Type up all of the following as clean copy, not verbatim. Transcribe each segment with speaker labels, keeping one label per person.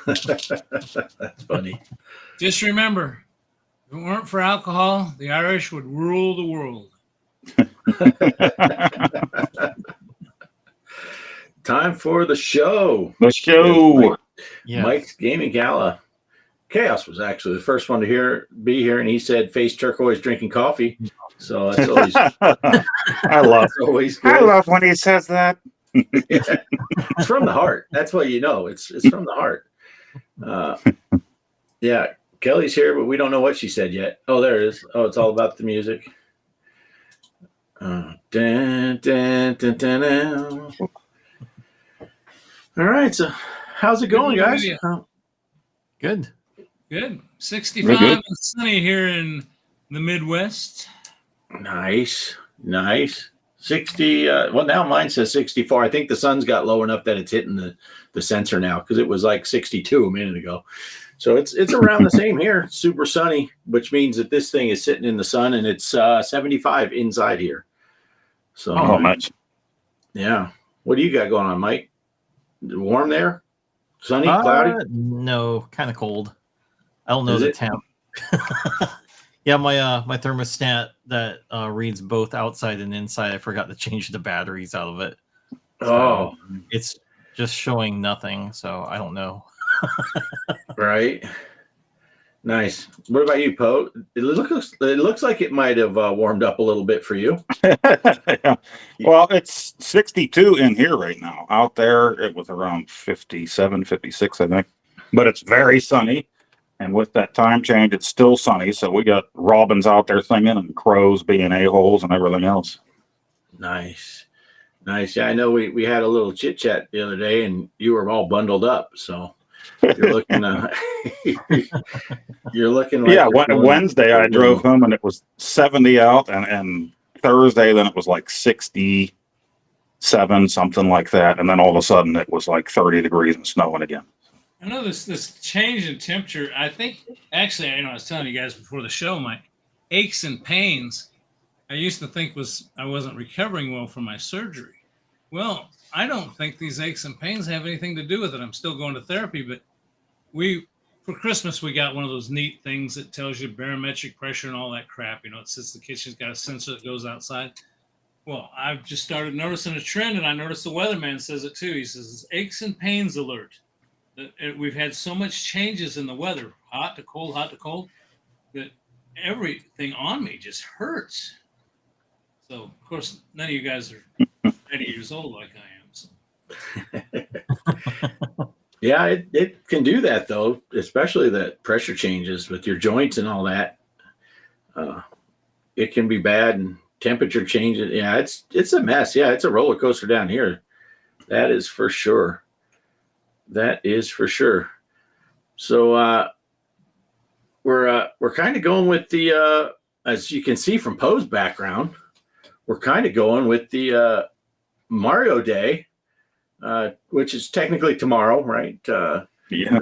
Speaker 1: That's funny.
Speaker 2: Just remember, if it weren't for alcohol, the Irish would rule the world.
Speaker 1: Time for the show.
Speaker 3: The show.
Speaker 4: Yeah.
Speaker 1: Mike's Gaming Gala. Chaos was actually the first one to be here, and he said face turquoise drinking coffee. So that's always
Speaker 3: I love when he says that.
Speaker 1: Yeah. It's from the heart. That's what you know. It's from the heart. Yeah, Kelly's here, but we don't know what she said yet. Oh, there it is. Oh, it's all about the music. Dun, dun, dun, dun, dun. All right, so how's it going, guys?
Speaker 4: Good.
Speaker 2: Good. 65 and sunny here in the Midwest.
Speaker 1: Nice. 60. Well, now mine says 64. I think the sun's got low enough that it's hitting the sensor now, because it was like 62 a minute ago. So it's around the same here. Super sunny, which means that this thing is sitting in the sun, and it's 75 inside here. So
Speaker 3: much.
Speaker 1: Yeah. What do you got going on, Mike? Warm there? Sunny? Cloudy?
Speaker 4: No, kind of cold. I don't know
Speaker 1: Is
Speaker 4: the
Speaker 1: it?
Speaker 4: temp. Yeah, my thermostat that reads both outside and inside, I forgot to change the batteries out of it. So it's just showing nothing, so I don't know.
Speaker 1: Right. Nice. What about you, Poe? It looks like it might have warmed up a little bit for you.
Speaker 3: Yeah. Well, it's 62 in here right now. Out there, it was around 57, 56, I think. But it's very sunny. And with that time change, it's still sunny. So we got robins out there singing and crows being a-holes and everything else.
Speaker 1: Nice. Yeah, I know we had a little chit chat the other day, and you were all bundled up. So you're looking like,
Speaker 3: yeah. Wednesday I drove home and it was 70 out, and Thursday then it was like 67, something like that, and then all of a sudden it was like 30 degrees and snowing again.
Speaker 2: I know this change in temperature. I think actually, I was telling you guys before the show, my aches and pains, I used to think I wasn't recovering well from my surgery. Well, I don't think these aches and pains have anything to do with it. I'm still going to therapy, but for Christmas we got one of those neat things that tells you barometric pressure and all that crap. It says the kitchen's got a sensor that goes outside. Well, I've just started noticing a trend, and I noticed the weatherman says it too. He says aches and pains alert. We've had so much changes in the weather, hot to cold, that everything on me just hurts. So, of course, none of you guys are 80 years old like I am. So.
Speaker 1: Yeah, it can do that, though, especially the pressure changes with your joints and all that. It can be bad, and temperature changes. Yeah, it's a mess. Yeah, it's a roller coaster down here. That is for sure. So we're kind of going with the as you can see from Poe's background, we're kind of going with the Mario Day, which is technically tomorrow, right?
Speaker 3: Yeah.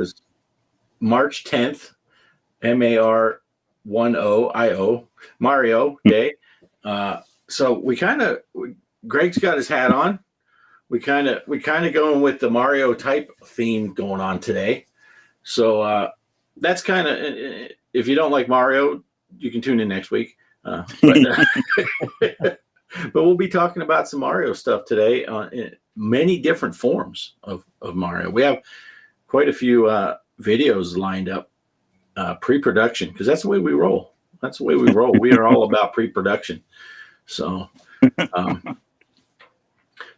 Speaker 1: March 10th, MAR10IO, Mario Day. So Greg's got his hat on. We kind of going with the Mario type theme going on today. So that's kind of, if you don't like Mario, you can tune in next week. But we'll be talking about some Mario stuff today in many different forms of Mario. We have quite a few videos lined up, pre-production, because that's the way we roll. We are all about pre-production. So,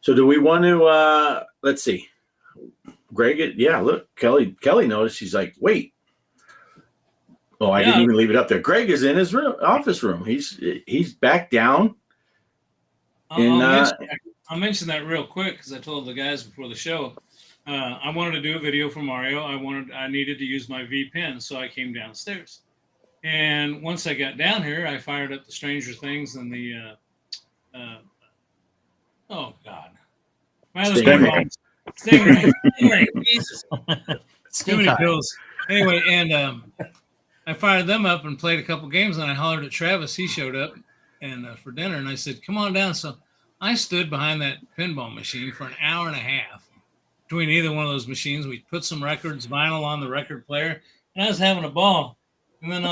Speaker 1: so do we want to, let's see, Greg, look, Kelly noticed. She's like, wait. Oh, I didn't even leave it up there. Greg is in his office room. He's back down.
Speaker 2: I'll mention that real quick, because I told the guys before the show, I wanted to do a video for Mario. I needed to use my V pen, so I came downstairs. And once I got down here, I fired up the Stranger Things and the oh God,
Speaker 1: Stingray.
Speaker 2: Jesus, too many pills. Anyway, and I fired them up and played a couple games, and I hollered at Travis. He showed up and for dinner, and I said, "Come on down." So I stood behind that pinball machine for an hour and a half, between either one of those machines. We put some records, vinyl on the record player, and I was having a ball. And then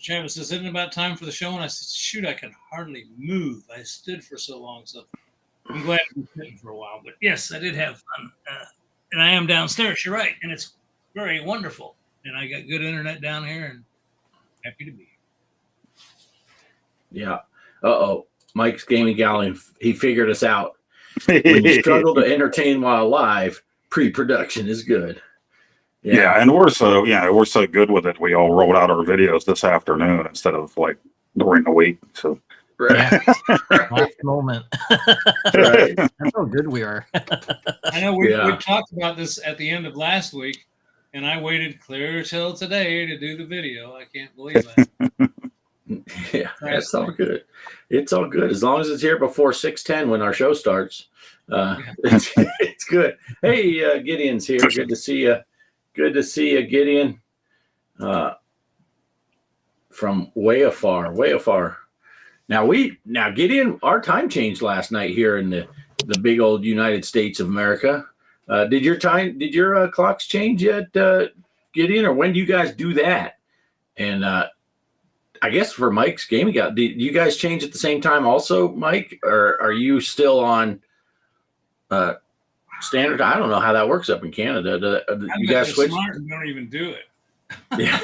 Speaker 2: Travis says, "Isn't it about time for the show?" And I said, "Shoot, I can hardly move. I stood for so long." So I'm glad I've been sitting for a while. But yes, I did have fun. And I am downstairs. You're right. And it's very wonderful. And I got good internet down here and happy to be here.
Speaker 1: Yeah. Mike's Gaming Galley, he figured us out. When you struggle to entertain while live, pre-production is good.
Speaker 3: Yeah, and we're so good with it. We all wrote out our videos this afternoon instead of like during the week. So
Speaker 1: Right.
Speaker 4: Last moment.
Speaker 1: Right.
Speaker 4: That's how good we are.
Speaker 2: I know we talked about this at the end of last week, and I waited clear till today to do the video. I can't believe that.
Speaker 1: Yeah, that's all good. It's all good as long as it's here before 6:10 when our show starts. It's good. Hey, Gideon's here. Good to see you. Good to see you, Gideon. From way afar, way afar. Now Gideon, our time changed last night here in the big old United States of America. Did your clocks change yet, Gideon, or when do you guys do that? And I guess for Mike's Gaming Guy, did you guys change at the same time also, Mike? Or are you still on standard? I don't know how that works up in Canada. You guys switch?
Speaker 2: Smart and don't even do it.
Speaker 1: Yeah.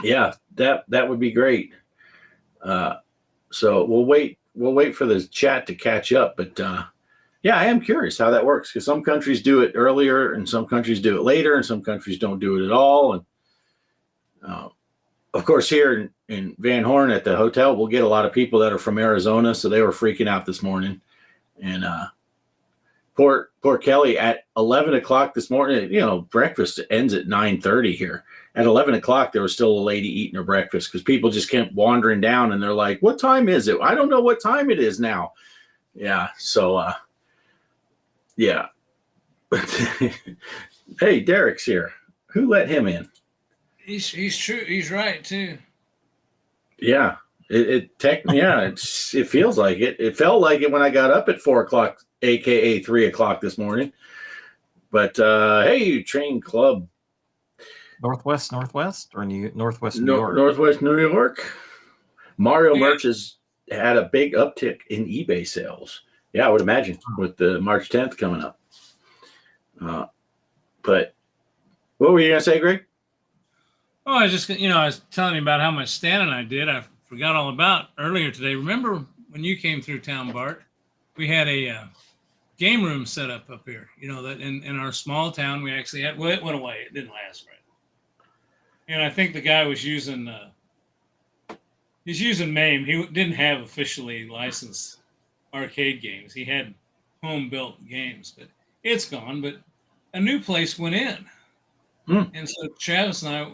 Speaker 1: Yeah, that would be great. So we'll wait for the chat to catch up. But yeah, I am curious how that works because some countries do it earlier and some countries do it later and some countries don't do it at all. And of course, here in Van Horn at the hotel, we'll get a lot of people that are from Arizona, so they were freaking out this morning. And poor Kelly at 11 o'clock this morning. You know, breakfast ends at 9:30 here. At 11 o'clock, there was still a lady eating her breakfast because people just kept wandering down, and they're like, "What time is it? I don't know what time it is now." Yeah. So, yeah. Hey, Derek's here. Who let him in?
Speaker 2: He's true. He's right too.
Speaker 1: Yeah, it feels like it. It felt like it when I got up at 4 o'clock, aka 3 o'clock this morning. But hey, Train Club,
Speaker 4: Northwest or Northwest New York?
Speaker 1: Northwest New York. Mario Merch has had a big uptick in eBay sales. Yeah, I would imagine with the March 10th coming up. But what were you gonna say, Greg?
Speaker 2: Oh, I was telling you about how much standing I did. I forgot all about earlier today. Remember when you came through town, Bart? We had a game room set up here. You know, that in our small town, we actually had, well, it went away. It didn't last right. And I think the guy was using, he's using MAME. He didn't have officially licensed arcade games. He had home-built games, but it's gone. But a new place went in. And so Travis and I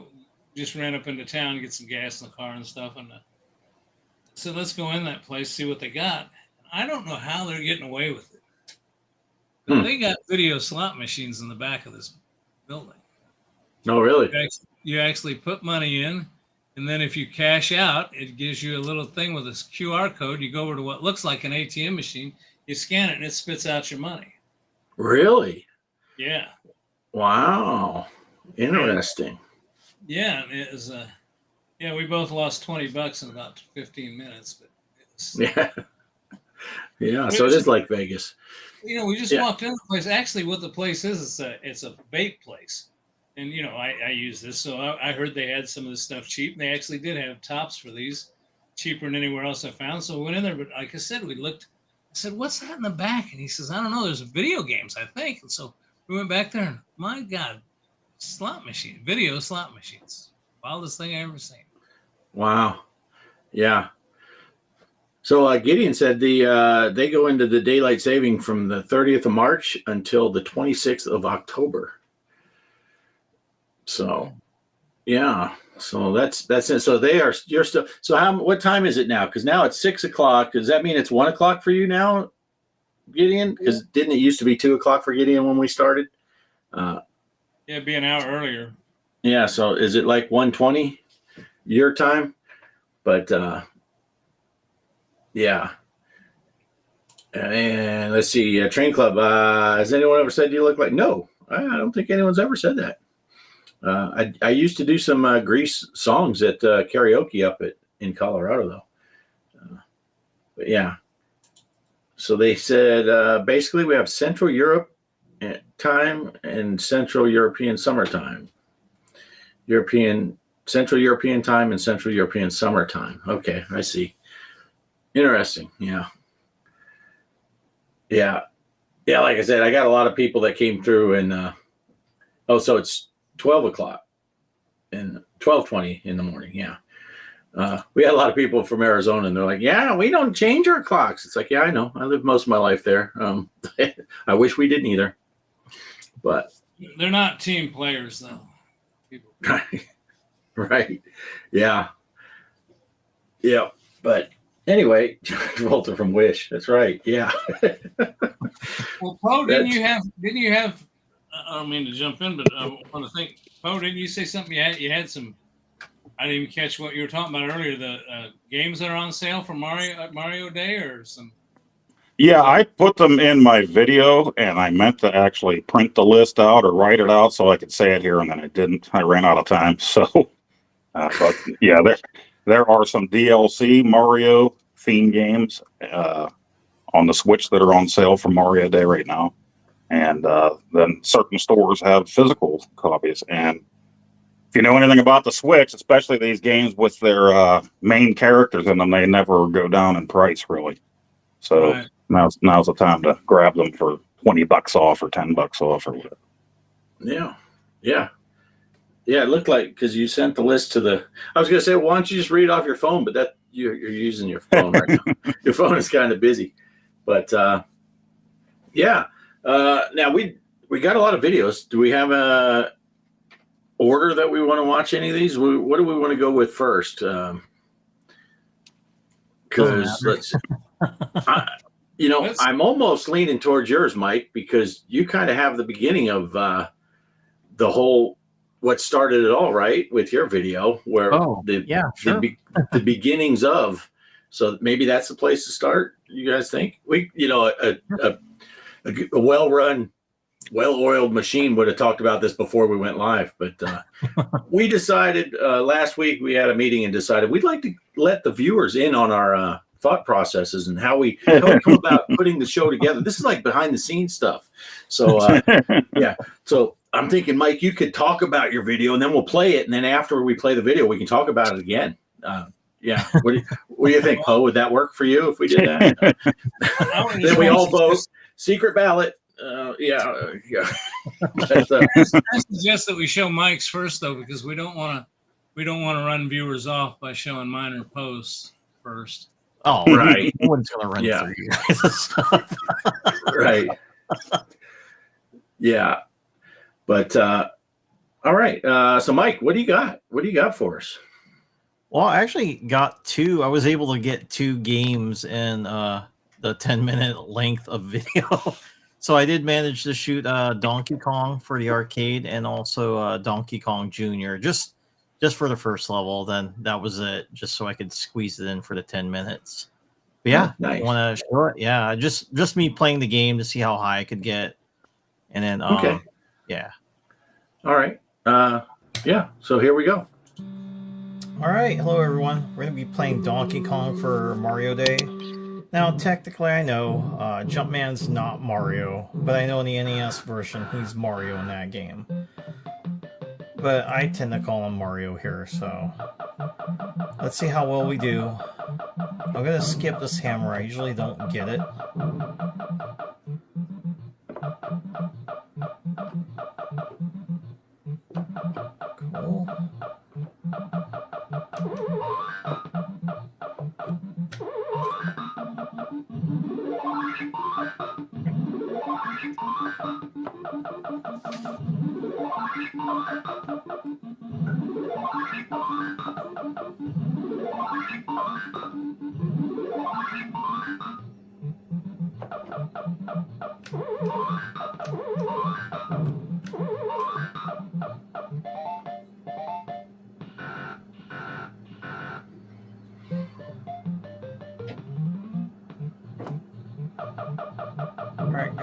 Speaker 2: just ran up into town to get some gas in the car and stuff. And said, let's go in that place, see what they got. I don't know how they're getting away with it. But they got video slot machines in the back of this building.
Speaker 1: Oh, really?
Speaker 2: You actually put money in, and then if you cash out, it gives you a little thing with this QR code. You go over to what looks like an ATM machine, you scan it, and it spits out your money.
Speaker 1: Really?
Speaker 2: Yeah.
Speaker 1: Wow. Interesting.
Speaker 2: Yeah, it was. Yeah, we both lost $20 in about 15 minutes, but it was,
Speaker 1: yeah. So it is like Vegas.
Speaker 2: You know, we just walked in the place. Actually, what the place is, it's a vape place, and you know, I use this, so I heard they had some of this stuff cheap. They actually did have tops for these, cheaper than anywhere else I found. So we went in there, but like I said, we looked. I said, "What's that in the back?" And he says, "I don't know. There's video games, I think." And so we went back there, and my God, video slot machines, wildest thing I ever seen.
Speaker 1: Wow. Yeah. So Gideon said they go into the daylight saving from the 30th of March until the 26th of October. So, yeah. So that's it. So you're still. So what time is it now? Because now it's 6 o'clock. Does that mean it's 1 o'clock for you now, Gideon? Because didn't it used to be 2 o'clock for Gideon when we started?
Speaker 2: Yeah, it'd be an hour earlier.
Speaker 1: Yeah. So is it like 1:20 your time? But yeah. And let's see, Train Club. Has anyone ever said you look like? No, I don't think anyone's ever said that. I used to do some Grease songs at karaoke up in Colorado, though. But yeah. So they said basically we have Central Europe time and Central European summertime. Central European time and Central European summertime. Okay, I see. Interesting. Yeah. Yeah. Yeah, like I said, I got a lot of people that came through and so it's 12 o'clock and 12:20 in the morning. Yeah. We had a lot of people from Arizona and they're like, yeah, we don't change our clocks. It's like, yeah, I know. I lived most of my life there. I wish we didn't either. But
Speaker 2: they're not team players though. People.
Speaker 1: Right. Yeah. Yeah. But anyway, Travolta from Wish. That's right. Yeah.
Speaker 2: Well, Poe, didn't you have? I don't mean to jump in, but I want to think. Poe, didn't you say something? You had some. I didn't even catch what you were talking about earlier. The games that are on sale for Mario Day or some.
Speaker 3: Yeah, I put them in my video, and I meant to actually print the list out or write it out so I could say it here, and then I didn't. I ran out of time. So, but yeah, there are some DLC Mario theme games on the Switch that are on sale for Mario Day right now, and then certain stores have physical copies. And if you know anything about the Switch, especially these games with their main characters in them, they never go down in price really. So.
Speaker 2: Right.
Speaker 3: Now's the time to grab them for $20 off or $10 off or whatever.
Speaker 1: Yeah. Yeah. Yeah. It looked like, because you sent the list to I was going to say, why don't you just read off your phone? But that you're using your phone right now. Your phone is kind of busy. But yeah. Now we got a lot of videos. Do we have a order that we want to watch any of these? What do we want to go with first? Because let's I'm almost leaning towards yours, Mike, because you kind of have the beginning of the whole what started it all, right? With your video, where the beginnings of. So maybe that's the place to start. You guys think a well-run, well-oiled machine would have talked about this before we went live, but we decided last week we had a meeting and decided we'd like to let the viewers in on our thought processes and how we come about putting the show together. This is like behind the scenes stuff. So yeah. So I'm thinking, Mike, you could talk about your video and then we'll play it. And then after we play the video, we can talk about it again. Yeah. What do you think, Poe? Would that work for you if we did that? Then we all vote. Secret ballot. Yeah. But,
Speaker 2: I suggest that we show Mike's first though, because we don't want to run viewers off by showing mine or Poe's first.
Speaker 4: Oh,
Speaker 1: right.
Speaker 4: No one's gonna run through you guys' stuff.
Speaker 1: Right. Yeah. But all right. So Mike, what do you got? What do you got for us?
Speaker 4: Well, I actually got two. I was able to get two games in the 10-minute length of video. So I did manage to shoot Donkey Kong for the arcade and also Donkey Kong Jr. Just for the first level. Then that was it, just so I could squeeze it in for the 10 minutes. But yeah,
Speaker 1: nice.
Speaker 4: Want to show it? Yeah, just me playing the game to see how high I could get, and then
Speaker 1: okay,
Speaker 4: yeah.
Speaker 1: All right. Yeah. So here we go.
Speaker 4: All right, hello everyone. We're gonna be playing Donkey Kong for Mario Day. Now, technically, I know Jumpman's not Mario, but I know in the NES version he's Mario in that game. But I tend to call him Mario here, so let's see how well we do. I'm gonna skip this hammer. I usually don't get it. Cool.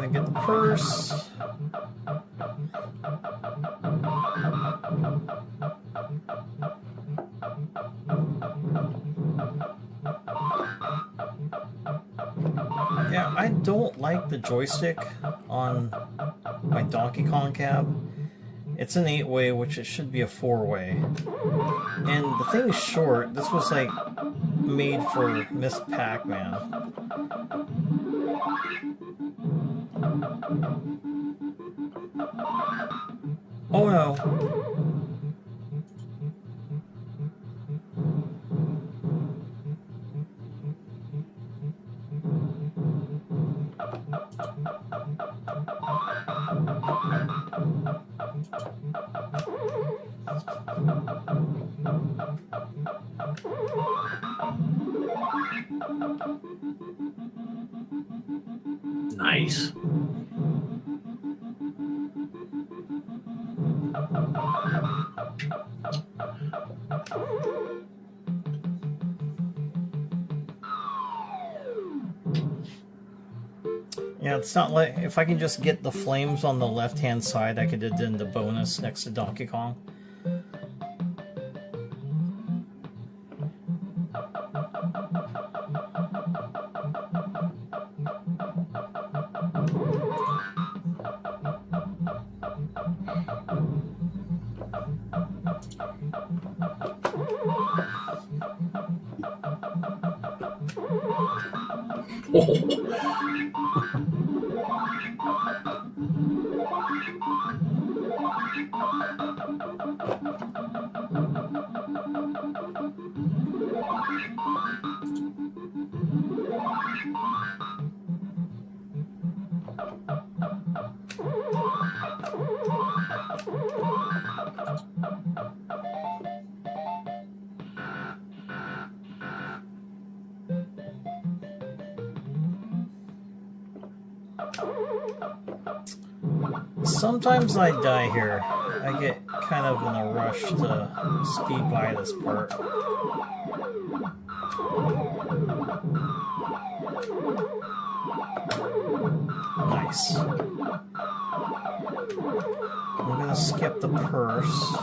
Speaker 5: gonna get the purse. Yeah, I don't like the joystick on my Donkey Kong cab. It's an 8-way, which it should be a 4-way. And the thing is short. This was like made for Miss Pac-Man. Oh no.
Speaker 1: Nice.
Speaker 5: Yeah, it's not like if I can just get the flames on the left-hand side, I could have done the bonus next to Donkey Kong. Sometimes I die here. I get kind of in a rush to speed by this part. Nice. I'm gonna skip the purse.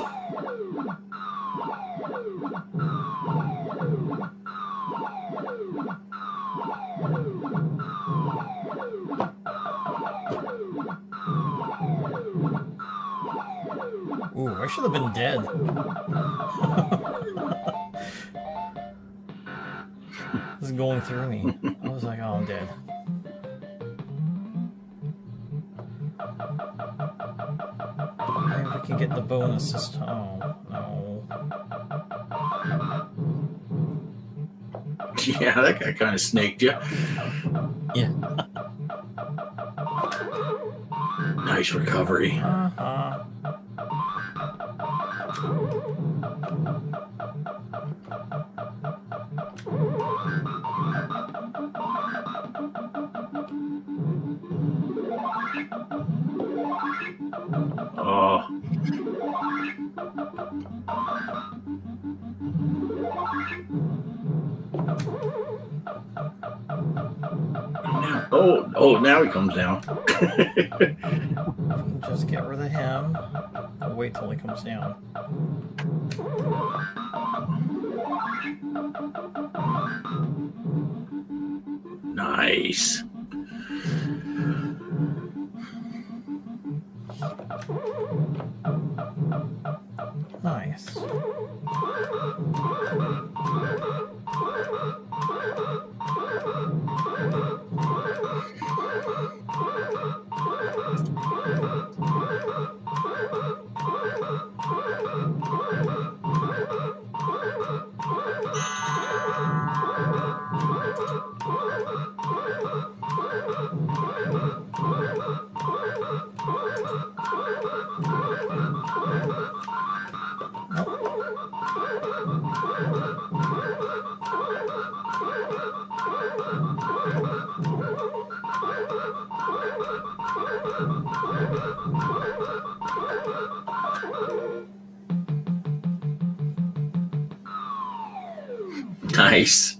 Speaker 5: Ooh, I should have been dead. This is going through me. I was like, oh, I'm dead. Maybe we can get the bonus this time. Oh, no.
Speaker 1: Yeah, that guy kind of snaked you.
Speaker 4: Yeah.
Speaker 1: Nice recovery.
Speaker 5: Uh-huh.
Speaker 1: Oh. Oh, now he comes down.
Speaker 5: Just get rid of him. I'll wait till he comes down.
Speaker 1: Nice.
Speaker 5: Nice.
Speaker 1: Nice.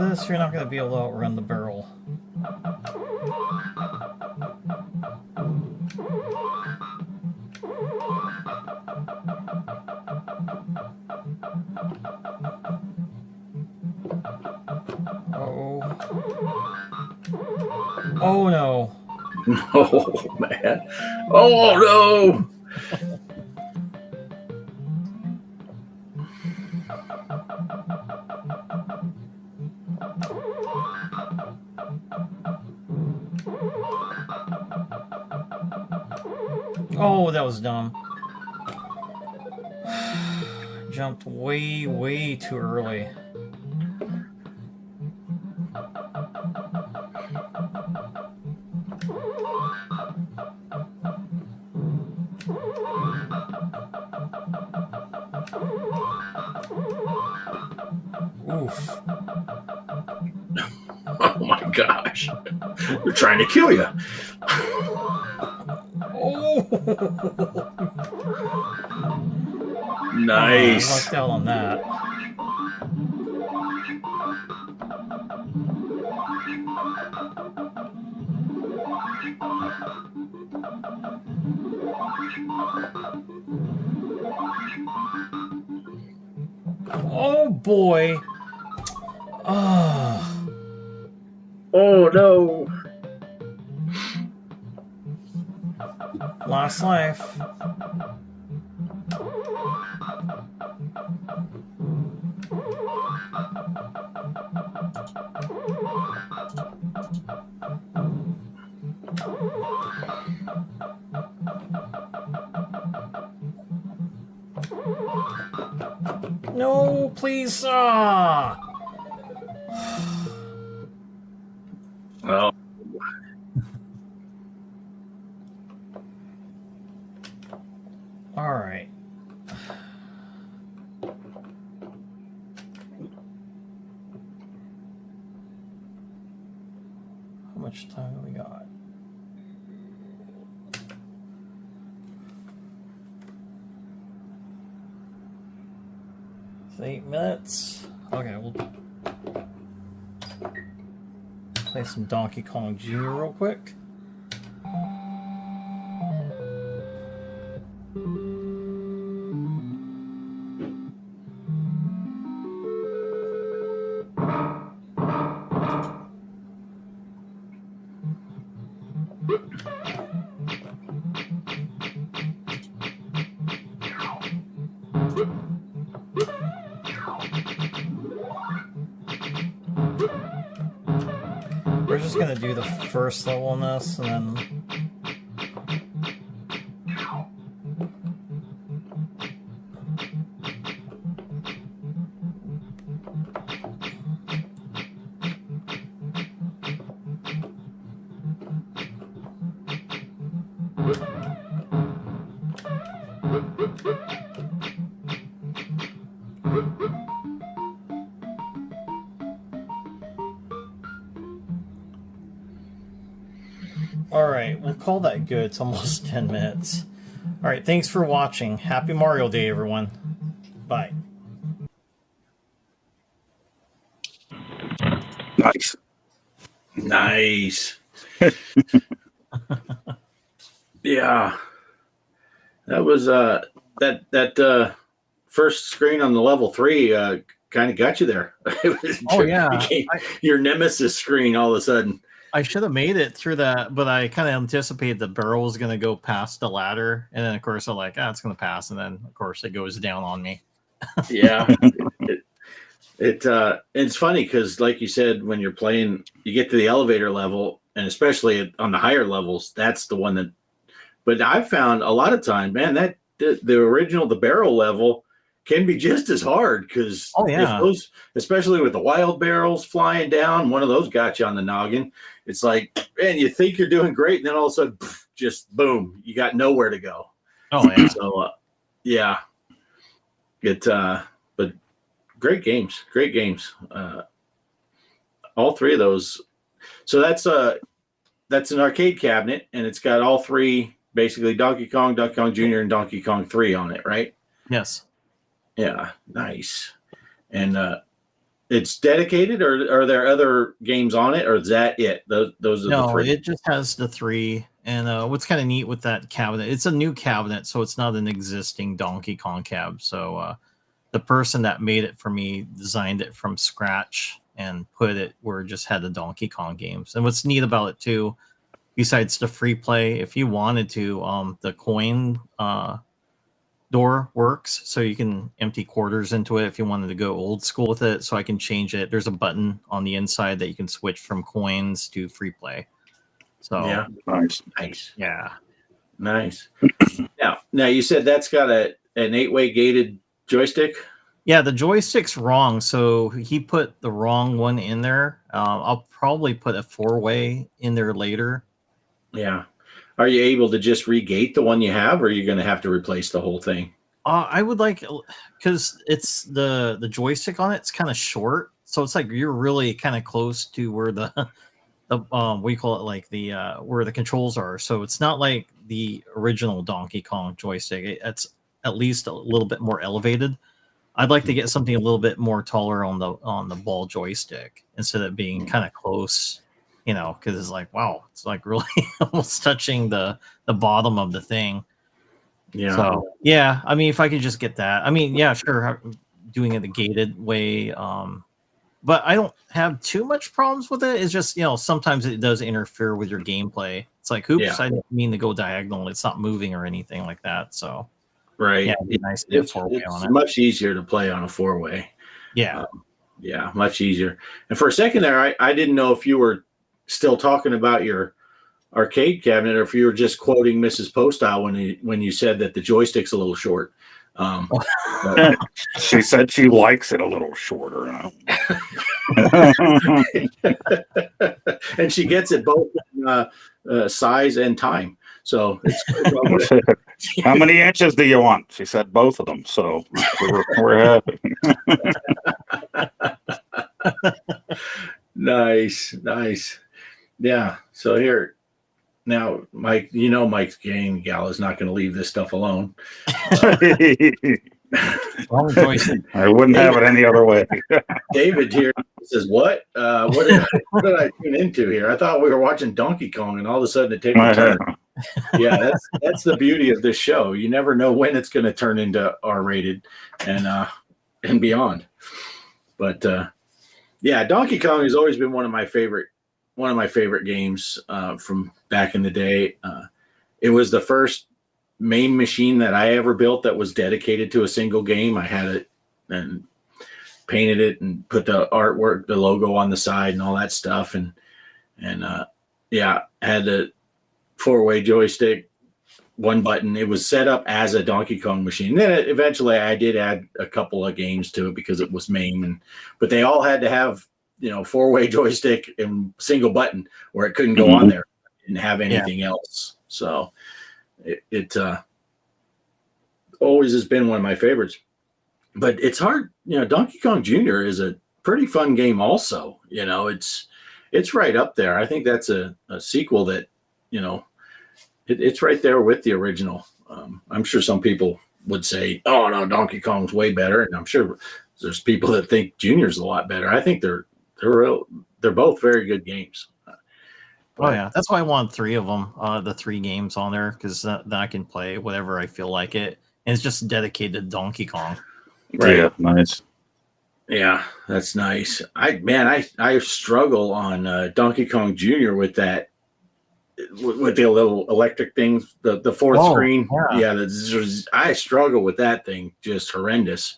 Speaker 5: this, you're not going to be able to outrun the barrel. Oh no.
Speaker 1: Oh man. Oh no.
Speaker 5: Oh, that was dumb. Jumped way too early. Oof.
Speaker 1: Oh my gosh. They're trying to kill you.
Speaker 5: Oh!
Speaker 1: Nice.
Speaker 5: I lucked out on that. Oh boy. Oh.
Speaker 1: Oh no.
Speaker 5: Last life. No, please. Ah.
Speaker 1: Well,
Speaker 5: All right. How much time do we got? It's 8 minutes. Okay, we'll play some Donkey Kong Jr. real quick. We're just gonna do the first level in this, and then Alright, we'll call that good. It's almost 10 minutes. Alright, thanks for watching. Happy Mario Day, everyone. Bye.
Speaker 3: Nice.
Speaker 1: nice. Yeah. That was that first screen on the level 3 kind of got you there. It was,
Speaker 4: Oh, yeah.
Speaker 1: became your nemesis screen all of a sudden.
Speaker 4: I should have made it through that, but I kind of anticipated the barrel was going to go past the ladder, and then of course I'm like, it's going to pass, and then of course it goes down on me.
Speaker 1: Yeah. It's funny because, like you said, when you're playing, you get to the elevator level, and especially on the higher levels, that's the one that. But I've found a lot of time, man, that the original, the barrel level can be just as hard because if those, especially with the wild barrels flying down, one of those got you on the noggin. It's like, man, you think you're doing great, and then all of a sudden, just boom, you got nowhere to go.
Speaker 4: Oh yeah.
Speaker 1: So yeah, but great games. All three of those. So that's an arcade cabinet, and it's got all three, basically Donkey Kong Jr., and Donkey Kong 3 on it, right?
Speaker 4: Yes.
Speaker 1: Yeah, nice. And it's dedicated, or are there other games on it, or is that it? Those are the
Speaker 4: No,
Speaker 1: three.
Speaker 4: it just has the three. And what's kind of neat with that cabinet, it's a new cabinet, so it's not an existing Donkey Kong cab. So the person that made it for me designed it from scratch and put it where it just had the Donkey Kong games. And what's neat about it too, besides the free play, if you wanted to, the coin door works, so you can empty quarters into it if you wanted to go old school with it. So I can change it. There's a button on the inside that you can switch from coins to free play. So
Speaker 1: Yeah,
Speaker 3: Nice.
Speaker 4: yeah.
Speaker 1: nice. Now you said that's got an 8-way gated joystick.
Speaker 4: Yeah, the joystick's wrong, so he put the wrong one in there. I'll probably put a 4-way in there later.
Speaker 1: Yeah. Are you able to just regate the one you have, or are you going to have to replace the whole thing?
Speaker 4: I would like, because it's the joystick on it's kind of short, so it's like you're really kind of close to where the what do you call it, like the where the controls are. So it's not like the original Donkey Kong joystick. It's at least a little bit more elevated. I'd like to get something a little bit more taller on the ball joystick instead of being kind of close, because it's like, wow, it's like really almost touching the bottom of the thing.
Speaker 1: Yeah.
Speaker 4: So yeah, I mean, if I could just get that, I mean, yeah, sure, doing it the gated way, but I don't have too much problems with it. It's just, sometimes it does interfere with your gameplay. It's like, oops,
Speaker 1: Yeah.
Speaker 4: I didn't mean to go diagonal. It's not moving or anything like that. So
Speaker 1: Right.
Speaker 4: yeah, it'd be nice to get
Speaker 1: It's
Speaker 4: 4-way on it.
Speaker 1: much easier to play on a 4-way.
Speaker 4: Yeah.
Speaker 1: Yeah, much easier. And for a second there, I didn't know if you were still talking about your arcade cabinet or if you were just quoting Mrs. Poestyle when you said that the joystick's a little short. But-
Speaker 3: She said she likes it a little shorter.
Speaker 1: and she gets it both in size and time. So it's
Speaker 3: How many inches do you want? She said both of them. So we're happy.
Speaker 1: nice. Yeah. So here now, Mike, Mike's game gal is not going to leave this stuff alone.
Speaker 4: Wrong joystick.
Speaker 3: I wouldn't have it any other way.
Speaker 1: David here says, "What? What did I tune into here? I thought we were watching Donkey Kong, and all of a sudden it takes a turn." Yeah, that's the beauty of this show. You never know when it's going to turn into R-rated and beyond. But yeah, Donkey Kong has always been one of my favorite games from back in the day. It was the first main machine that I ever built that was dedicated to a single game. I had it and painted it and put the artwork, the logo on the side and all that stuff. And yeah, had the 4-way joystick, one button. It was set up as a Donkey Kong machine. Then eventually I did add a couple of games to it because it was main, but they all had to have, 4-way joystick and single button, or it couldn't go on there. It didn't have anything else. So it always has been one of my favorites. But it's hard, Donkey Kong Jr. is a pretty fun game also. It's right up there. I think that's a sequel that, it's right there with the original. I'm sure some people would say, oh no, Donkey Kong's way better. And I'm sure there's people that think Junior's a lot better. I think they're both very good games.
Speaker 4: Oh yeah, that's why I want 3 of them, the 3 games on there, because then I can play whatever I feel like it, and it's just dedicated to Donkey Kong.
Speaker 1: Right.
Speaker 3: Yeah, nice.
Speaker 1: Yeah, that's nice. I struggle on Donkey Kong Jr. with that, with the little electric things, the fourth screen. Yeah, I struggle with that thing, just horrendous.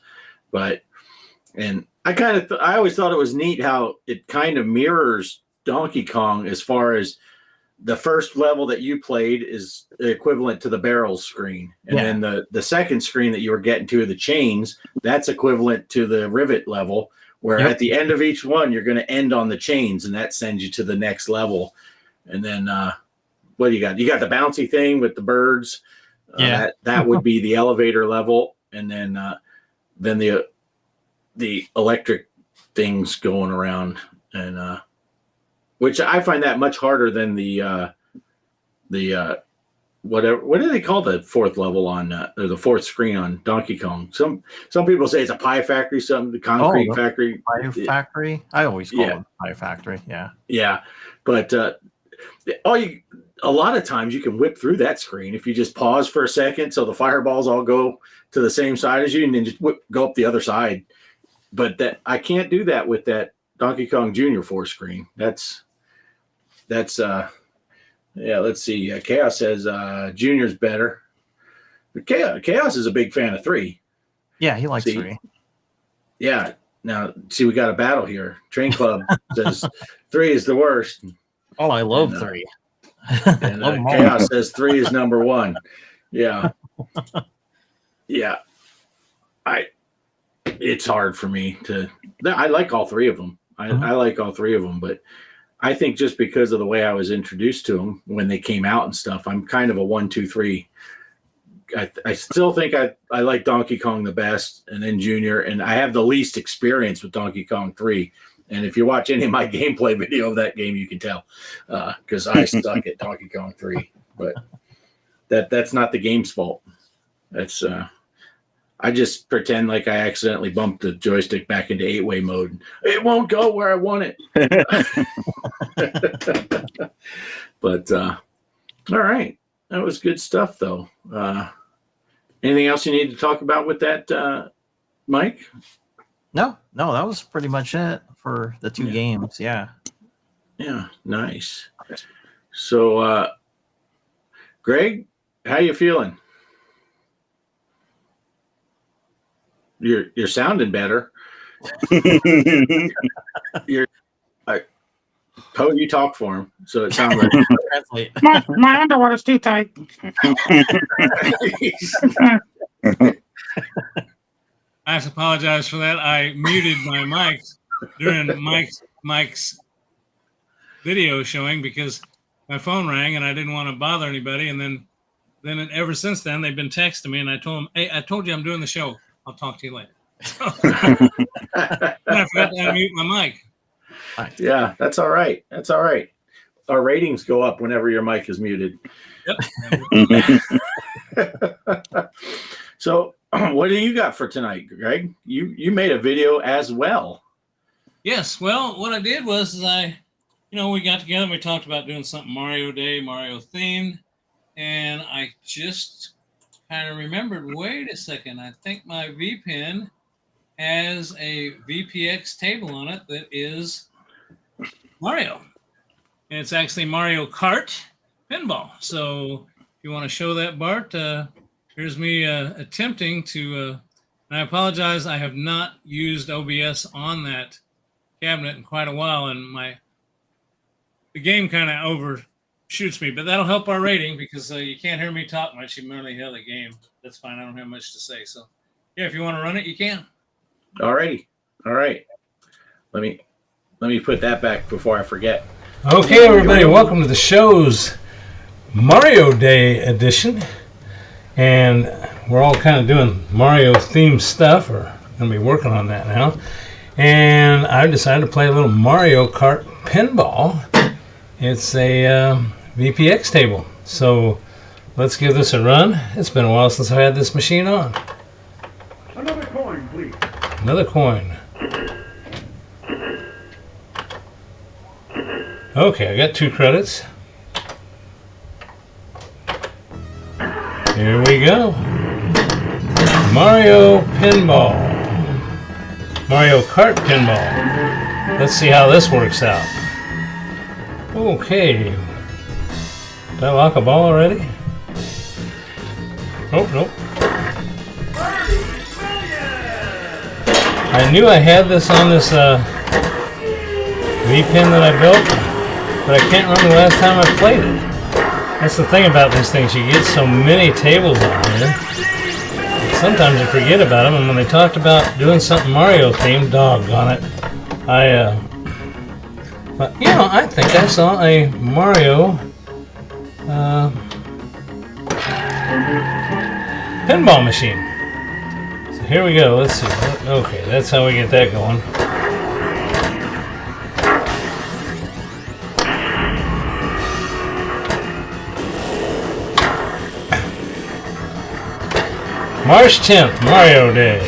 Speaker 1: And I always thought it was neat how it kind of mirrors Donkey Kong as far as the first level that you played is equivalent to the barrels screen. And then the second screen that you were getting to, the chains, that's equivalent to the rivet level, where at the end of each one, you're going to end on the chains, and that sends you to the next level. And then what do you got? You got the bouncy thing with the birds. That would be the elevator level. And then the electric things going around, and which I find that much harder than the whatever. What do they call the fourth level on or the fourth screen on Donkey Kong? Some people say it's a pie factory, some the concrete factory.
Speaker 4: Pie factory. I always call it pie factory. Yeah.
Speaker 1: Yeah, but a lot of times you can whip through that screen if you just pause for a second, so the fireballs all go to the same side as you, and then just go up the other side. But that I can't do that with that Donkey Kong Jr. 4 screen. That's yeah. Let's see. Kaos says Junior's better. But Kaos is a big fan of 3.
Speaker 4: Yeah, he likes 3.
Speaker 1: Yeah. Now, see, we got a battle here. Train Club says 3 is the worst.
Speaker 4: Oh, I love 3.
Speaker 1: And Kaos says 3 is number 1. Yeah. Yeah. It's hard for me to. I like all 3 of them. I like all 3 of them, but I think just because of the way I was introduced to them when they came out and stuff, I'm kind of a 1, 2, 3. I still think I like Donkey Kong the best, and then Junior, and I have the least experience with Donkey Kong 3. And if you watch any of my gameplay video of that game, you can tell because I suck at Donkey Kong 3. But that's not the game's fault. That's I just pretend like I accidentally bumped the joystick back into 8-way mode. It won't go where I want it. But all right, that was good stuff, though. Anything else you need to talk about with that, Mike?
Speaker 4: No, that was pretty much it for the 2 games. Yeah.
Speaker 1: Yeah, nice. So, Greg, how you feeling? You're sounding better. Poe, you talk for him, so it sounds like
Speaker 3: my underwater is too tight.
Speaker 2: I have to apologize for that. I muted my mic during Mike's video showing because my phone rang and I didn't want to bother anybody. And then ever since then, they've been texting me, and I told them, "Hey, I told you I'm doing the show. I'll talk to you later." I forgot to unmute my mic.
Speaker 1: Yeah, that's all right. That's all right. Our ratings go up whenever your mic is muted. Yep. So, what do you got for tonight, Greg? You made a video as well.
Speaker 2: Yes. Well, what I did was we got together and we talked about doing something Mario Day, Mario themed, and I just kind of remembered, wait a second, I think my VPN has a VPX table on it that is Mario. And it's actually Mario Kart Pinball. So if you want to show that, Bart, here's me attempting to, and I apologize, I have not used OBS on that cabinet in quite a while, and the game kind of overshoots me, but that'll help our rating because you can't hear me talk much. You merely hear the game. That's fine. I don't have much to say. So yeah, if you want to run it, you can.
Speaker 1: All righty. All right. Let me put that back before I forget.
Speaker 2: Okay, everybody, welcome to the show's Mario Day edition. And we're all kind of doing Mario themed stuff, or going to be working on that now. And I decided to play a little Mario Kart Pinball. It's a VPX table. So let's give this a run. It's been a while since I've had this machine on.
Speaker 3: Another coin, please.
Speaker 2: Another coin. Okay, I got 2 credits. Here we go. Mario Pinball. Mario Kart Pinball. Let's see how this works out. Okay. Did I lock a ball already? Oh, nope. I knew I had this on this V-pin that I built, but I can't remember the last time I played it. That's the thing about these things. You get so many tables on here. Sometimes you forget about them, and when they talked about doing something Mario themed, doggone it, but, I think I saw a Mario pinball machine. So here we go. Let's see. Okay, that's how we get that going. March 10th, Mario Day.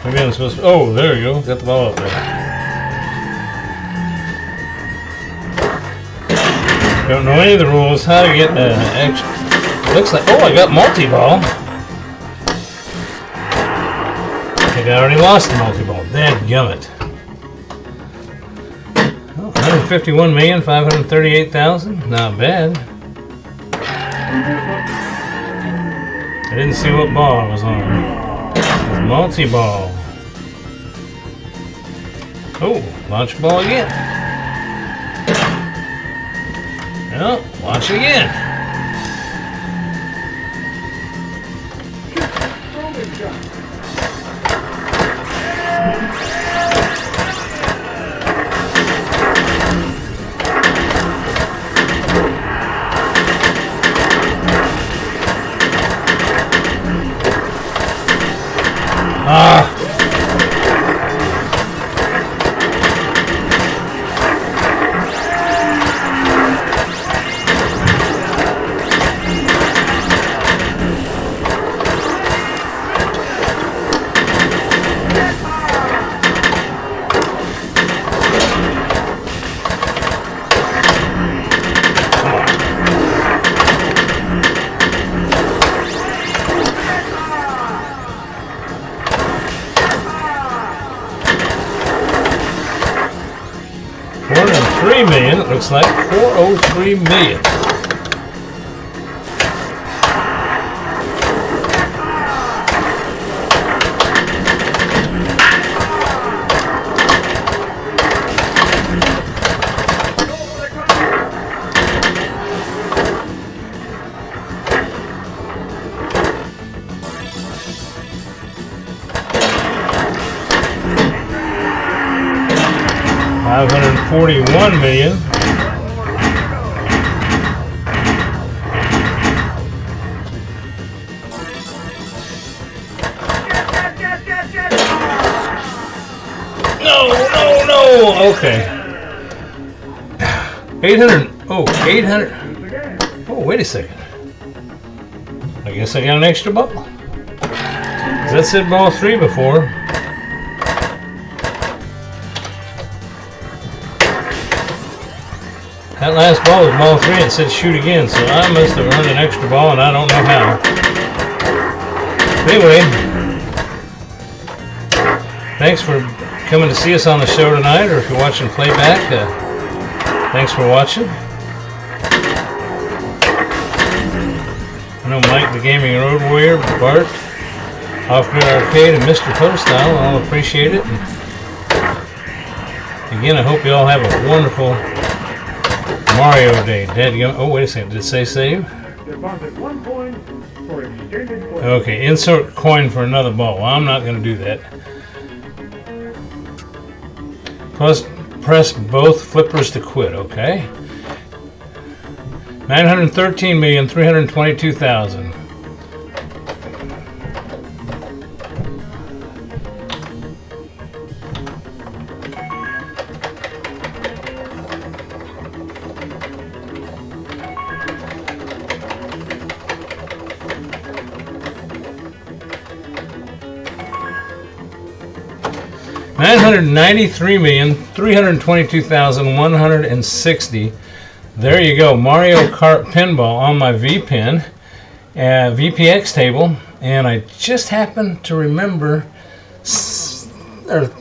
Speaker 2: Maybe I'm supposed to. Oh, there you go. Got the ball up there. Don't know any of the rules. How to get extra. Looks like. Oh, I got multi-ball. I think I already lost the multi-ball. Dadgummit. Oh, 151,538,000. Not bad. I didn't see what ball I was on. It was multi-ball. Oh, launch ball again. Well, launch again. Ah. 403 million, it looks like. 403 million. $541 million. No. Okay. 800. Oh, 800. Oh, wait a second. I guess I got an extra ball. 'Cause that said ball 3 before. That last ball was ball 3. It said shoot again, so I must have earned an extra ball, and I don't know how. Anyway, thanks for coming to see us on the show tonight, or if you're watching playback, thanks for watching. I know Mike, the Gaming Road Warrior, Bart, Off-Grid Arcade, and Mr. Poestyle all appreciate it. And again, I hope you all have a wonderful Mario Day. Oh, wait a second. Did it say save? Okay, insert coin for another ball. Well, I'm not going to do that. Plus, press both flippers to quit, okay? 913,322,000. $993,322,160. There you go, Mario Kart Pinball on my VPin, VPX table, and I just happened to remember, or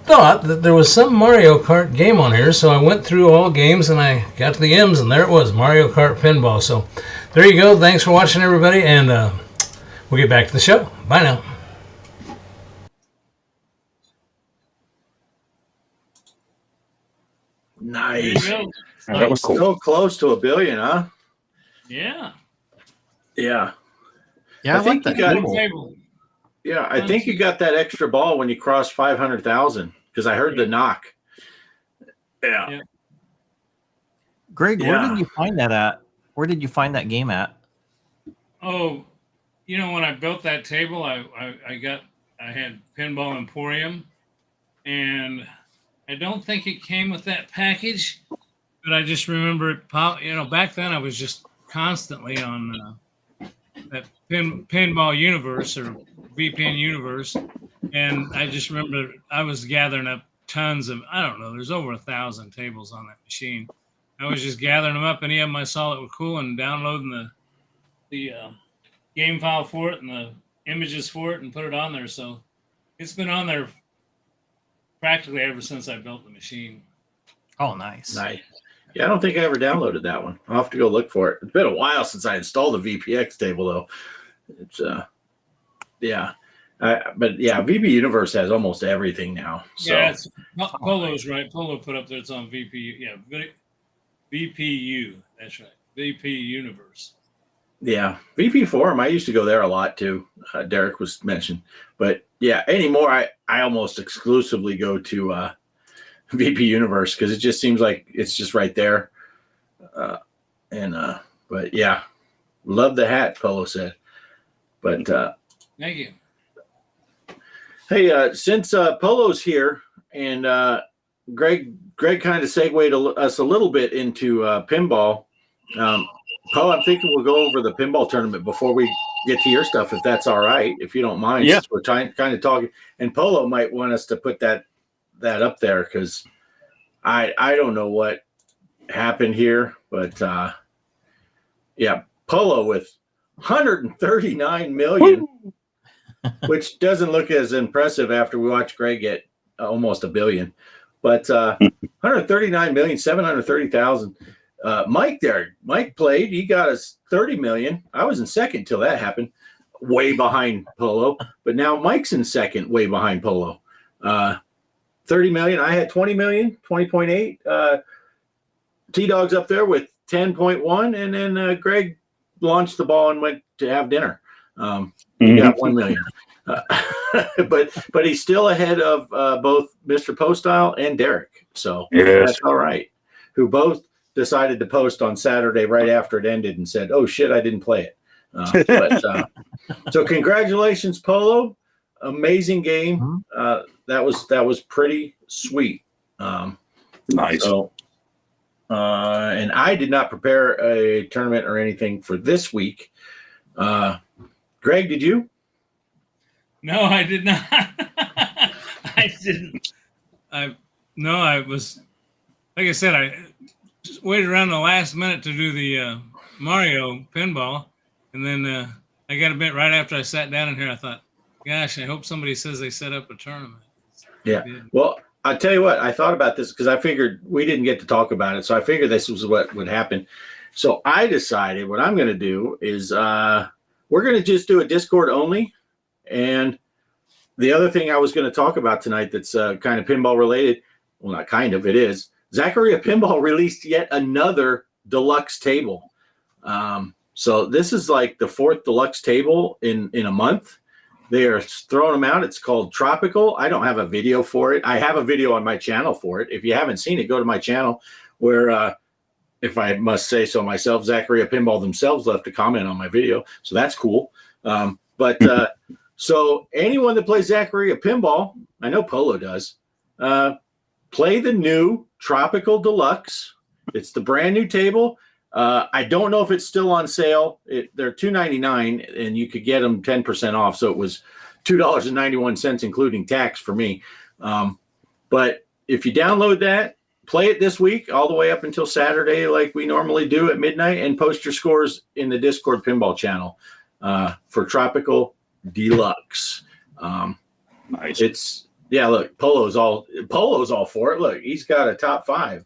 Speaker 2: thought that there was some Mario Kart game on here, so I went through all games and I got to the M's, and there it was, Mario Kart Pinball. So there you go. Thanks for watching, everybody, and we'll get back to the show. Bye now.
Speaker 1: Nice.
Speaker 3: That was cool.
Speaker 1: So close to $1 billion, huh?
Speaker 2: Yeah.
Speaker 1: Yeah.
Speaker 4: Yeah, I
Speaker 1: think
Speaker 4: like
Speaker 1: you
Speaker 4: that.
Speaker 1: got.
Speaker 2: Table.
Speaker 1: Yeah, I think you got that extra ball when you crossed 500,000 because I heard the knock. Yeah.
Speaker 2: Yeah.
Speaker 4: Greg, where
Speaker 1: Yeah.
Speaker 4: did you find that at? Where did you find that game at?
Speaker 2: Oh, when I built that table, I had Pinball Emporium, and I don't think it came with that package, but I just remember it. Back then I was just constantly on that Pinball Universe or VPN Universe, and I just remember I was gathering up tons of, I don't know, there's over 1,000 tables on that machine. I was just gathering them up, any of them I saw that were cool, and downloading the game file for it and the images for it and put it on there. So it's been on there practically ever since I built the machine.
Speaker 4: Oh, nice.
Speaker 1: Nice. Yeah, I don't think I ever downloaded that one. I'll have to go look for it. It's been a while since I installed the VPX table, though. It's yeah. But yeah, VP Universe has almost everything now. So.
Speaker 2: Yeah, Polo's right. Polo put up there. It's on VPU. Yeah, VPU. That's right. VP Universe.
Speaker 1: Yeah, VP Forum. I used to go there a lot too. Derek was mentioned, but yeah, anymore I almost exclusively go to VP Universe because it just seems like it's just right there. But yeah, love the hat. Polo said, but
Speaker 2: thank you.
Speaker 1: Hey, since Polo's here and Greg kind of segued us a little bit into pinball. Paul, I'm thinking we'll go over the pinball tournament before we get to your stuff, if that's all right, if you don't mind.
Speaker 3: Yeah.
Speaker 1: We're kind of talking, and Polo might want us to put that up there because I don't know what happened here, but yeah, Polo with 139 million, which doesn't look as impressive after we watched Greg get almost $1 billion, but 139,730,000. Mike played. He got us 30 million. I was in second till that happened, way behind Polo. But now Mike's in second, way behind Polo. 30 million. I had 20 million, 20.8. T-Dog's up there with 10.1, and then Greg launched the ball and went to have dinner. He got 1 million. But he's still ahead of both Mr. Poestyle and Derek. So that's all right. Who both decided to post on Saturday right after it ended and said, "Oh shit, I didn't play it." So congratulations, Polo! Amazing game. That was pretty sweet.
Speaker 3: Nice.
Speaker 1: So, and I did not prepare a tournament or anything for this week. Greg, did you?
Speaker 2: No, I did not. I didn't. I was, like I said, I just waited around the last minute to do the Mario pinball, and then I got a bit right after I sat down in here. I thought, gosh, I hope somebody says they set up a tournament.
Speaker 1: Yeah. Well, I'll tell you what, I thought about this because I figured we didn't get to talk about it, so I figured this was what would happen. So I decided what I'm going to do is we're going to just do a Discord only, and the other thing I was going to talk about tonight that's kind of pinball related, well, not kind of, it is. Zachariah Pinball released yet another deluxe table. So this is like the 4th deluxe table in a month. They are throwing them out. It's called Tropical. I don't have a video for it. I have a video on my channel for it. If you haven't seen it, go to my channel where, if I must say so myself, Zachariah Pinball themselves left a comment on my video. So that's cool. So anyone that plays Zachariah Pinball, I know Polo does, play the new Tropical Deluxe. It's the brand new table. I don't know if it's still on sale. They're $2.99, and you could get them 10% off. So it was $2.91, including tax for me. But if you download that, play it this week all the way up until Saturday, like we normally do at midnight, and post your scores in the Discord Pinball channel for Tropical Deluxe.
Speaker 3: Nice.
Speaker 1: Look, Polo's all for it. Look, he's got a top 5.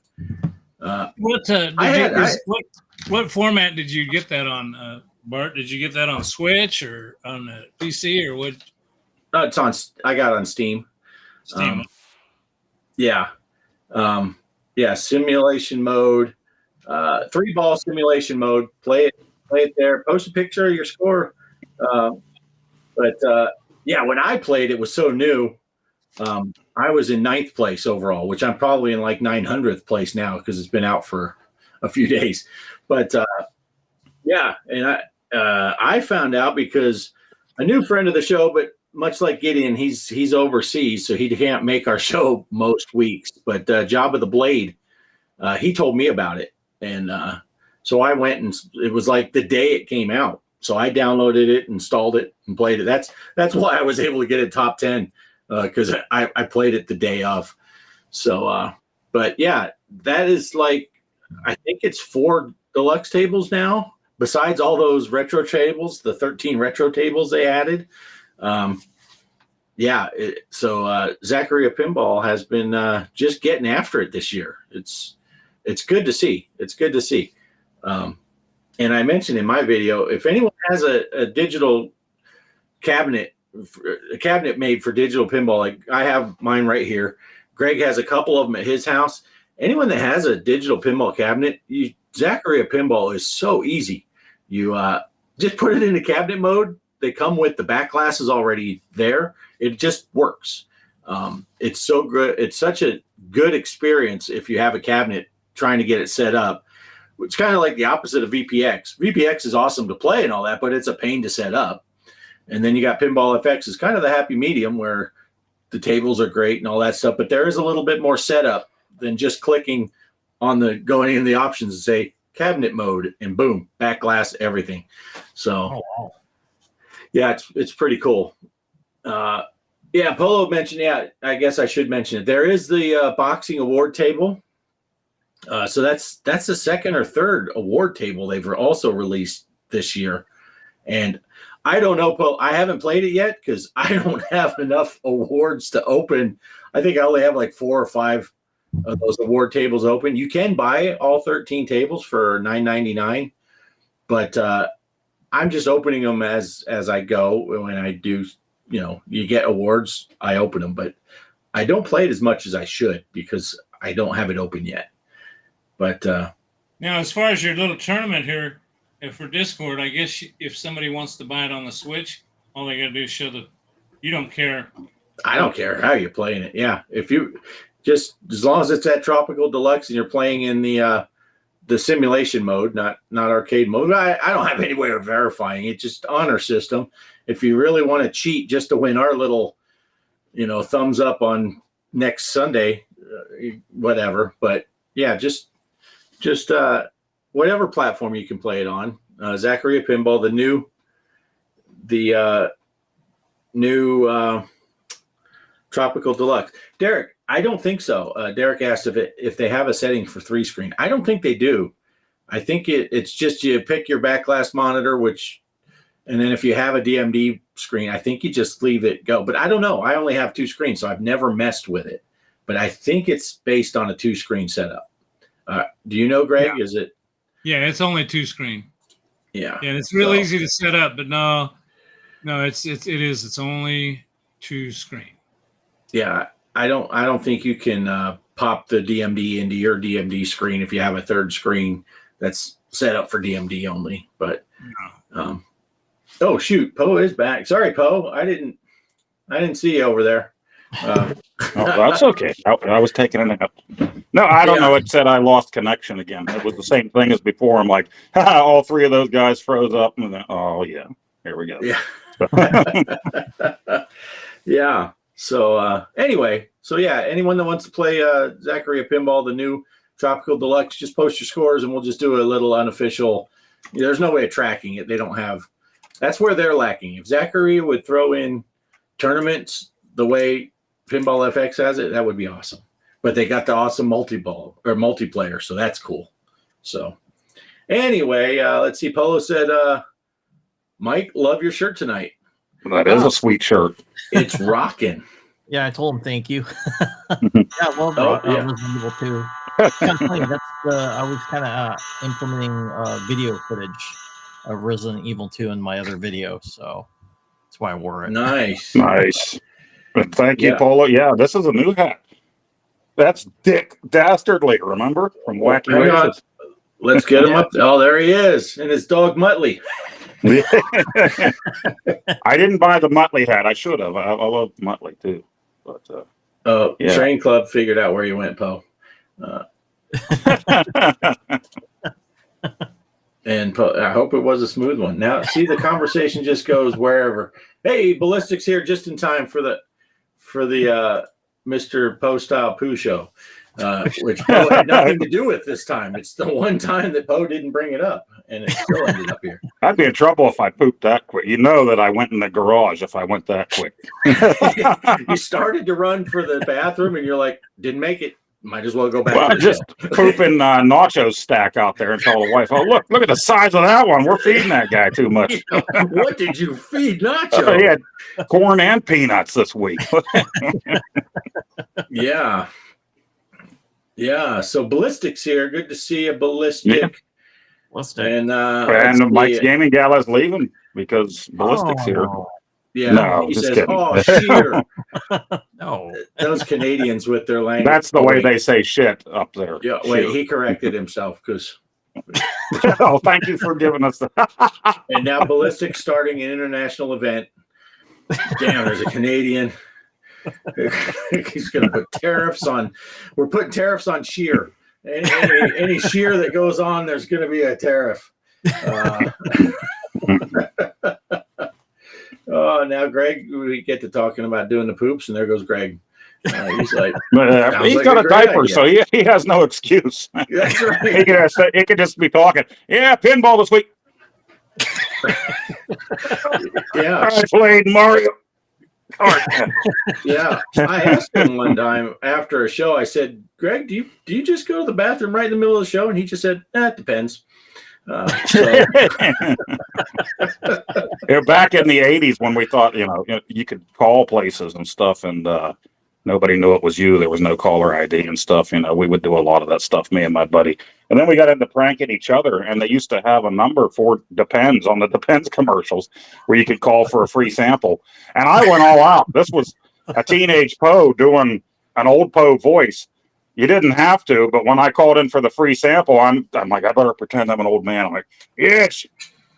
Speaker 2: What format did you get that on, Bart? Did you get that on Switch or on the PC or what?
Speaker 1: It's on. I got it on Steam.
Speaker 2: Steam.
Speaker 1: Simulation mode, 3-ball simulation mode. Play it there. Post a picture of your score. When I played, it was so new. I was in 9th place overall, which I'm probably in like 900th place now because it's been out for a few days. But Yeah, and I found out because a new friend of the show, but much like Gideon, he's overseas, so he can't make our show most weeks. But Job of the Blade, he told me about it, and so I went, and it was like the day it came out. So I downloaded it, installed it, and played it. That's why I was able to get it top 10 because I played it the day of. So, but yeah, that is like I think it's 4 deluxe tables now. Besides all those retro tables, the 13 retro tables they added. So Zachary Pinball has been just getting after it this year. It's good to see. It's good to see. And I mentioned in my video, if anyone has a digital cabinet, a cabinet made for digital pinball, like I have mine right here. Greg has a couple of them at his house. Anyone that has a digital pinball cabinet, Zachary Pinball is so easy. You just put it into cabinet mode. They come with the back glasses already there. It just works. It's so good. It's such a good experience if you have a cabinet trying to get it set up. It's kind of like the opposite of VPX. VPX is awesome to play and all that, but it's a pain to set up. And then you got Pinball FX is kind of the happy medium where the tables are great and all that stuff, but there is a little bit more setup than just clicking on going in the options and say cabinet mode and boom, back glass, everything. So, yeah, it's pretty cool. Polo mentioned, I guess I should mention it. There is the boxing award table. So that's the second or third award table they've also released this year. And I don't know, Polo, I haven't played it yet because I don't have enough awards to open. I think I only have like 4 or 5 of those award tables open. You can buy all 13 tables for $9.99, but I'm just opening them as I go. When I do, you get awards, I open them, but I don't play it as much as I should because I don't have it open yet. But
Speaker 2: now, as far as your little tournament here for Discord, I guess if somebody wants to buy it on the Switch, all they got to do is show you don't care.
Speaker 1: I don't care how you're playing it. Yeah, if you just as long as it's at Tropical Deluxe and you're playing in the simulation mode, not arcade mode. I don't have any way of verifying it. Just honor system. If you really want to cheat just to win our little, thumbs up on next Sunday, whatever. But yeah, just whatever platform you can play it on. Zachary Pinball, the new Tropical Deluxe. Derek, I don't think so. Derek asked if they have a setting for 3-screen. I don't think they do. I think it's just you pick your back glass monitor, and then if you have a DMD screen, I think you just leave it go. But I don't know. I only have 2 screens, so I've never messed with it. But I think it's based on a 2-screen setup. Do you know, Greg? Yeah. Is it?
Speaker 2: Yeah, it's only 2-screen.
Speaker 1: Yeah.
Speaker 2: Yeah, it's real easy to set up, but no, it's only 2-screen.
Speaker 1: Yeah, I don't think you can pop the DMD into your DMD screen if you have a 3rd screen that's set up for DMD only. But oh shoot, Poe is back. Sorry, Poe, I didn't see you over there.
Speaker 3: That's okay. I was taking a nap. No, I don't know. It said I lost connection again. It was the same thing as before. I'm like, all 3 of those guys froze up, and then here we go.
Speaker 1: Yeah. Yeah. So anyway, anyone that wants to play Zachary Pinball, the new Tropical Deluxe, just post your scores and we'll just do a little unofficial. There's no way of tracking it. They don't have. That's where they're lacking. If Zachary would throw in tournaments the way Pinball FX has it, that would be awesome. But they got the awesome multiplayer, so that's cool. So anyway, let's see. Polo said, Mike, love your shirt tonight.
Speaker 3: That is a sweet shirt.
Speaker 1: It's rocking.
Speaker 4: Yeah, I told him thank you. Yeah, well, Evil too. Kind of funny. I was kind of implementing video footage of Resident Evil 2 in my other video, so that's why I wore it.
Speaker 1: Nice.
Speaker 3: Thank you, Polo. Yeah, this is a new hat. That's Dick Dastardly, remember? From Wacky Races.
Speaker 1: Let's get him up. Oh, there he is. And his dog Muttley.
Speaker 3: I didn't buy the Muttley hat. I should have. I love Muttley too. But
Speaker 1: Train Club figured out where you went, Poe. And I hope it was a smooth one. Now, see, the conversation just goes wherever. Hey, Ballistics here just in time for the Mr. Poestyle Poo Show, which Poe had nothing to do with this time. It's the one time that Poe didn't bring it up, and it still ended up here.
Speaker 3: I'd be in trouble if I pooped that quick. You know that I went in the garage if I went that quick.
Speaker 1: You started to run for the bathroom, and you're like, didn't make it. Might as well go back.
Speaker 3: Well,
Speaker 1: to the
Speaker 3: just pooping nachos stack out there and tell the wife, "Oh, look at the size of that one. We're feeding that guy too much."
Speaker 1: What did you feed Nacho?
Speaker 3: He had corn and peanuts this week.
Speaker 1: Yeah. So Ballistics here. Good to see you, Ballistic.
Speaker 3: Yeah.
Speaker 4: Ballistic.
Speaker 1: And
Speaker 3: Mike's gaming gala's leaving because Ballistic's here.
Speaker 4: No.
Speaker 1: Yeah,
Speaker 3: No,
Speaker 1: he
Speaker 3: just
Speaker 1: says,
Speaker 3: kidding.
Speaker 1: "Oh, sheer."
Speaker 4: No.
Speaker 1: Those Canadians with their language.
Speaker 3: That's the way they say shit up there.
Speaker 1: Yeah, wait,
Speaker 3: Shit.
Speaker 1: he corrected himself because.
Speaker 3: Oh, thank you for giving us the.
Speaker 1: And now Ballistic starting an international event. Damn, there's a Canadian. He's going to put tariffs on. We're putting tariffs on sheer. Any sheer that goes on, there's going to be a tariff. Oh, now Greg, we get to talking about doing the poops, and there goes Greg. He's like,
Speaker 3: he's
Speaker 1: like
Speaker 3: got a
Speaker 1: great
Speaker 3: diaper,
Speaker 1: idea.
Speaker 3: so he has no excuse.
Speaker 1: That's right.
Speaker 3: He could just be talking. Yeah, pinball this week.
Speaker 1: Yeah,
Speaker 3: I played Mario.
Speaker 1: yeah. I asked him one time after a show. I said, "Greg, do you just go to the bathroom right in the middle of the show?" And he just said, "It depends."
Speaker 3: Yeah, back in the 80s when we thought, you could call places and stuff and nobody knew it was you. There was no caller ID and stuff. We would do a lot of that stuff, me and my buddy. And then we got into pranking each other, and they used to have a number for Depends on the Depends commercials where you could call for a free sample. And I went all out. This was a teenage Poe doing an old Poe voice. You didn't have to, but when I called in for the free sample, I'm like, I better pretend I'm an old man. I'm like, yes,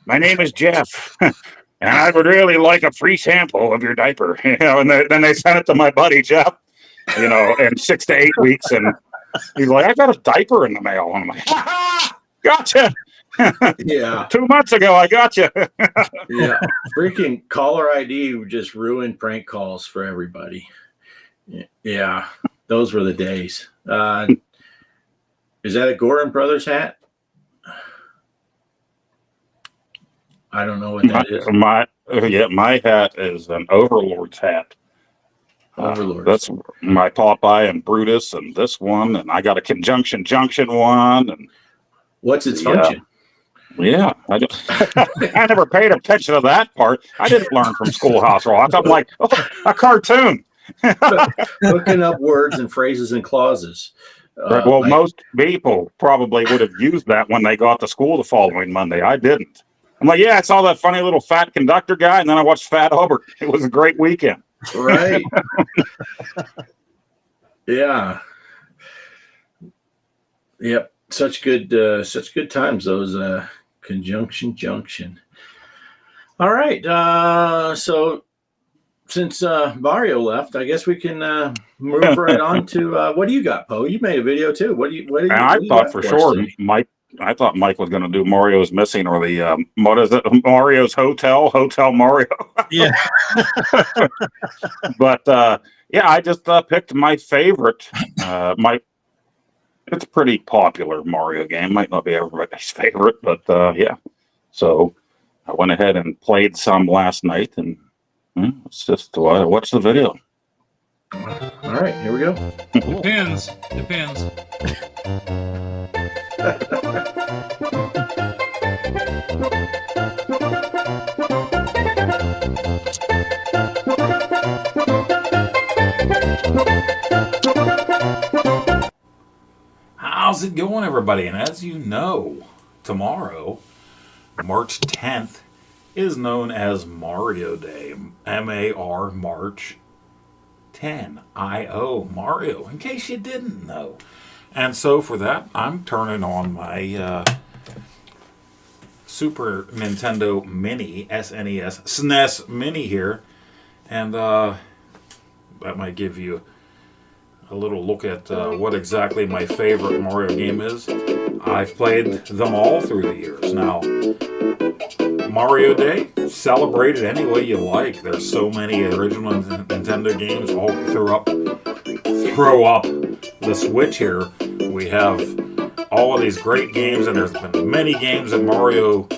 Speaker 3: my name is Jeff, and I would really like a free sample of your diaper. And then they sent it to my buddy Jeff, in 6 to 8 weeks, and he's like, I got a diaper in the mail. And I'm like, ha-ha, gotcha.
Speaker 1: Yeah.
Speaker 3: 2 months ago, I got you.
Speaker 1: Yeah. Freaking caller ID just ruined prank calls for everybody. Yeah. Those were the days. Is that a Gorin Brothers hat? I don't know what that is.
Speaker 3: My hat is an Overlord's hat.
Speaker 1: Overlord.
Speaker 3: That's my Popeye and Brutus, and this one, and I got a Conjunction Junction one. And
Speaker 1: what's its function?
Speaker 3: Yeah, I never paid attention to that part. I didn't learn from Schoolhouse Rock. I'm like, a cartoon.
Speaker 1: Hooking up words and phrases and clauses.
Speaker 3: Most people probably would have used that when they got to school the following Monday. I didn't. I'm like, yeah, I saw that funny little fat conductor guy, and then I watched Fat Hubbard. It was a great weekend.
Speaker 1: Right. Yeah. Yep. Such good times, those Conjunction Junction. All right. So since Mario left, I guess we can move right on to what do you got, Poe? You made a video too. What do you?
Speaker 3: I thought for sure Mike. I thought Mike was going to do Mario's Missing or the what is it? Mario's Hotel Mario.
Speaker 4: Yeah.
Speaker 3: But yeah, I just picked my favorite. It's a pretty popular Mario game. Might not be everybody's favorite, but yeah. So I went ahead and played some last night, and it's just watch the video.
Speaker 1: All right, here we go.
Speaker 2: Depends.
Speaker 6: How's it going, everybody? And as you know, tomorrow, March 10th, is known as Mario Day. M-A-R, March 10. I-O, Mario, in case you didn't know. And so for that, I'm turning on my Super Nintendo Mini, SNES, SNES Mini here. And that might give you a little look at what exactly my favorite Mario game is. I've played them all through the years. Now, Mario Day, celebrate it any way you like. There's so many original Nintendo games. All throw up the Switch here. We have all of these great games, and there's been many games that Mario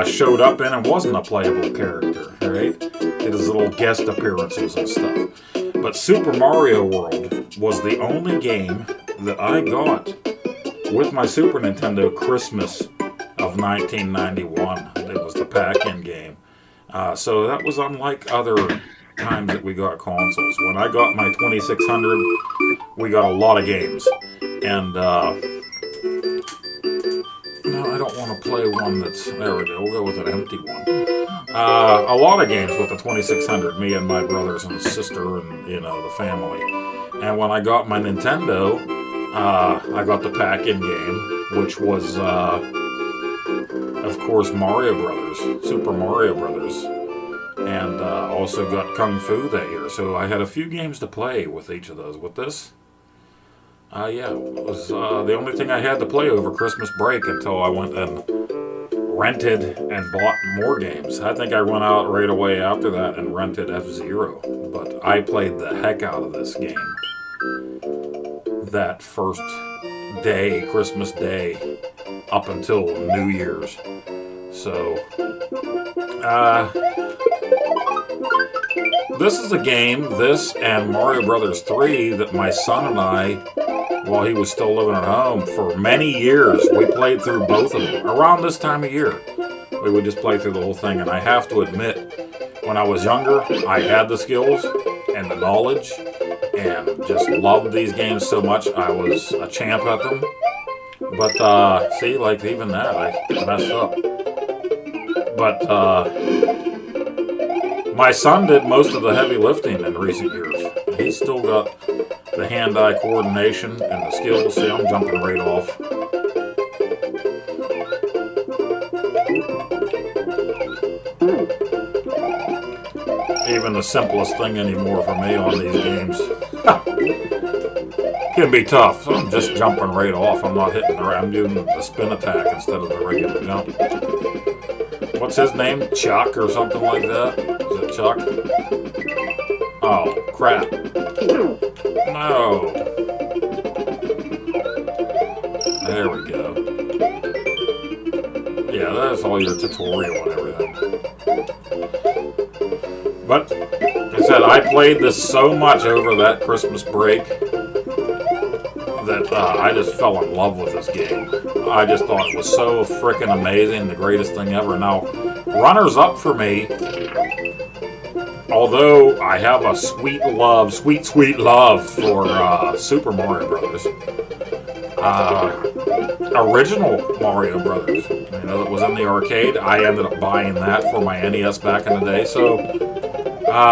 Speaker 6: showed up in and wasn't a playable character, right? Did his little guest appearances and stuff. But Super Mario World was the only game that I got with my Super Nintendo Christmas of 1991. It was the pack-in game. So that was unlike other times that we got consoles. When I got my 2600, we got a lot of games. And, no, I don't want to play one that's, there we go, we'll go with an empty one. A lot of games with the 2600, me and my brothers and sister and, the family. And when I got my Nintendo, I got the pack-in game, which was, of course, Mario Brothers, Super Mario Brothers, and also got Kung Fu that year. So I had a few games to play with each of those. With this, it was the only thing I had to play over Christmas break until I went and rented and bought more games. I think I went out right away after that and rented F-Zero, but I played the heck out of this game that first day, Christmas Day, up until New Year's. So, this is a game, this and Mario Brothers 3, that my son and I, while he was still living at home, for many years, we played through both of them. Around this time of year, we would just play through the whole thing. And I have to admit, when I was younger, I had the skills and the knowledge and just loved these games so much. I was a champ at them. But, see, like, even that, I messed up. But, my son did most of the heavy lifting in recent years. He's still got the hand-eye coordination and the skills. See, I'm jumping right off. Even the simplest thing anymore for me on these games can be tough. So I'm just jumping right off. I'm not hitting the right. I'm doing the spin attack instead of the regular jump. What's his name? Chuck or something like that? Is it Chuck? Oh, crap. No. There we go. Yeah, that's all your tutorial and everything. But, like I said, I played this so much over that Christmas break that I just fell in love with this game. I just thought it was so frickin' amazing, the greatest thing ever. Now, runners-up for me, although I have a sweet love for Super Mario Brothers, original Mario Brothers, that was in the arcade, I ended up buying that for my NES back in the day, so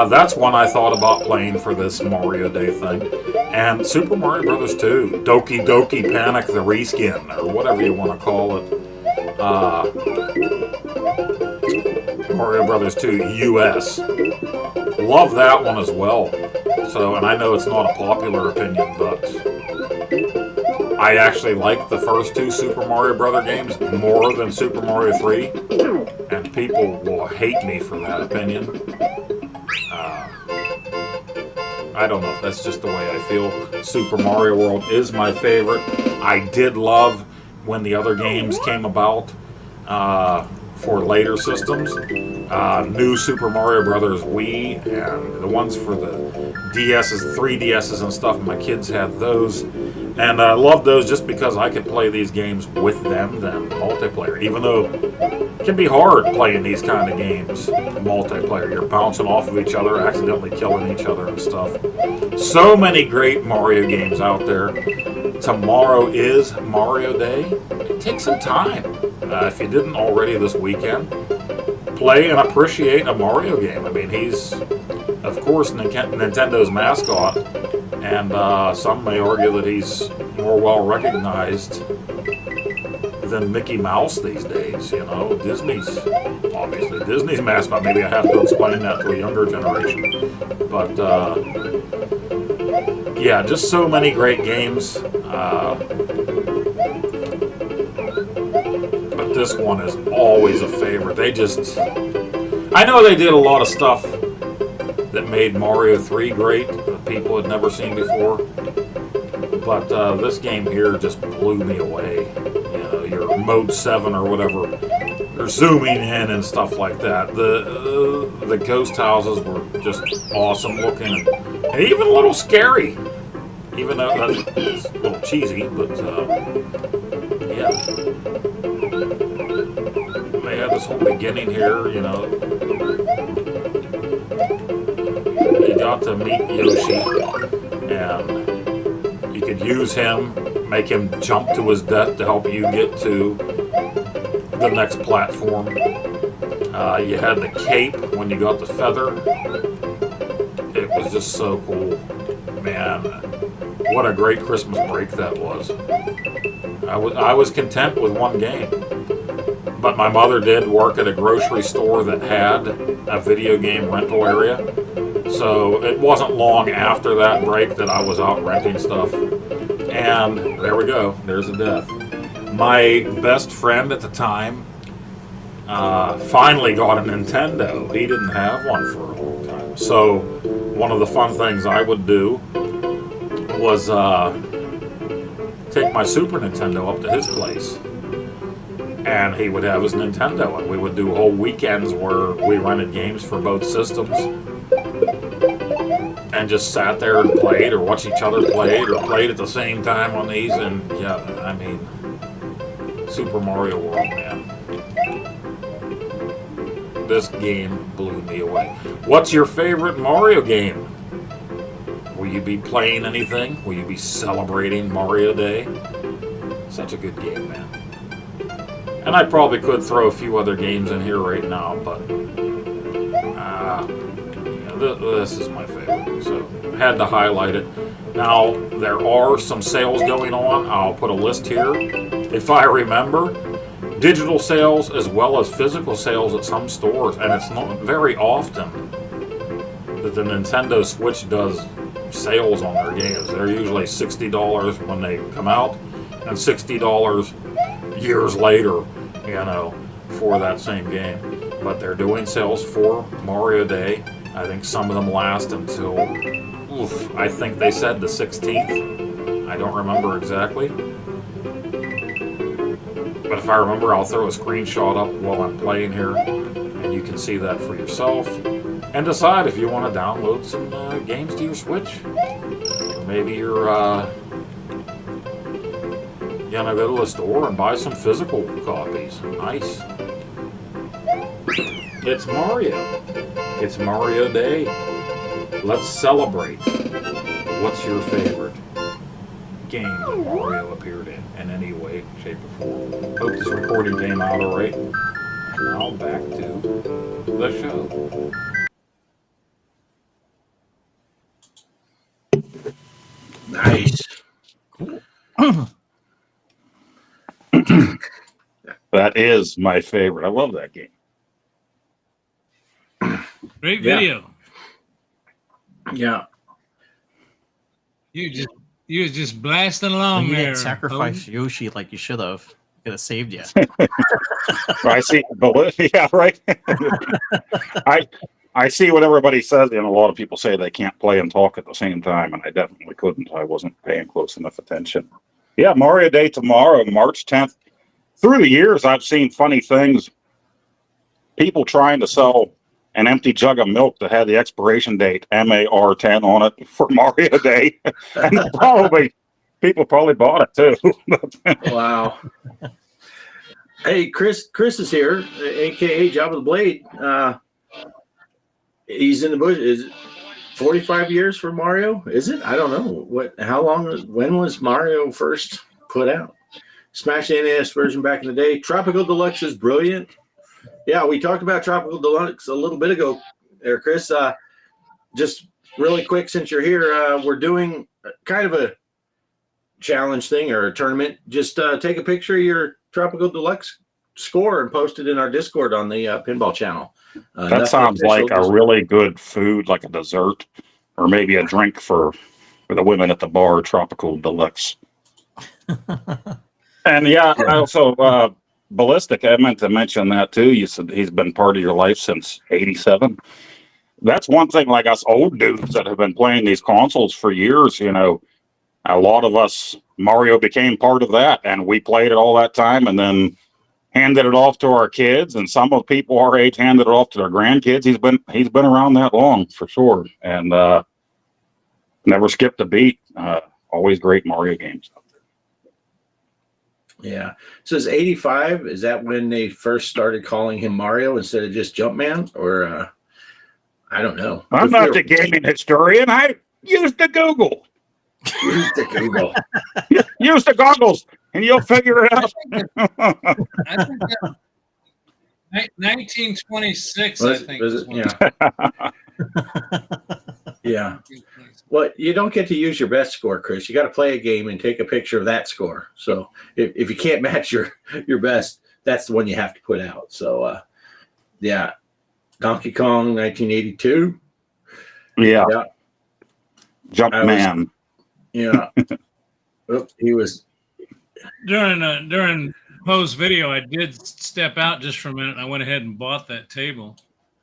Speaker 6: that's one I thought about playing for this Mario Day thing. And Super Mario Brothers 2, Doki Doki Panic the Reskin, or whatever you want to call it. Mario Brothers 2 US. Love that one as well. So, and I know it's not a popular opinion, but I actually like the first two Super Mario Brother games more than Super Mario 3. And people will hate me for that opinion. I don't know. That's just the way I feel. Super Mario World is my favorite. I did love when the other games came about for later systems. New Super Mario Brothers Wii and the ones for the DSs, 3DSs and stuff. My kids had those. And I loved those just because I could play these games with them multiplayer. Even though it can be hard playing these kind of games multiplayer. You're bouncing off of each other, accidentally killing each other and stuff. So many great Mario games out there. Tomorrow is Mario Day. Take some time. If you didn't already this weekend, play and appreciate a Mario game. I mean, he's, of course, Nintendo's mascot. And some may argue that he's more well recognized than Mickey Mouse these days. Disney's obviously Disney's mascot. Maybe I have to explain that to a younger generation. But yeah, just so many great games. this one is always a favorite. I know they did a lot of stuff that made Mario 3 great that people had never seen before. But this game here just blew me away. You know, your Mode 7 or whatever, you're zooming in and stuff like that. The ghost houses were just awesome looking and even a little scary. Even though it's a little cheesy, but yeah. They had this whole beginning here, you know. You got to meet Yoshi, and you could use him, make him jump to his death to help you get to the next platform. You had the cape when you got the feather. It was just so cool. Man, what a great Christmas break that was. I was content with one game. But my mother did work at a grocery store that had a video game rental area. So it wasn't long after that break that I was out renting stuff. And there we go. There's a death. My best friend at the time finally got a Nintendo. He didn't have one for a long time. So one of the fun things I would do was take my Super Nintendo up to his place. And he would have his Nintendo, and we would do whole weekends where we rented games for both systems and just sat there and played or watched each other play or played at the same time on these. And yeah, I mean, Super Mario World, man. This game blew me away. What's your favorite Mario game? Will you be playing anything? Will you be celebrating Mario Day? Such a good game, man. And I probably could throw a few other games in here right now, but this is my favorite, so I had to highlight it. Now, there are some sales going on. I'll put a list here. If I remember, digital sales as well as physical sales at some stores, and it's not very often that the Nintendo Switch does sales on their games. They're usually $60 when they come out, and $60 years later, you know, for that same game. But they're doing sales for Mario Day. I think some of them last until, I think they said the 16th. I don't remember exactly. But if I remember, I'll throw a screenshot up while I'm playing here, and you can see that for yourself. And decide if you want to download some games to your Switch. Or maybe you're gonna go to the store and buy some physical copies. Nice. It's Mario. It's Mario Day. Let's celebrate. What's your favorite game that Mario appeared in any way, shape, or form? Hope this recording came out alright. Now back to the show.
Speaker 1: Nice.
Speaker 3: Cool. That is my favorite. I love that game.
Speaker 2: Great video.
Speaker 1: Yeah.
Speaker 2: You was just blasting along
Speaker 4: You
Speaker 2: there.
Speaker 4: didn't sacrifice Yoshi like you should have. Could have saved you.
Speaker 3: I see. Yeah, right. I see what everybody says, and a lot of people say they can't play and talk at the same time, and I definitely couldn't. I wasn't paying close enough attention. Yeah, Mario Day tomorrow, March 10th. Through the years, I've seen funny things. People trying to sell an empty jug of milk that had the expiration date, MAR10, on it for Mario Day. And people probably bought it, too.
Speaker 1: Wow. Hey, Chris is here, a.k.a. Job of the Blade. He's in the bush. Is it 45 years for Mario? Is it? I don't know. When was Mario first put out? Smash the NES version back in the day. Tropical Deluxe is brilliant. Yeah, we talked about Tropical Deluxe a little bit ago there, Chris. Just really quick, since you're here, we're doing kind of a challenge thing or a tournament. Just take a picture of your Tropical Deluxe score and post it in our Discord on the Pinball channel.
Speaker 3: That sounds like a really good food, like a dessert, or maybe a drink for the women at the bar, Tropical Deluxe. And yeah, I also Ballistic, I meant to mention that too. You said he's been part of your life since '87. That's one thing, like us old dudes that have been playing these consoles for years, you know, a lot of us, Mario became part of that, and we played it all that time and then handed it off to our kids, and some of the people our age handed it off to their grandkids. He's been around that long for sure, and never skipped a beat. Always great Mario games.
Speaker 1: Yeah. So is 85, is that when they first started calling him Mario instead of just Jumpman? Or I don't know.
Speaker 3: I'm not the gaming historian. I used to Google.
Speaker 1: Use the Google.
Speaker 3: Use the goggles, and you'll figure it out.
Speaker 2: I think that 1926, I think.
Speaker 1: Yeah. Well, you don't get to use your best score, Chris. You got to play a game and take a picture of that score. So if you can't match your best, that's the one you have to put out. So, yeah. Donkey Kong, 1982.
Speaker 3: Yeah.
Speaker 1: Yeah.
Speaker 3: Jumpman.
Speaker 1: Yeah. He was.
Speaker 2: During Poe's video, I did step out just for a minute. And I went ahead and bought that table.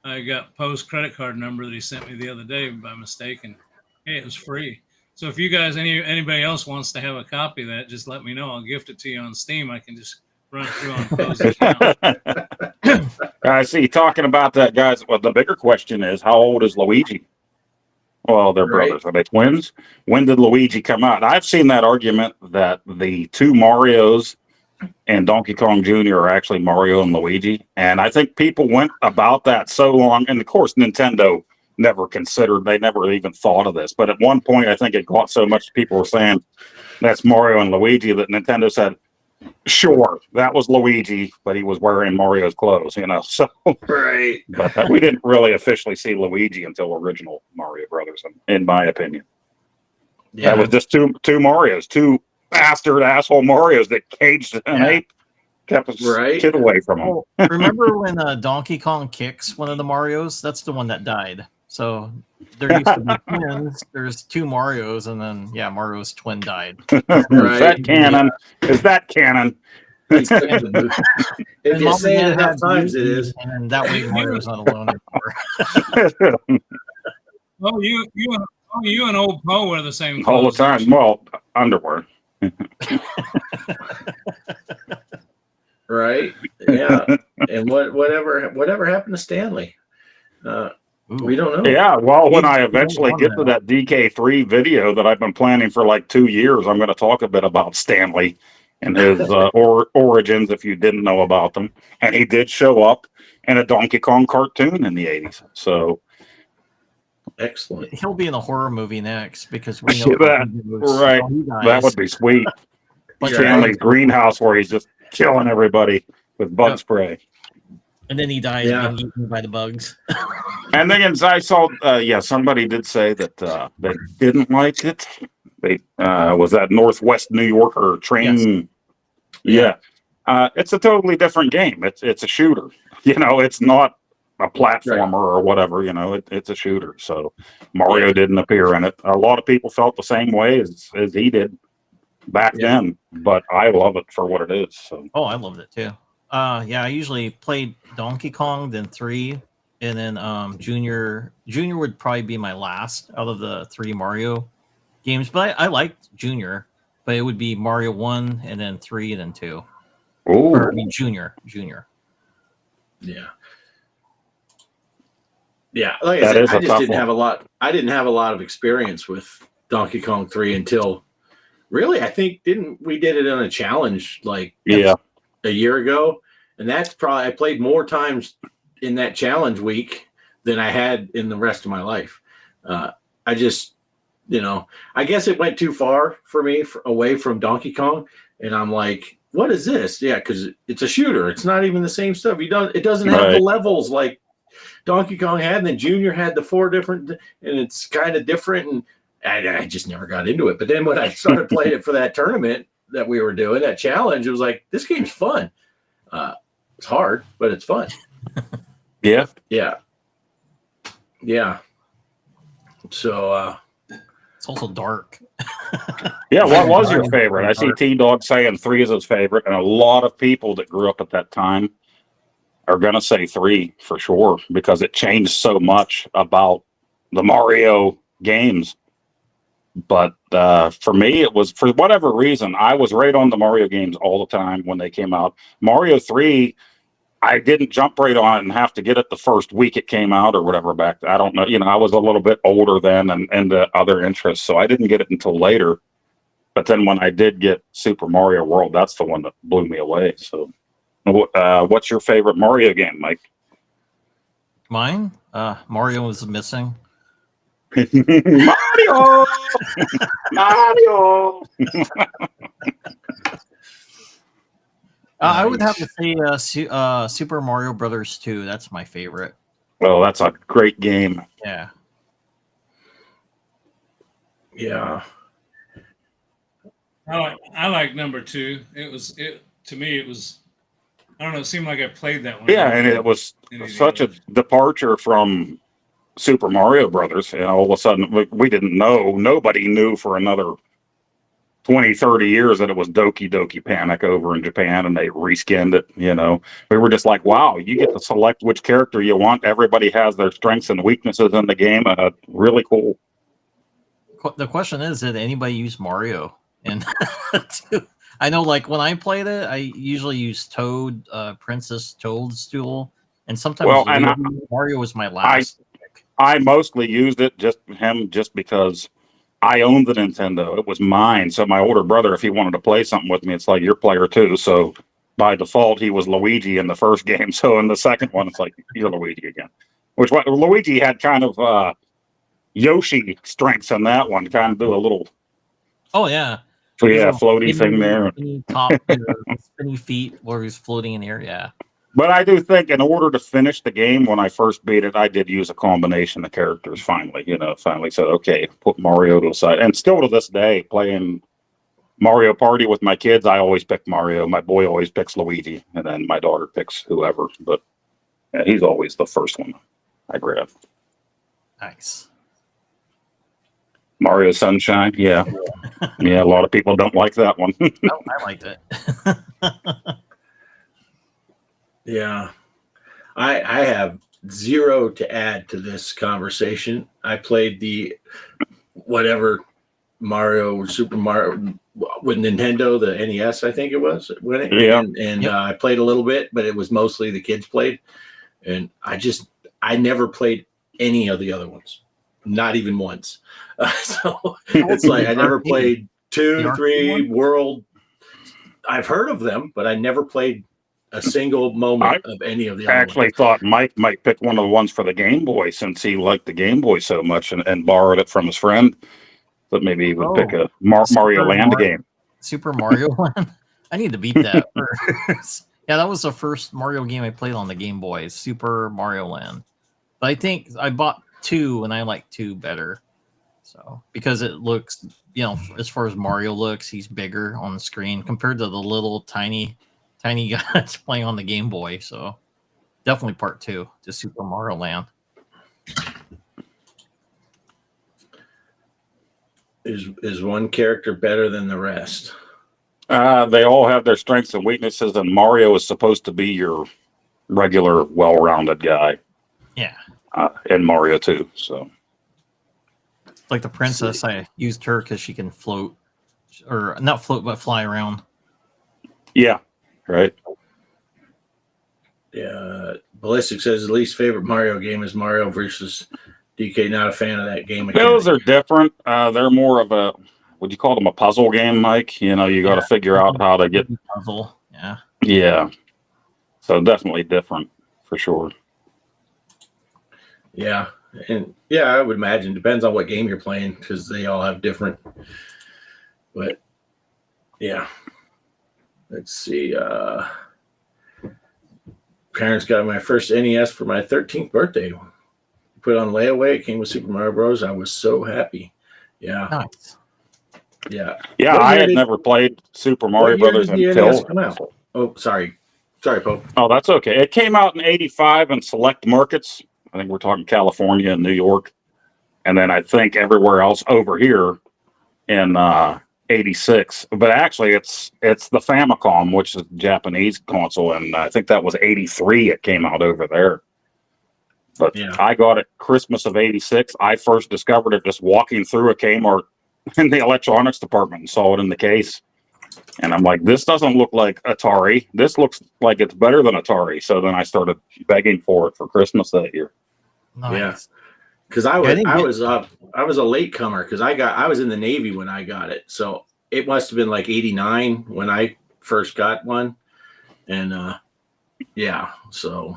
Speaker 2: I got Poe's credit card number that he sent me the other day by mistake, and hey, it was free. So if you guys, anybody else wants to have a copy of that, just let me know. I'll gift it to you on Steam. I can just run it through on Poe's account.
Speaker 3: I see. Talking about that, guys. Well, the bigger question is, how old is Luigi? Well, they're brothers. Are they twins? When did Luigi come out? I've seen that argument that the two Marios and Donkey Kong Jr. are actually Mario and Luigi. And I think people went about that so long. And of course, Nintendo never considered, they never even thought of this. But at one point, I think it got so much people were saying that's Mario and Luigi that Nintendo said, sure, that was Luigi, but he was wearing Mario's clothes, you know. So,
Speaker 1: Right.
Speaker 3: But we didn't really officially see Luigi until original Mario Brothers, in my opinion. Yeah. That was just two Marios, two bastard asshole Marios that caged an ape, kept his kid away from him.
Speaker 4: Oh, remember when Donkey Kong kicks one of the Marios? That's the one that died. So there used to be twins. There's two Marios, and then Mario's twin died.
Speaker 3: Right. Is that canon? Is that canon?
Speaker 1: If you say it enough times, it is.
Speaker 4: And that way Mario's not alone anymore.
Speaker 2: Oh, you and old Poe wear the same clothes.
Speaker 3: All the time. Well, underwear.
Speaker 1: Right. Yeah. And whatever happened to Stanley? We don't know.
Speaker 3: Yeah, well, when I eventually get to that DK3 video that I've been planning for like 2 years, I'm going to talk a bit about Stanley and his origins, if you didn't know about them. And he did show up in a Donkey Kong cartoon in the 80s. So,
Speaker 1: excellent.
Speaker 4: He'll be in a horror movie next because we know
Speaker 3: that would be sweet. Stanley's greenhouse where he's just killing everybody with bug spray.
Speaker 4: And then he dies being eaten by the bugs.
Speaker 3: And then I saw, somebody did say that they didn't like it. They was that Northwest New Yorker train. Yes. Yeah, it's a totally different game. It's a shooter. You know, it's not a platformer or whatever. You know, it's a shooter. So Mario didn't appear in it. A lot of people felt the same way as he did back then. But I love it for what it is. So.
Speaker 4: Oh, I loved it too. I usually played Donkey Kong, then 3, and then Junior. Junior would probably be my last out of the 3 Mario games, but I liked Junior. But it would be Mario 1, and then 3, and then 2. Or, I mean, Junior.
Speaker 1: Yeah. Yeah, like I said, I just didn't have a lot. I didn't have a lot of experience with Donkey Kong 3 until really, I think we did it on a challenge like a year ago. And that's probably, I played more times in that challenge week than I had in the rest of my life. I just, I guess it went too far for me away from Donkey Kong. And I'm like, what is this? Yeah, because it's a shooter. It's not even the same stuff. It doesn't have the levels like Donkey Kong had. And then Junior had the 4 different, and it's kind of different. And I just never got into it. But then when I started playing it for that tournament that we were doing, that challenge, it was like, this game's fun. It's hard, but it's fun. Yeah. So
Speaker 4: It's also dark.
Speaker 3: Yeah, what was your favorite? I see T-Dog saying 3 is his favorite, and a lot of people that grew up at that time are going to say 3 for sure because it changed so much about the Mario games. But for me, it was, for whatever reason, I was right on the Mario games all the time when they came out. Mario 3, I didn't jump right on it and have to get it the first week it came out or whatever back. I don't know. I was a little bit older then and other interests, so I didn't get it until later. But then when I did get Super Mario World, that's the one that blew me away. So what's your favorite Mario game, Mike?
Speaker 4: Mine? Mario was missing.
Speaker 3: Mario! Mario!
Speaker 4: I would have to say Super Mario Brothers 2. That's my favorite.
Speaker 3: Well, that's a great game.
Speaker 4: Yeah.
Speaker 1: Yeah.
Speaker 2: I like number 2. To me it was, I don't know, it seemed like I played that one.
Speaker 3: Yeah, and it was such a departure from Super Mario Brothers. All of a sudden we didn't know, nobody knew for another 20, 30 years that it was Doki Doki Panic over in Japan, and they reskinned it. We were just like, wow, you get to select which character you want. Everybody has their strengths and weaknesses in the game. Really cool.
Speaker 4: The question is, did anybody use Mario? And I know, like, when I played it, I usually use Toad, Princess Toadstool, and sometimes Mario was my last pick.
Speaker 3: I mostly used it just because I owned the Nintendo. It was mine. So my older brother, if he wanted to play something with me, it's like, you're player 2. So by default, he was Luigi in the first game. So in the second one, it's like, you're Luigi again. Luigi had kind of Yoshi strengths in that one, kind of do a little.
Speaker 4: Oh, yeah.
Speaker 3: So yeah, floaty thing there.
Speaker 4: Spinny feet where he's floating in the air. Yeah.
Speaker 3: But I do think in order to finish the game, when I first beat it, I did use a combination of characters finally. Finally said, okay, put Mario to the side. And still to this day, playing Mario Party with my kids, I always pick Mario. My boy always picks Luigi, and then my daughter picks whoever. But yeah, he's always the first one I grab.
Speaker 4: Nice.
Speaker 3: Mario Sunshine, yeah. Yeah, a lot of people don't like that one.
Speaker 4: No, I liked it.
Speaker 1: Yeah. I have zero to add to this conversation. I played the whatever Super Mario with Nintendo, the NES, I think it was. I played a little bit, but it was mostly the kids played. And I never played any of the other ones, not even once. So it's like I never played 2, 3 World. I've heard of them, but I never played a single moment of any of the other
Speaker 3: actually
Speaker 1: ones.
Speaker 3: Thought Mike might pick one of the ones for the Game Boy since he liked the Game Boy so much and borrowed it from his friend. But maybe he would pick a Mario Land game.
Speaker 4: Super Mario Land? I need to beat that first. Yeah, that was the first Mario game I played on the Game Boy, Super Mario Land. But I think I bought 2 and I like 2 better. So because it looks, as far as Mario looks, he's bigger on the screen compared to the little tiny guy that's playing on the Game Boy. So definitely part 2 to Super Mario Land.
Speaker 1: Is one character better than the rest?
Speaker 3: They all have their strengths and weaknesses, and Mario is supposed to be your regular, well-rounded guy.
Speaker 4: Yeah.
Speaker 3: In Mario 2, so.
Speaker 4: Like the princess, I used her because she can float, or not float, but fly around.
Speaker 3: Yeah, right.
Speaker 1: Yeah, Ballistic says his least favorite Mario game is Mario versus DK. Not a fan of that game.
Speaker 3: Those are different. They're more of a, would you call them a puzzle game, Mike? You got to figure out how to get
Speaker 4: puzzle. Yeah.
Speaker 3: Yeah. So definitely different for sure.
Speaker 1: Yeah. And yeah, I would imagine depends on what game you're playing because they all have different. But yeah, let's see. Parents got my first NES for my 13th birthday. Put it on layaway. It came with Super Mario Bros. I was so happy. Yeah.
Speaker 4: Nice.
Speaker 1: Yeah.
Speaker 3: Yeah, I had never played Super Mario Brothers until.
Speaker 1: Come out? Oh, sorry, Pope.
Speaker 3: Oh, that's okay. It came out in '85 in select markets. I think we're talking California and New York. and then I think everywhere else over here in 86. But actually, it's the Famicom, which is the Japanese console, and I think that was 83. It came out over there. But
Speaker 1: Yeah.
Speaker 3: I got it Christmas of 86. I first discovered it just walking through a Kmart in the electronics department and saw it in the case. And I'm like, this doesn't look like Atari. This looks like it's better than Atari. So then I started begging for it for Christmas that year.
Speaker 4: Nice.
Speaker 1: Because I was a latecomer because I was in the Navy when I got it, so it must have been like 89 when I first got one, and so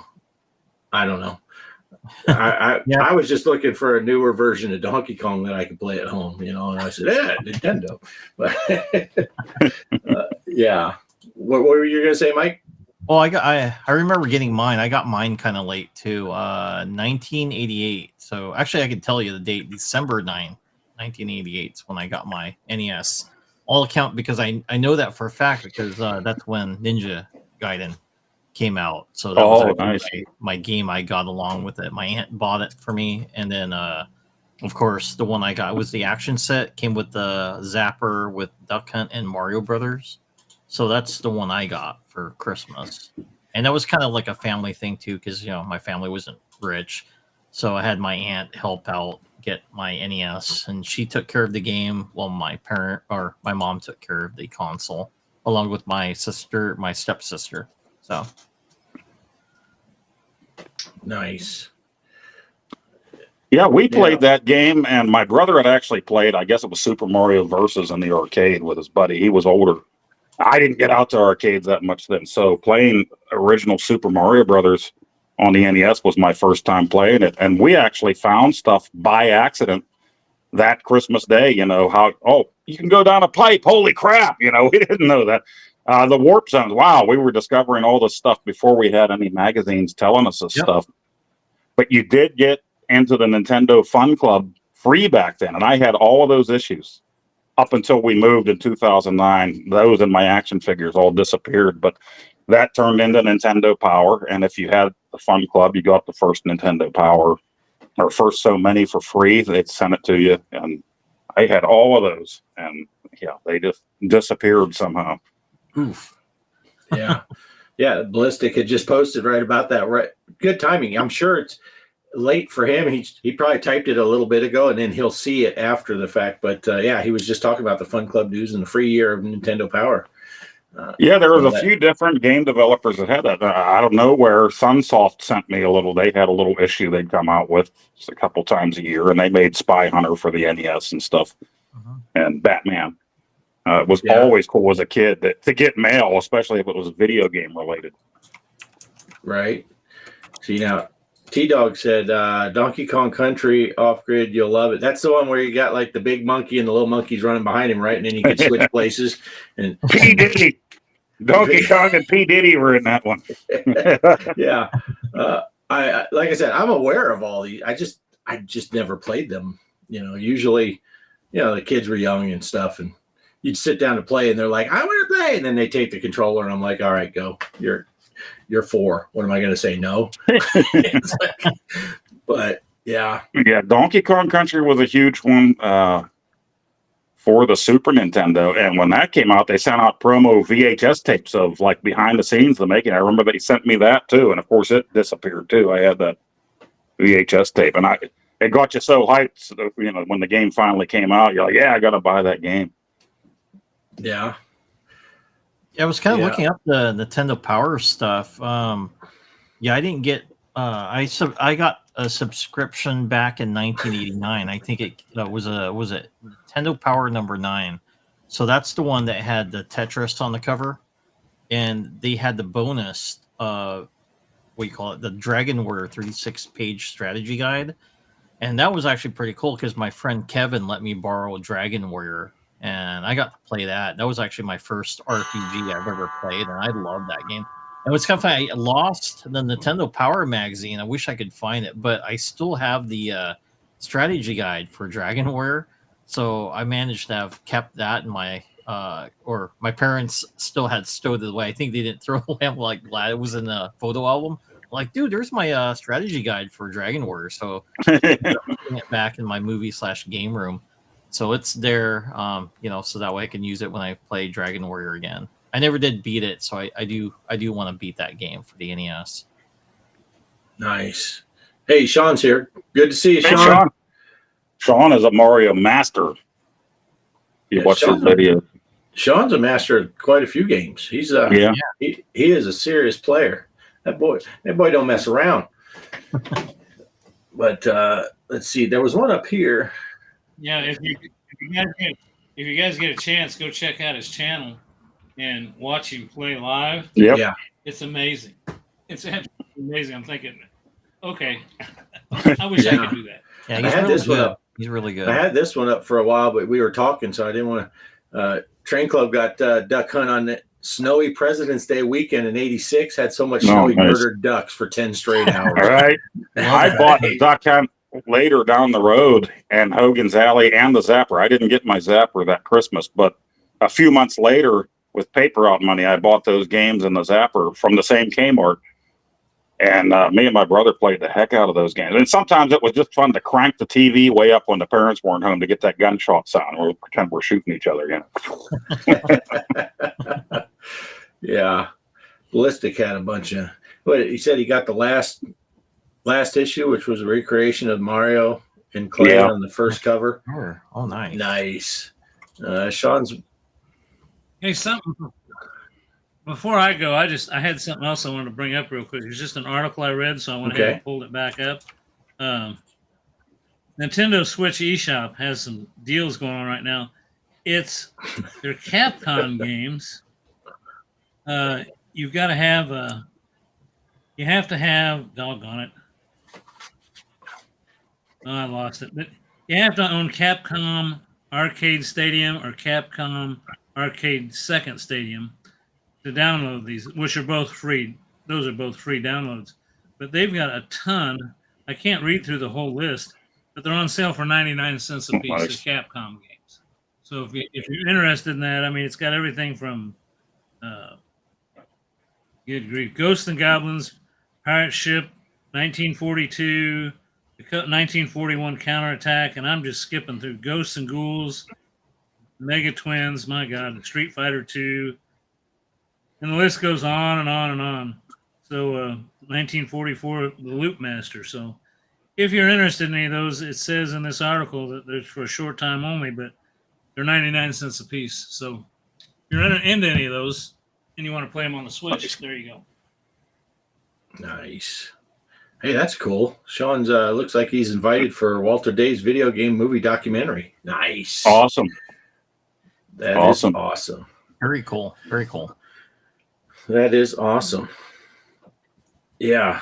Speaker 1: I don't know. I was just looking for a newer version of Donkey Kong that I could play at home, and I said, Nintendo. But what were you gonna say, Mike?
Speaker 4: Well, I remember getting mine. I got mine kind of late too, 1988. So actually, I can tell you the date, December 9, 1988 is when I got my NES. All account because I know that for a fact because that's when Ninja Gaiden came out. So that was
Speaker 3: nice.
Speaker 4: my game I got along with it. My aunt bought it for me, and then of course the one I got was the action set. Came with the Zapper with Duck Hunt and Mario Brothers. So that's the one I got for Christmas. And that was kind of like a family thing too, because my family wasn't rich. So I had my aunt help out get my NES, and she took care of the game while my mom took care of the console, along with my stepsister. So
Speaker 1: nice.
Speaker 3: Yeah, we played that game, and my brother had actually played, I guess it was Super Mario Versus in the arcade with his buddy. He was older. I didn't get out to arcades that much then, so playing original Super Mario Brothers on the NES was my first time playing it. And we actually found stuff by accident that Christmas Day, you can go down a pipe. Holy crap. We didn't know that. The warp zones. Wow. We were discovering all this stuff before we had any magazines telling us this stuff. But you did get into the Nintendo Fun Club free back then. And I had all of those issues up until we moved in 2009. Those and my action figures all disappeared, but that turned into Nintendo Power. And if you had the Fun Club, you got the first Nintendo Power or first so many for free. They'd send it to you. And I had all of those. And they just disappeared somehow.
Speaker 4: oof.
Speaker 1: Yeah. Yeah. Ballistic had just posted right about that. Right. Good timing. I'm sure it's late for him. He probably typed it a little bit ago, and then he'll see it after the fact. But he was just talking about the Fun Club news and the free year of Nintendo Power.
Speaker 3: There was a few different game developers that had that. I don't know where Sunsoft sent me they had a little issue they'd come out with a couple times a year, and they made Spy Hunter for the NES and stuff, and Batman. It was always cool as a kid to get mail, especially if it was video game related.
Speaker 1: Right. See, now T-Dog said Donkey Kong Country off-grid, you'll love it. That's the one where you got like the big monkey and the little monkeys running behind him, right? And then you could switch places. And
Speaker 3: P. Diddy. Donkey Kong and P. Diddy were in that one.
Speaker 1: Yeah. I like I said, I'm aware of all these. I just never played them. Usually, the kids were young and stuff, and you'd sit down to play, and they're like, I want to play. And then they take the controller, and I'm like, all right, go. You're 4. What am I going to say? No. But yeah.
Speaker 3: Donkey Kong Country was a huge one for the Super Nintendo. And when that came out, they sent out promo VHS tapes of like behind the scenes of the making. I remember they sent me that too. And of course it disappeared too. I had that VHS tape, and it got you so hyped. So that, when the game finally came out, you're like, I got to buy that game.
Speaker 1: Yeah.
Speaker 4: I was kind of looking up the Nintendo Power stuff. I didn't get. I got a subscription back in 1989. I think it was it Nintendo Power number 9. So that's the one that had the Tetris on the cover, and they had the bonus. What do you call it? The Dragon Warrior 36-page strategy guide, and that was actually pretty cool because my friend Kevin let me borrow Dragon Warrior. And I got to play that. That was actually my first RPG I've ever played, and I loved that game. And what's kind of funny, I lost the Nintendo Power magazine. I wish I could find it, but I still have the strategy guide for Dragon Warrior. So I managed to have kept that in my, my parents still had stowed it away. I think they didn't throw it away. I'm like glad it was in the photo album. like, dude, there's my strategy guide for Dragon Warrior. So putting it back in my movie/game room. So it's there, so that way I can use it when I play Dragon Warrior again. I never did beat it, so I do want to beat that game for the NES.
Speaker 1: Nice. Hey, Sean's here. Good to see you,
Speaker 3: Hey,
Speaker 1: Sean.
Speaker 3: Sean is a Mario master. You watch his video.
Speaker 1: Sean's a master of quite a few games. He's he is a serious player. That boy don't mess around. But let's see. There was one up here.
Speaker 2: Yeah, if you guys get a chance, go check out his channel and watch him play live.
Speaker 3: Yep.
Speaker 1: Yeah.
Speaker 2: It's amazing. It's absolutely amazing. I'm thinking, okay, I wish I could do that.
Speaker 4: Yeah,
Speaker 1: I had this one up.
Speaker 4: He's really good.
Speaker 1: I had this one up for a while, but we were talking, so I didn't want to. Train Club got Duck Hunt on the snowy President's Day weekend in '86. Had so much snow he murdered ducks for 10 straight hours.
Speaker 3: All right. I bought the Duck Hunt later down the road and Hogan's Alley and the Zapper. I didn't get my Zapper that Christmas, but a few months later, with paper route money, I bought those games and the Zapper from the same Kmart. And me and my brother played the heck out of those games. And sometimes it was just fun to crank the TV way up when the parents weren't home to get that gunshot sound. We'll pretend we're shooting each other again.
Speaker 1: Yeah. Ballistic had a bunch of. What he said, he got the last issue, which was a recreation of Mario in clay on the first cover.
Speaker 4: Oh, nice.
Speaker 1: Nice. Sean's.
Speaker 2: Hey, something. Before I go, I had something else I wanted to bring up real quick. It's just an article I read, so I went ahead and pulled it back up. Nintendo Switch eShop has some deals going on right now. It's their Capcom games. You've got to have you have to have, doggone it. Oh, I lost it. But you have to own Capcom Arcade Stadium or Capcom Arcade Second Stadium to download these, which are both free. Those are both free downloads. But they've got a ton. I can't read through the whole list, but they're on sale for 99 cents a piece.
Speaker 3: Nice.
Speaker 2: They're Capcom games. So if you're interested in that, I mean, it's got everything from good grief, Ghosts and Goblins, Pirate Ship, 1942, the 1941 Counterattack, and I'm just skipping through Ghosts and Ghouls, Mega Twins, my God, Street Fighter 2, and the list goes on and on and on. So 1944, The Loop Master. So if you're interested in any of those, it says in this article that they're for a short time only, but they're 99 cents a piece. So if you're into any of those and you want to play them on the Switch, there you go.
Speaker 1: Nice. Hey, that's cool. Sean's looks like he's invited for Walter Day's video game movie documentary. Nice.
Speaker 3: Awesome.
Speaker 1: That is awesome.
Speaker 4: Very cool. Very cool.
Speaker 1: That is awesome. Yeah.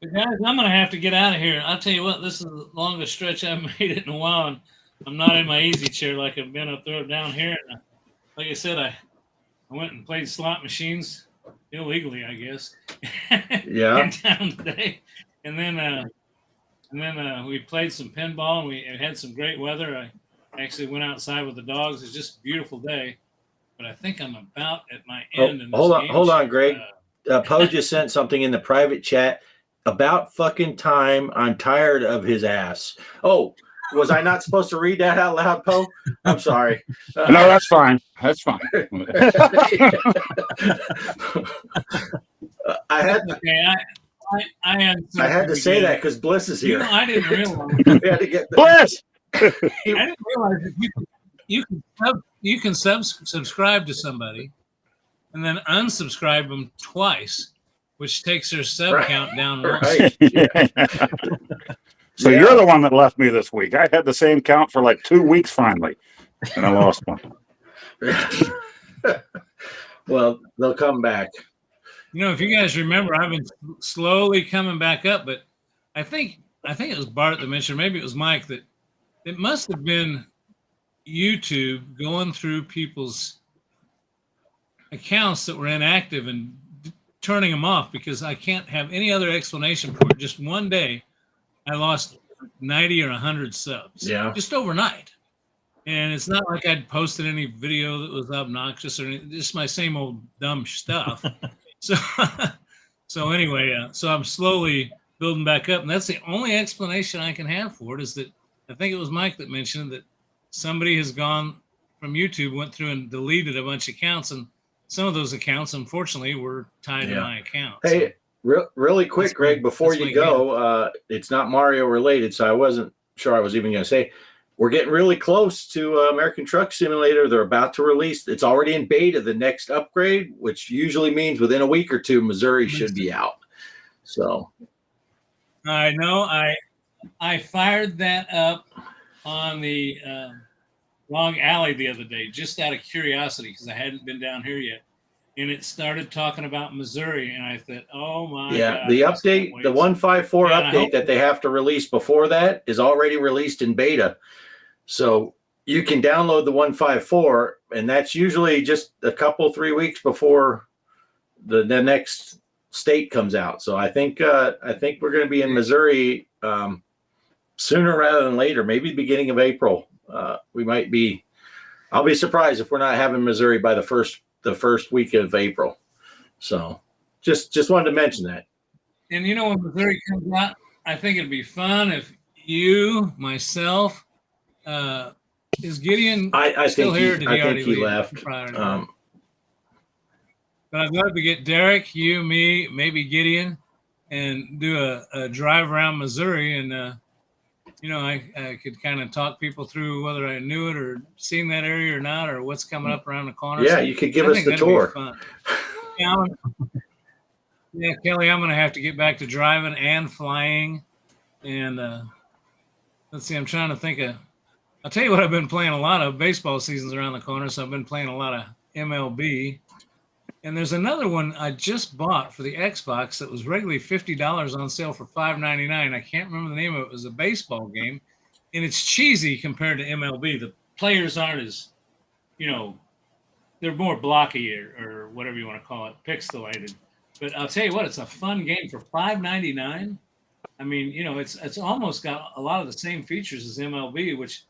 Speaker 2: But guys, I'm going to have to get out of here. I'll tell you what, this is the longest stretch I've made it in a while, and I'm not in my easy chair like I've been up there down here. And like I said, I went and played slot machines illegally, I guess.
Speaker 1: Yeah.
Speaker 2: In town today, and then we played some pinball, and we had some great weather. I actually went outside with the dogs. It's just a beautiful day. But I think I'm about at my end. In this
Speaker 1: hold on, Greg. Poe just sent something in the private chat. About fucking time. I'm tired of his ass. Oh, was I not supposed to read that out loud, Poe? I'm sorry.
Speaker 3: No, that's fine. That's fine.
Speaker 2: I
Speaker 1: had to say that because Bliss is here.
Speaker 2: I didn't realize.
Speaker 1: We had to get
Speaker 3: Bliss.
Speaker 2: I didn't realize that you can subscribe to somebody and then unsubscribe them twice, which takes their sub count down once.
Speaker 1: Right. Yeah.
Speaker 3: So you're the one that left me this week. I had the same count for like 2 weeks finally, and I lost one.
Speaker 1: Well, they'll come back.
Speaker 2: You know, if you guys remember, I've been slowly coming back up, but I think it was Bart that mentioned, maybe it was Mike, that it must have been YouTube going through people's accounts that were inactive and turning them off, because I can't have any other explanation for it. Just one day, I lost 90 or 100 subs.
Speaker 1: Yeah.
Speaker 2: Just overnight. And it's not like I'd posted any video that was obnoxious or anything, just my same old dumb stuff. So So anyway, so I'm slowly building back up, and that's the only explanation I can have for it. Is that I think it was Mike that mentioned that somebody has gone from YouTube, went through and deleted a bunch of accounts, and some of those accounts, unfortunately, were tied to my account.
Speaker 1: Hey, really quick, Greg, before you go, it's not Mario related, so I wasn't sure I was even going to say. We're getting really close to American Truck Simulator. They're about to release. It's already in beta, the next upgrade, which usually means within a week or two, Missouri should be out. So
Speaker 2: I know. I fired that up on the Long Alley the other day, just out of curiosity, because I hadn't been down here yet. And it started talking about Missouri, and I thought, oh my God.
Speaker 1: The update, the 154 update that they have to release before that is already released in beta. So you can download the 154, and that's usually just a couple, 3 weeks before the next state comes out. So I think we're going to be in Missouri sooner rather than later, maybe the beginning of April. We might be. I'll be surprised if we're not having Missouri by the first week of April. So just wanted to mention that.
Speaker 2: And you know, when Missouri comes out, I think it'd be fun if you, myself, is Gideon still here? Did he already leave?
Speaker 1: Left.
Speaker 2: But I'd love to get Derek, you, me, maybe Gideon, and do a drive around Missouri, and you know, I could kind of talk people through whether I knew it or seen that area or not, or what's coming up around the corner.
Speaker 1: Yeah, you could give us the tour.
Speaker 2: Yeah, Kelly, I'm going to have to get back to driving and flying. And let's see, I'm trying to think of, I'll tell you what I've been playing a lot of. Baseball season's around the corner, so I've been playing a lot of MLB. And there's another one I just bought for the Xbox that was regularly $50 on sale for $5.99. I can't remember the name of it. It was a baseball game, and it's cheesy compared to MLB. The players aren't as, you know, they're more blocky or whatever you want to call it, pixelated. But I'll tell you what, it's a fun game for $5.99. I mean, you know, it's almost got a lot of the same features as MLB, which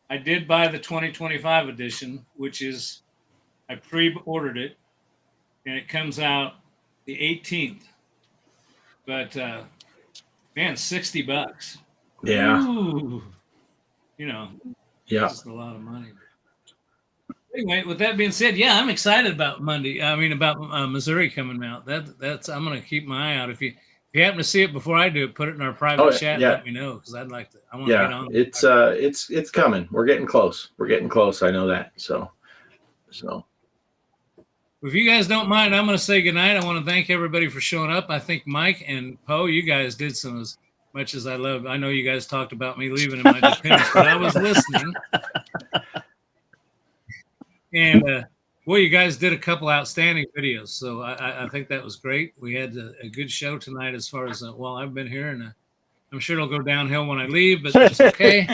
Speaker 2: I did buy the 2025 edition, which is I pre-ordered it. And it comes out the 18th. But, man, $60.
Speaker 1: Yeah.
Speaker 2: Ooh. You know,
Speaker 1: yeah,
Speaker 2: it's just a lot of money. Anyway, with that being said, yeah, I'm excited about Missouri coming out. That's I'm going to keep my eye out. If you happen to see it before I do it, put it in our private chat and let me know, because I'd like to. I want to get on.
Speaker 1: It's coming. We're getting close. I know that. So.
Speaker 2: If you guys don't mind, I'm going to say goodnight. I want to thank everybody for showing up. I think Mike and Poe, you guys did some as much as I love. I know you guys talked about me leaving in my dependence, but I was listening. And, well, you guys did a couple outstanding videos, so I think that was great. We had a good show tonight as far as, I've been here, and I'm sure it'll go downhill when I leave, but that's okay.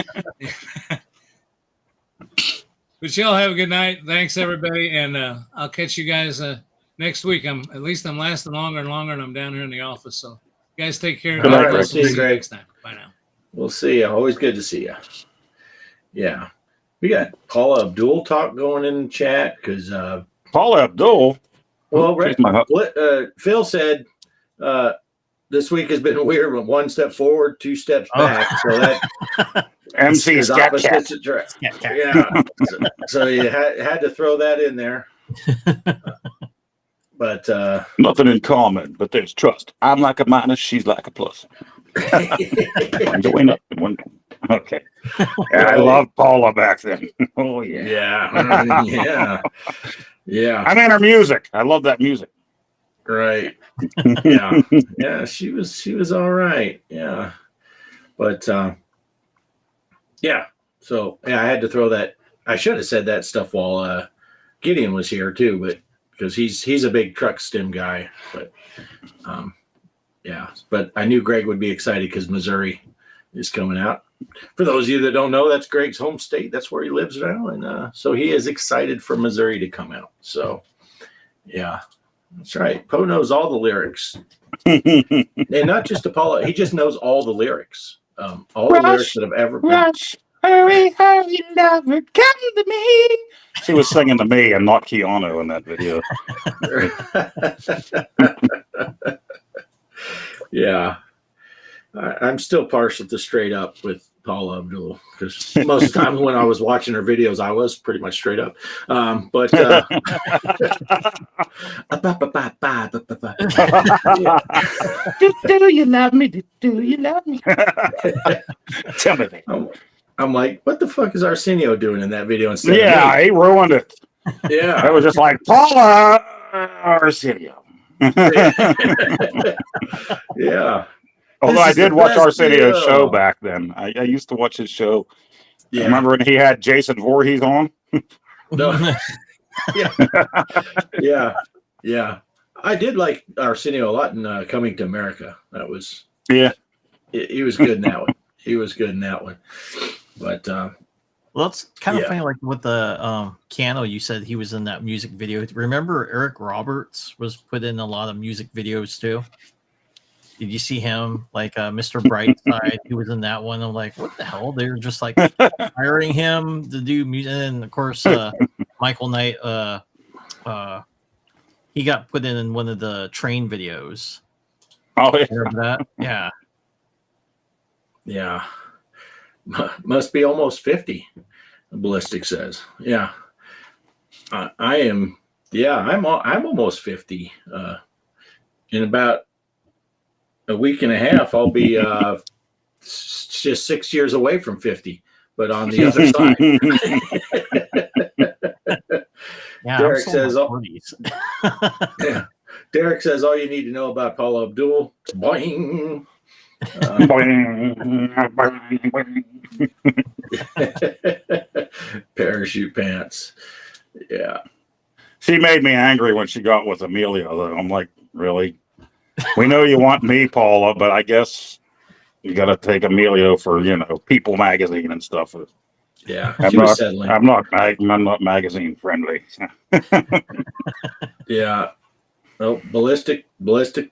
Speaker 2: But y'all have a good night. Thanks, everybody, and I'll catch you guys next week. I'm lasting longer and longer, and I'm down here in the office. So, you guys take care.
Speaker 1: Good night, Greg. See you, Greg.
Speaker 2: Next time. Bye now.
Speaker 1: We'll see you. Always good to see you. Yeah, we got Paula Abdul talk going in the chat because
Speaker 3: Paula Abdul.
Speaker 1: Well, Phil said this week has been weird. With one step forward, two steps back. So that.
Speaker 3: MC's
Speaker 1: opposites attract. Yeah. So you had to throw that in there. But
Speaker 3: nothing in common, but there's trust. I'm like a minus, she's like a plus. One going up, one. Okay. Yeah, I loved Paula back then. Oh yeah.
Speaker 1: Yeah.
Speaker 3: I mean her music. I love that music.
Speaker 1: Right. Yeah. Yeah. She was all right. Yeah. But yeah. So yeah, I had to throw that. I should have said that stuff while Gideon was here too, but because he's a big truck stim guy. But yeah. But I knew Greg would be excited because Missouri is coming out. For those of you that don't know, that's Greg's home state. That's where he lives now, and so he is excited for Missouri to come out. So yeah, that's right. Poe knows all the lyrics, and not just Apollo. He just knows all the lyrics. All the lyrics that have ever been.
Speaker 3: Rush, hurry, hurry, never come to me. She was singing to me and not Keanu in that video.
Speaker 1: Yeah. I'm still partial to straight up with Paula Abdul because most of the time when I was watching her videos, I was pretty much straight up. But
Speaker 3: do you love me? Do you love me? Tell me that.
Speaker 1: I'm like, what the fuck is Arsenio doing in that video instead of me?
Speaker 3: He ruined it.
Speaker 1: Yeah.
Speaker 3: It was just like Paula Arsenio.
Speaker 1: Yeah.
Speaker 3: Although
Speaker 1: This
Speaker 3: I
Speaker 1: is
Speaker 3: did
Speaker 1: the
Speaker 3: watch
Speaker 1: best
Speaker 3: Arsenio's
Speaker 1: video.
Speaker 3: show back then. I used to watch his show.
Speaker 1: Yeah.
Speaker 3: Remember when he had Jason Voorhees on?
Speaker 1: No. Yeah. Yeah. I did like Arsenio a lot in Coming to America. That was he was good in that one. He was good in that one. But
Speaker 4: Well, that's kind of funny. Like with the Cano, you said he was in that music video. Remember Eric Roberts was put in a lot of music videos too. Did you see him? Like Mr. Brightside, he was in that one. I'm like, what the hell? They were just like hiring him to do music. And then, of course, Michael Knight, he got put in one of the train videos.
Speaker 3: Oh, yeah.
Speaker 4: Remember that? Yeah.
Speaker 1: yeah. Must be almost 50, Ballistic says. Yeah. I am. Yeah, I'm almost 50. In about a week and a half, I'll be just 6 years away from 50, but on the other side.
Speaker 4: Yeah,
Speaker 1: Derek says,
Speaker 4: yeah.
Speaker 1: Derek says, all you need to know about Paula Abdul, boing. Parachute pants. Yeah.
Speaker 3: She made me angry when she got with Amelia, though. I'm like, really? We know you want me, Paula, but I guess you got to take Amelia for, People magazine and stuff.
Speaker 1: Yeah, she was settling.
Speaker 3: I'm not magazine friendly.
Speaker 1: Yeah. Well, Ballistic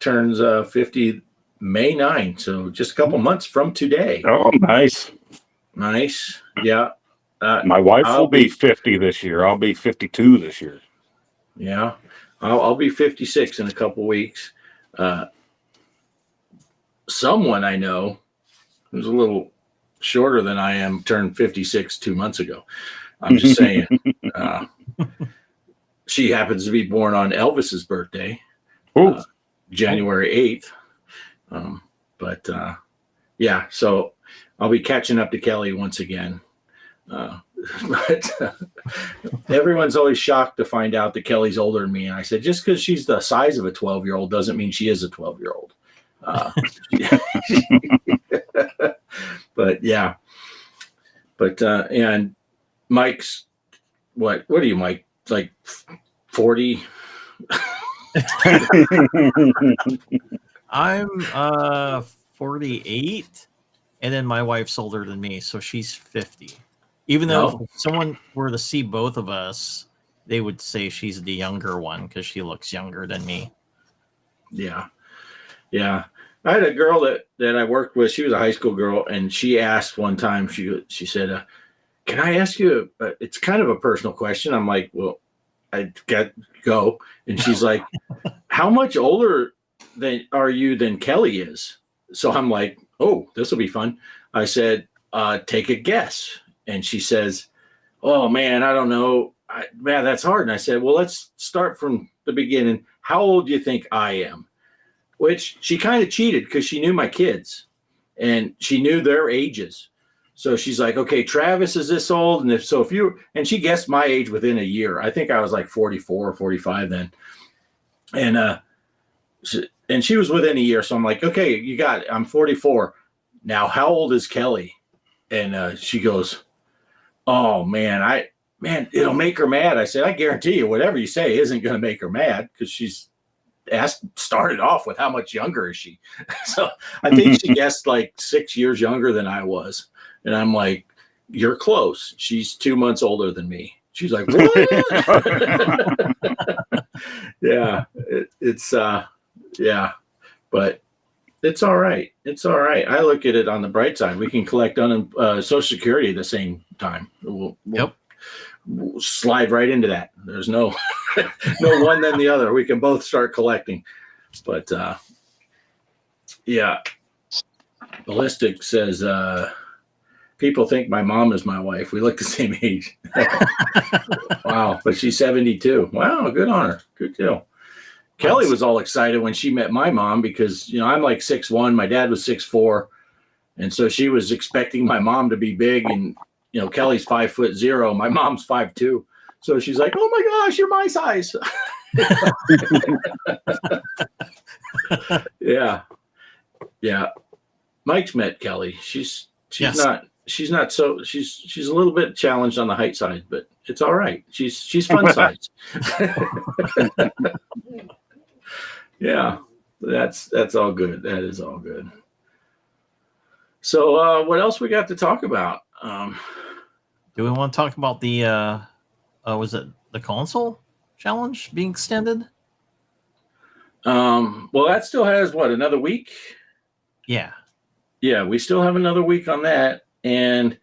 Speaker 1: turns 50 May 9, so just a couple months from today.
Speaker 3: Oh, nice.
Speaker 1: Nice. Yeah.
Speaker 3: My wife will be 50 this year. I'll be 52 this year.
Speaker 1: Yeah. I'll be 56 in a couple weeks. Someone I know who's a little shorter than I am turned 56 2 months ago. I'm just saying. She happens to be born on Elvis's birthday, January 8th. But yeah, so I'll be catching up to Kelly once again. But everyone's always shocked to find out that Kelly's older than me. And I said, just because she's the size of a 12-year-old doesn't mean she is a 12-year-old. But yeah. But and Mike's what are you, Mike? Like 40?
Speaker 4: I'm 48, and then my wife's older than me, so she's 50. Even though if someone were to see both of us, they would say she's the younger one because she looks younger than me.
Speaker 1: Yeah. Yeah. I had a girl that I worked with. She was a high school girl, and she asked one time, she said, can I ask you, it's kind of a personal question. I'm like, well, I got go. And she's like, how much older are you than Kelly is? So I'm like, oh, this will be fun. I said, take a guess. And she says, oh man, I don't know. Man, that's hard. And I said, well, let's start from the beginning. How old do you think I am? Which she kind of cheated because she knew my kids and she knew their ages. So she's like, okay, Travis is this old. And she guessed my age within a year. I think I was like 44 or 45 then. And she was within a year. So I'm like, okay, you got it. I'm 44. Now, how old is Kelly? And she goes, oh man, it'll make her mad. I said, I guarantee you whatever you say isn't going to make her mad because she's started off with how much younger is she? So I think she guessed like 6 years younger than I was. And I'm like, you're close. She's 2 months older than me. She's like, what? Yeah, yeah, but it's all right. It's all right. I look at it on the bright side. We can collect Social Security at the same time. We'll slide right into that. There's no no one than the other. We can both start collecting. But Yeah. Ballistic says, people think my mom is my wife. We look the same age. Wow. But she's 72. Wow. Good on her. Good deal. Kelly was all excited when she met my mom because, I'm like 6'1". My dad was 6'4". And so she was expecting my mom to be big. And, Kelly's 5'0". My mom's 5'2". So she's like, oh my gosh, you're my size. Yeah. Yeah. Mike's met Kelly. She's
Speaker 4: Yes.
Speaker 1: not so she's a little bit challenged on the height side, but it's all right. She's fun size. Yeah. That's all good. That is all good. So what else we got to talk about?
Speaker 4: Do we want to talk about the was it the console challenge being extended?
Speaker 1: Well, that still has another week?
Speaker 4: Yeah.
Speaker 1: Yeah, we still have another week on that. And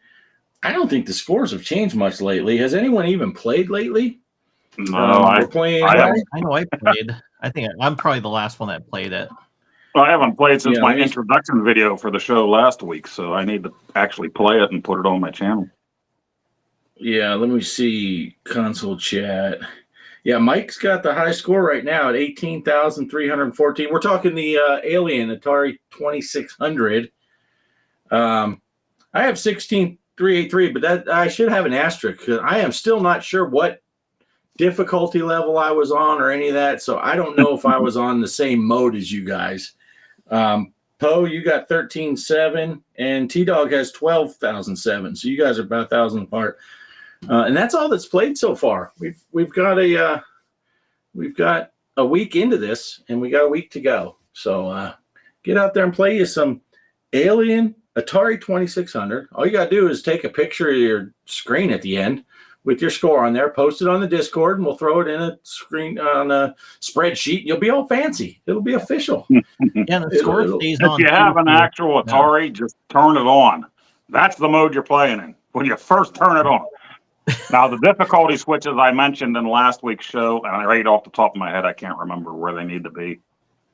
Speaker 1: I don't think the scores have changed much lately. Has anyone even played lately?
Speaker 3: No,
Speaker 1: we're playing.
Speaker 3: I haven't.
Speaker 4: I know I played. I think I'm probably the last one that played it.
Speaker 3: I haven't played since my
Speaker 1: Yeah.
Speaker 3: introduction video for the show last week, so I need to actually play it and put it on my channel.
Speaker 1: Yeah, let me see console chat. Yeah, Mike's got the high score right now at 18,314. We're talking the Alien Atari 2600. I have 16,383, but that I should have an asterisk because I am still not sure what difficulty level I was on or any of that. So I don't know if I was on the same mode as you guys. Poe, you got 13,700, and T-Dog has 12,007. So you guys are about 1,000 apart. And that's all that's played so far. We've got a week into this, and we got a week to go. So get out there and play you some Alien Atari 2600. All you got to do is take a picture of your screen at the end with your score on there, post it on the Discord, and we'll throw it in a screen on a spreadsheet. And you'll be all fancy. It'll be official.
Speaker 4: Yeah, the score stays on.
Speaker 3: If you have an
Speaker 4: too.
Speaker 3: actual Atari, just turn it on. That's the mode you're playing in when you first turn it on. Now, the difficulty switches I mentioned in last week's show, and right off the top of my head, I can't remember where they need to be.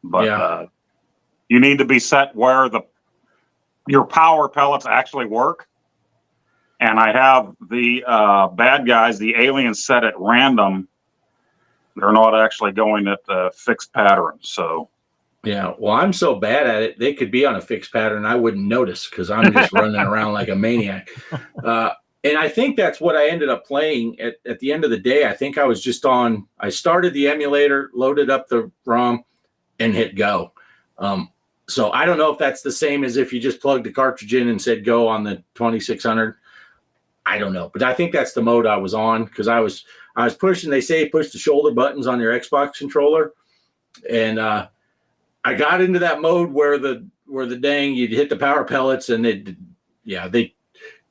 Speaker 3: But you need to be set where your power pellets actually work. And I have the bad guys, the aliens, set at random. They're not actually going at the fixed pattern. So,
Speaker 1: yeah, well, I'm so bad at it, they could be on a fixed pattern. I wouldn't notice because I'm just running around like a maniac. And I think that's what I ended up playing at the end of the day. I think I was just I started the emulator, loaded up the ROM, and hit go. So I don't know if that's the same as if you just plugged the cartridge in and said go on the 2600. I don't know, but I think that's the mode I was on because I was pushing. They say push the shoulder buttons on your Xbox controller, and I got into that mode where the dang you'd hit the power pellets and they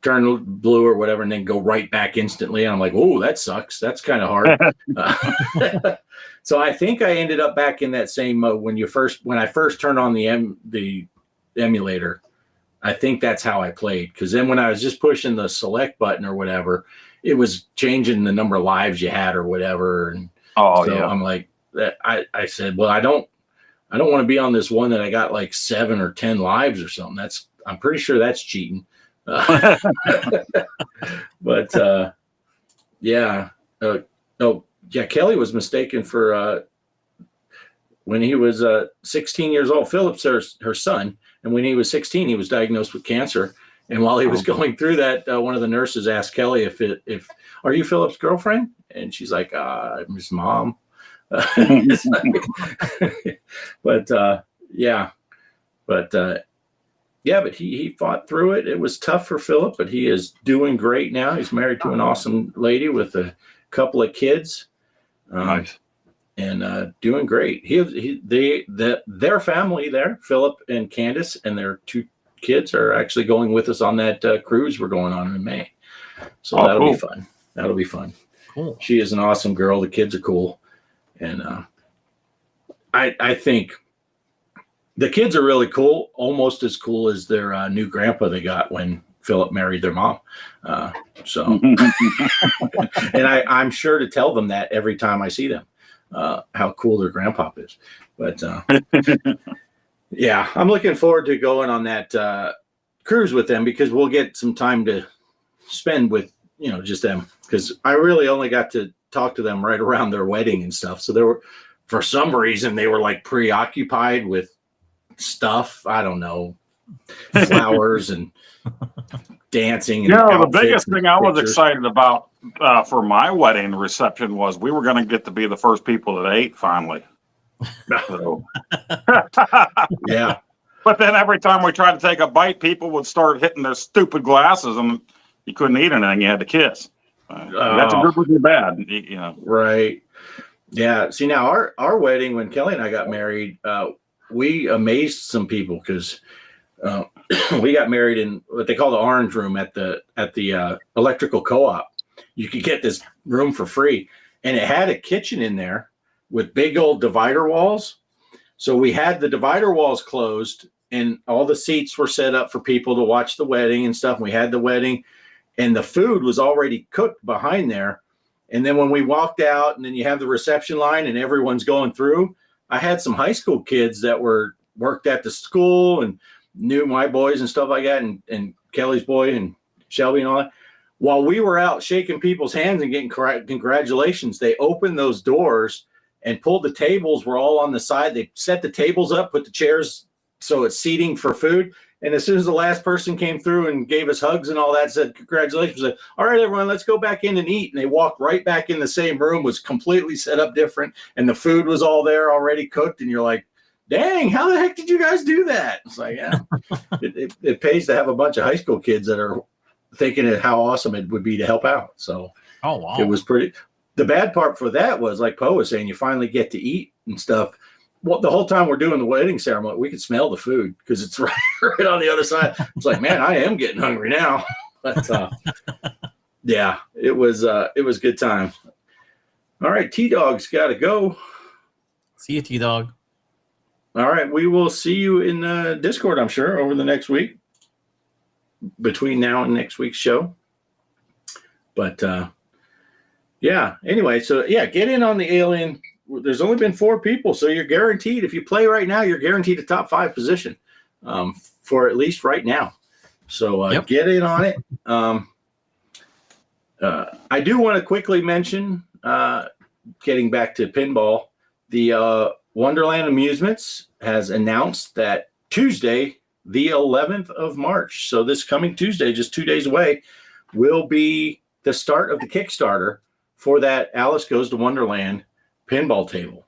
Speaker 1: turn blue or whatever and then go right back instantly. And I'm like, oh, that sucks. That's kind of hard. So I think I ended up back in that same mode when I first turned on the emulator. I think that's how I played. Because then when I was just pushing the select button or whatever, it was changing the number of lives you had or whatever. And I'm like, I said, well, I don't want to be on this one that I got like 7 or 10 lives or something. I'm pretty sure that's cheating. But Kelly was mistaken for when he was 16 years old. Philip's her son, and when he was 16, he was diagnosed with cancer. And while he was going through that, one of the nurses asked Kelly if are you Philip's girlfriend? And she's like, I'm his mom. But he fought through it. It was tough for Philip, but he is doing great now. He's married to an awesome lady with a couple of kids.
Speaker 3: Nice.
Speaker 1: And doing great. Their family there, Philip and Candace, and their 2 kids are actually going with us on that cruise we're going on in May. So that'll be fun. That'll be fun.
Speaker 4: Cool.
Speaker 1: She is an awesome girl. The kids are cool. And I think the kids are really cool, almost as cool as their new grandpa they got when Philip married their mom. And I'm sure to tell them that every time I see them, how cool their grandpa is. But Yeah, I'm looking forward to going on that cruise with them because we'll get some time to spend with, just them. Because I really only got to talk to them right around their wedding and stuff. So for some reason, they were like preoccupied with stuff. I don't know, flowers and dancing. And
Speaker 3: The biggest
Speaker 1: and
Speaker 3: thing I was
Speaker 1: pictures.
Speaker 3: excited about for my wedding reception was we were going to get to be the first people that ate finally. So.
Speaker 1: Yeah.
Speaker 3: But then every time we tried to take a bite, people would start hitting their stupid glasses, and you couldn't eat anything. You had to kiss. That's a good or bad,
Speaker 1: Right. Yeah. See, now our wedding, when Kelly and I got married, we amazed some people because we got married in what they call the orange room at the electrical co-op. You could get this room for free, and it had a kitchen in there with big old divider walls. So we had the divider walls closed, and all the seats were set up for people to watch the wedding and stuff. We had the wedding, and the food was already cooked behind there. And then when we walked out, and then you have the reception line, and everyone's going through. I had some high school kids that worked at the school and knew my boys and stuff like that, and Kelly's boy and Shelby and all that. While we were out shaking people's hands and getting congratulations, they opened those doors and pulled the tables. Were all on the side. They set the tables up, put the chairs so it's seating for food. And as soon as the last person came through and gave us hugs and all that, said congratulations, said, all right, everyone, let's go back in and eat. And they walked right back in the same room, was completely set up different, and the food was all there already cooked. And you're like, dang, how the heck did you guys do that? It's like, yeah, it pays to have a bunch of high school kids that are thinking of how awesome it would be to help out. So it was pretty. The bad part for that was, like Poe was saying, you finally get to eat and stuff. Well, the whole time we're doing the wedding ceremony, we could smell the food because it's right on the other side. It's like, man, I am getting hungry now. But yeah, it was good time. All right, T-Dog's got to go.
Speaker 4: See you, T-Dog.
Speaker 1: All right, we will see you in Discord, I'm sure, over the next week, between now and next week's show. But yeah, anyway, so yeah, get in on the Alien. There's only been 4 people, so you're guaranteed. If you play right now, you're guaranteed a top 5 position for at least right now. So get in on it. I do want to quickly mention, getting back to pinball, the Wonderland Amusements has announced that Tuesday, the 11th of March, so this coming Tuesday, just 2 days away, will be the start of the Kickstarter for that Alice Goes to Wonderland pinball table.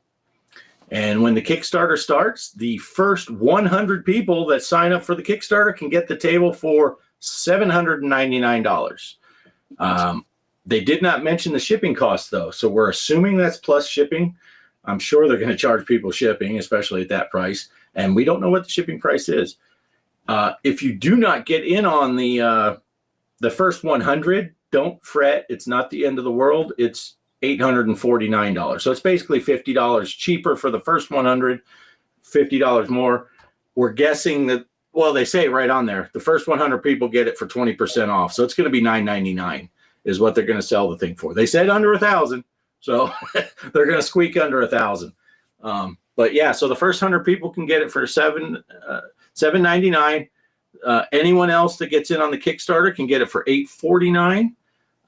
Speaker 1: And when the Kickstarter starts, the first 100 people that sign up for the Kickstarter can get the table for $799. They did not mention the shipping cost, though, so we're assuming that's plus shipping. I'm sure they're going to charge people shipping, especially at that price, and we don't know what the shipping price is. If you do not get in on the first 100, don't fret. It's not the end of the world. It's $849. So it's basically $50 cheaper for the first 100, $50 more. We're guessing that, well, they say right on there, the first 100 people get it for 20% off. So it's going to be $999 is what they're going to sell the thing for. They said under 1,000, so they're going to squeak under 1,000. But yeah, so the first 100 people can get it for $799. Anyone else that gets in on the Kickstarter can get it for $849.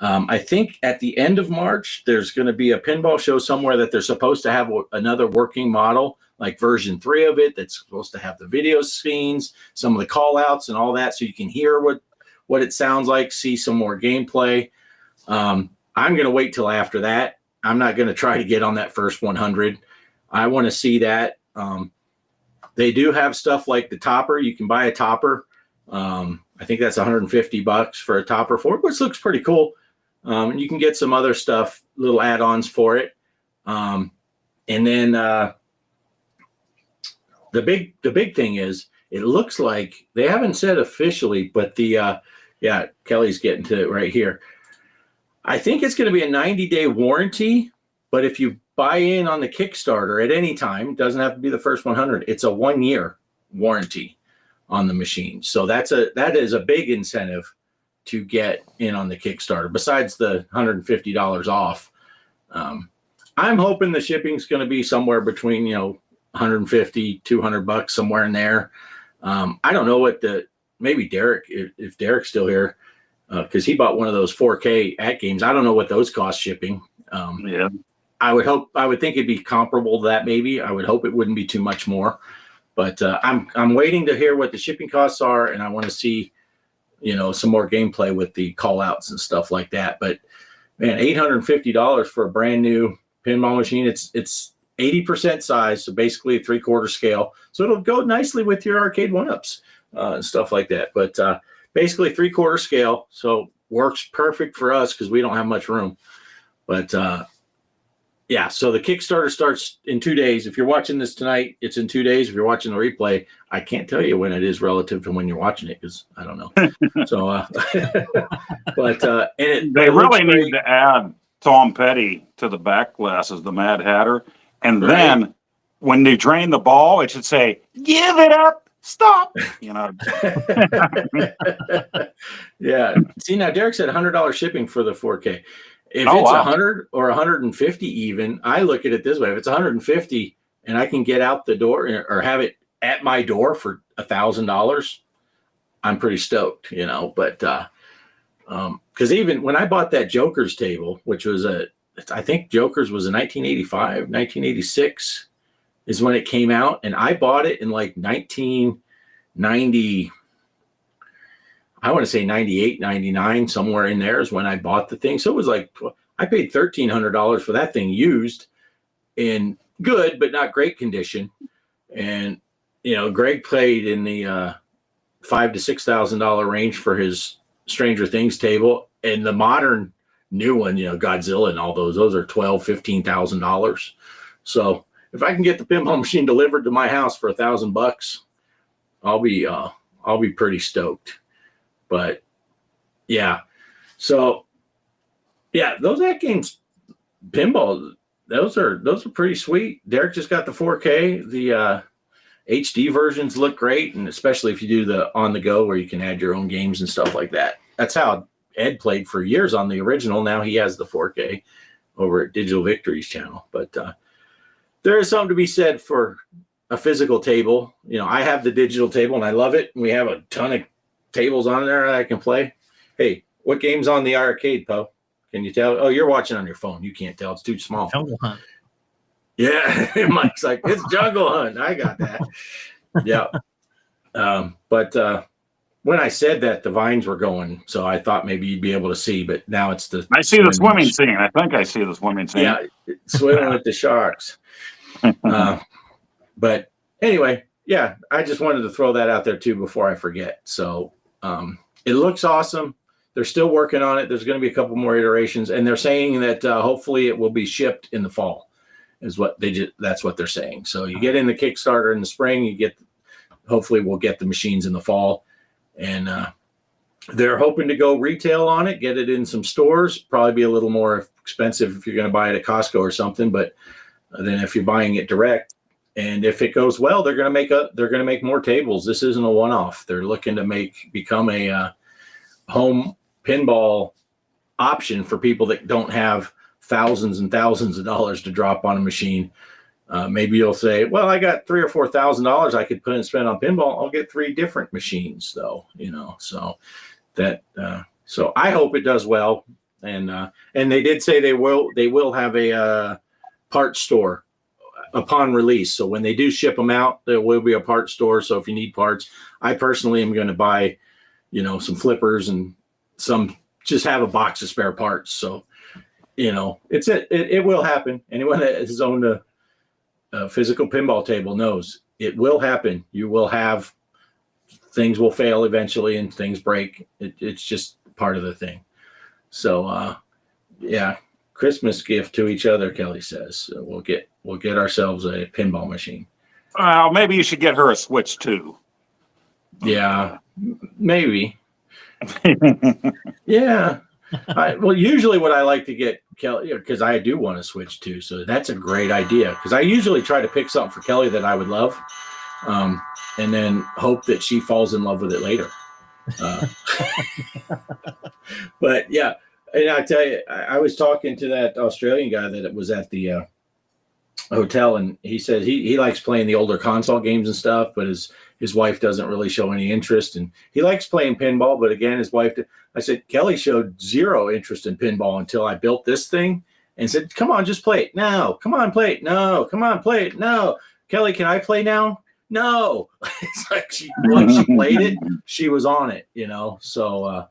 Speaker 1: I think at the end of March, there's going to be a pinball show somewhere that they're supposed to have another working model, like version 3 of it, that's supposed to have the video scenes, some of the call outs and all that, so you can hear what it sounds like, see some more gameplay. I'm going to wait till after that. I'm not going to try to get on that first 100. I want to see that. They do have stuff like the topper. You can buy a topper. I think that's $150 for a topper for it, which looks pretty cool. And you can get some other stuff, little add-ons for it. And then the big thing is, it looks like they haven't said officially, but Kelly's getting to it right here. I think it's going to be a 90-day warranty, but if you buy in on the Kickstarter at any time, it doesn't have to be the first 100. It's a 1-year warranty on the machine. So that is a big incentive to get in on the Kickstarter, besides the $150 off. I'm hoping the shipping's going to be somewhere between, 150, $200 somewhere in there. I don't know what maybe Derek, if Derek's still here, because he bought one of those 4K at games. I don't know what those cost shipping.
Speaker 3: Yeah.
Speaker 1: I would think it'd be comparable to that. Maybe I would hope it wouldn't be too much more, but I'm waiting to hear what the shipping costs are, and I want to see, some more gameplay with the call outs and stuff like that. But man, $850 for a brand new pinball machine. It's 80% size, so basically a 3/4 scale. So it'll go nicely with your arcade 1-ups and stuff like that. But basically 3/4 scale, so works perfect for us because we don't have much room. But yeah, so the Kickstarter starts in 2 days. If you're watching this tonight, it's in 2 days. If you're watching the replay, I can't tell you when it is relative to when you're watching it because I don't know. So, but
Speaker 3: they really need to add Tom Petty to the back glasses, the Mad Hatter, and then when they drain the ball, it should say, "Give it up, stop."
Speaker 1: Yeah. See, now Derek said $100 shipping for the 4K. If it's 100 or 150 even, I look at it this way. If it's 150 and I can get out the door or have it at my door for $1,000, I'm pretty stoked, but because even when I bought that Joker's table, which was I think Joker's was in 1985, 1986 is when it came out. And I bought it in like 1990. I want to say 98, 99, somewhere in there is when I bought the thing. So it was like, I paid $1,300 for that thing used in good, but not great condition. And, Greg played in the $5,000 to $6,000 range for his Stranger Things table. And the modern new one, Godzilla and all those are $12,000, $15,000. So if I can get the pinball machine delivered to my house for $1,000, I'll be pretty stoked. But yeah, so yeah, those at games pinball, those are pretty sweet. Derek just got the 4K. The HD versions look great, and especially if you do the on the go where you can add your own games and stuff like that. That's how Ed played for years on the original. Now he has the 4K over at Digital Victory's channel. But there is something to be said for a physical table. I have the digital table and I love it. We have a ton of tables on there that I can play. Hey, what game's on the arcade, Poe? Can you tell? Oh, you're watching on your phone. You can't tell. It's too small.
Speaker 4: Jungle Hunt.
Speaker 1: Yeah. Mike's like, it's Jungle Hunt. I got that. Yeah. But when I said that, the vines were going, so I thought maybe you'd be able to see, but now it's the
Speaker 3: I see the swimming scene. I think I see the swimming scene.
Speaker 1: Yeah, swimming with the sharks. But anyway, yeah, I just wanted to throw that out there too before I forget. So it looks awesome. They're still working on it. There's going to be a couple more iterations, and they're saying that hopefully it will be shipped in the fall. That's what they're saying. So you get in the Kickstarter in the spring, hopefully we'll get the machines in the fall, and they're hoping to go retail on it, get it in some stores. Probably be a little more expensive if you're going to buy it at Costco or something, but then if you're buying it direct. And if it goes well, they're going to make more tables. This isn't a one-off. They're looking to become a home pinball option for people that don't have thousands and thousands of dollars to drop on a machine. Maybe you'll say, well, I got $3,000 or $4,000 I could put and spend on pinball. I'll get 3 different machines though, so that, so I hope it does well. And they did say they will have a parts store upon release. So when they do ship them out, there will be a parts store. So if you need parts, I personally am going to buy, some flippers and just have a box of spare parts. So, it will happen. Anyone that has owned a physical pinball table knows it will happen. You will have things will fail eventually and things break. It's just part of the thing. So, yeah, Christmas gift to each other, Kelly says. So we'll get ourselves a pinball machine.
Speaker 3: Well, maybe you should get her a Switch too.
Speaker 1: Yeah, maybe. Yeah. Well, usually what I like to get Kelly, because I do want to switch too. So that's a great idea. Because I usually try to pick something for Kelly that I would love, and then hope that she falls in love with it later. But yeah, and I tell you, I was talking to that Australian guy that was at the hotel, and he says he likes playing the older console games and stuff, but his wife doesn't really show any interest, and he likes playing pinball, but again, his wife. I said Kelly showed zero interest in pinball until I built this thing, and said, "Come on, just play it now. Come on, play it. No, come on, play it. No, Kelly, can I play now? No." It's like once she played it, she was on it, So.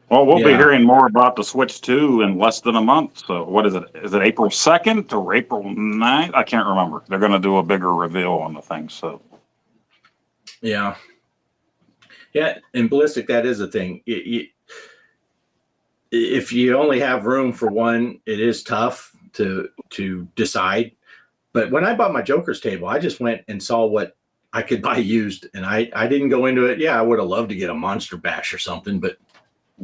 Speaker 3: Well, we'll be hearing more about the Switch 2 in less than a month. So what is it? Is it April 2nd or April 9th? I can't remember. They're going to do a bigger reveal on the thing. So.
Speaker 1: Yeah. Yeah. And Ballistic, that is a thing. If you only have room for one, it is tough to decide. But when I bought my Joker's table, I just went and saw what I could buy used. And I didn't go into it. Yeah, I would have loved to get a Monster Bash or something, but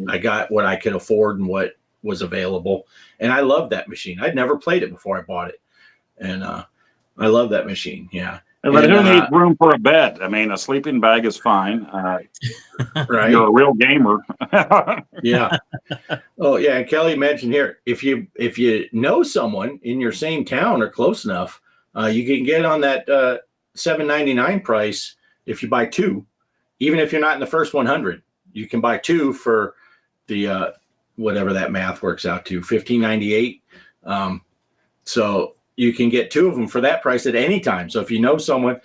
Speaker 1: I got what I could afford and what was available. And I loved that machine. I'd never played it before I bought it. And I love that machine. Yeah.
Speaker 3: But who needs room for a bed? I mean, a sleeping bag is fine.
Speaker 1: Right.
Speaker 3: You're a real gamer.
Speaker 1: Yeah. Oh, yeah. And Kelly mentioned here, if you know someone in your same town or close enough, you can get on that $7.99 price if you buy two, even if you're not in the first 100. You can buy two for the whatever that math works out to, $15.98. So you can get two of them for that price at any time. So if you know someone,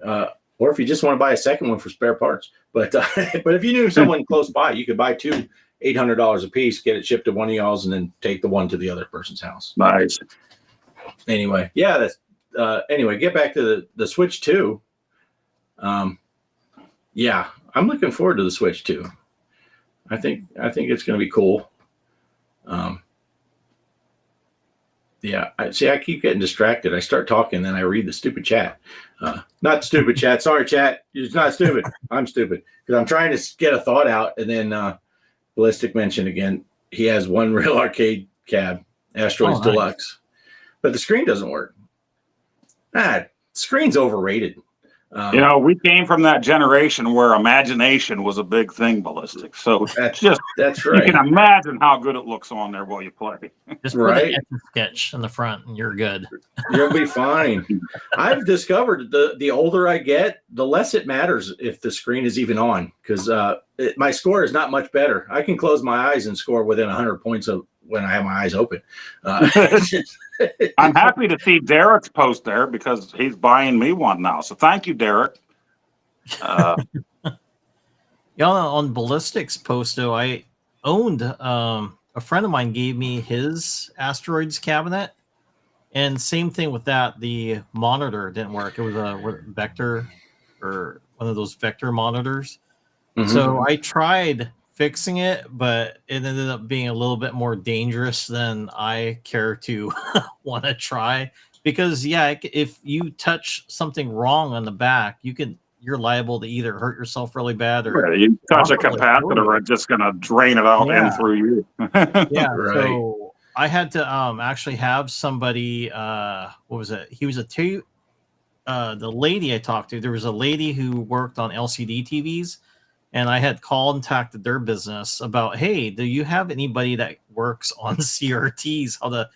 Speaker 1: or if you just want to buy a second one for spare parts, but if you knew someone close by, you could buy two, $800 a piece, get it shipped to one of y'all's, and then take the one to the other person's house.
Speaker 3: Nice.
Speaker 1: Anyway, yeah. That's anyway. Get back to the Switch 2. Yeah, I'm looking forward to the Switch 2. I think it's going to be cool. Yeah, I keep getting distracted. I start talking, then I read the stupid chat. Not stupid chat. Sorry, chat. It's not stupid. I'm stupid because I'm trying to get a thought out. And then Ballistic mentioned again, he has one real arcade cab, Asteroids Deluxe, but the screen doesn't work. Screen's overrated.
Speaker 3: We came from that generation where imagination was a big thing, Ballistic. So that's right. You can imagine how good it looks on there while you play.
Speaker 4: Just put an Etch-a-Sketch in the front and you're good.
Speaker 1: You'll be fine. I've discovered the older I get, the less it matters if the screen is even on, because my score is not much better. I can close my eyes and score within 100 points of when I have my eyes open.
Speaker 3: I'm happy to see Derek's post there because he's buying me one now. So thank you, Derek.
Speaker 4: On Ballistic's post, though, I owned a friend of mine gave me his Asteroids cabinet, and same thing with that. The monitor didn't work. It was a Vector or one of those Vector monitors. Mm-hmm. So I tried fixing it, but it ended up being a little bit more dangerous than I care to want to try, because if you touch something wrong on the back, you're liable to either hurt yourself really bad or
Speaker 3: you touch a capacitor, it's just going to drain it out in through you.
Speaker 4: Yeah. Right. So I had to actually have somebody, what was it? He was the lady I talked to, there was a lady who worked on LCD TVs, and I had contacted their business about, hey, do you have anybody that works on CRTs, how to,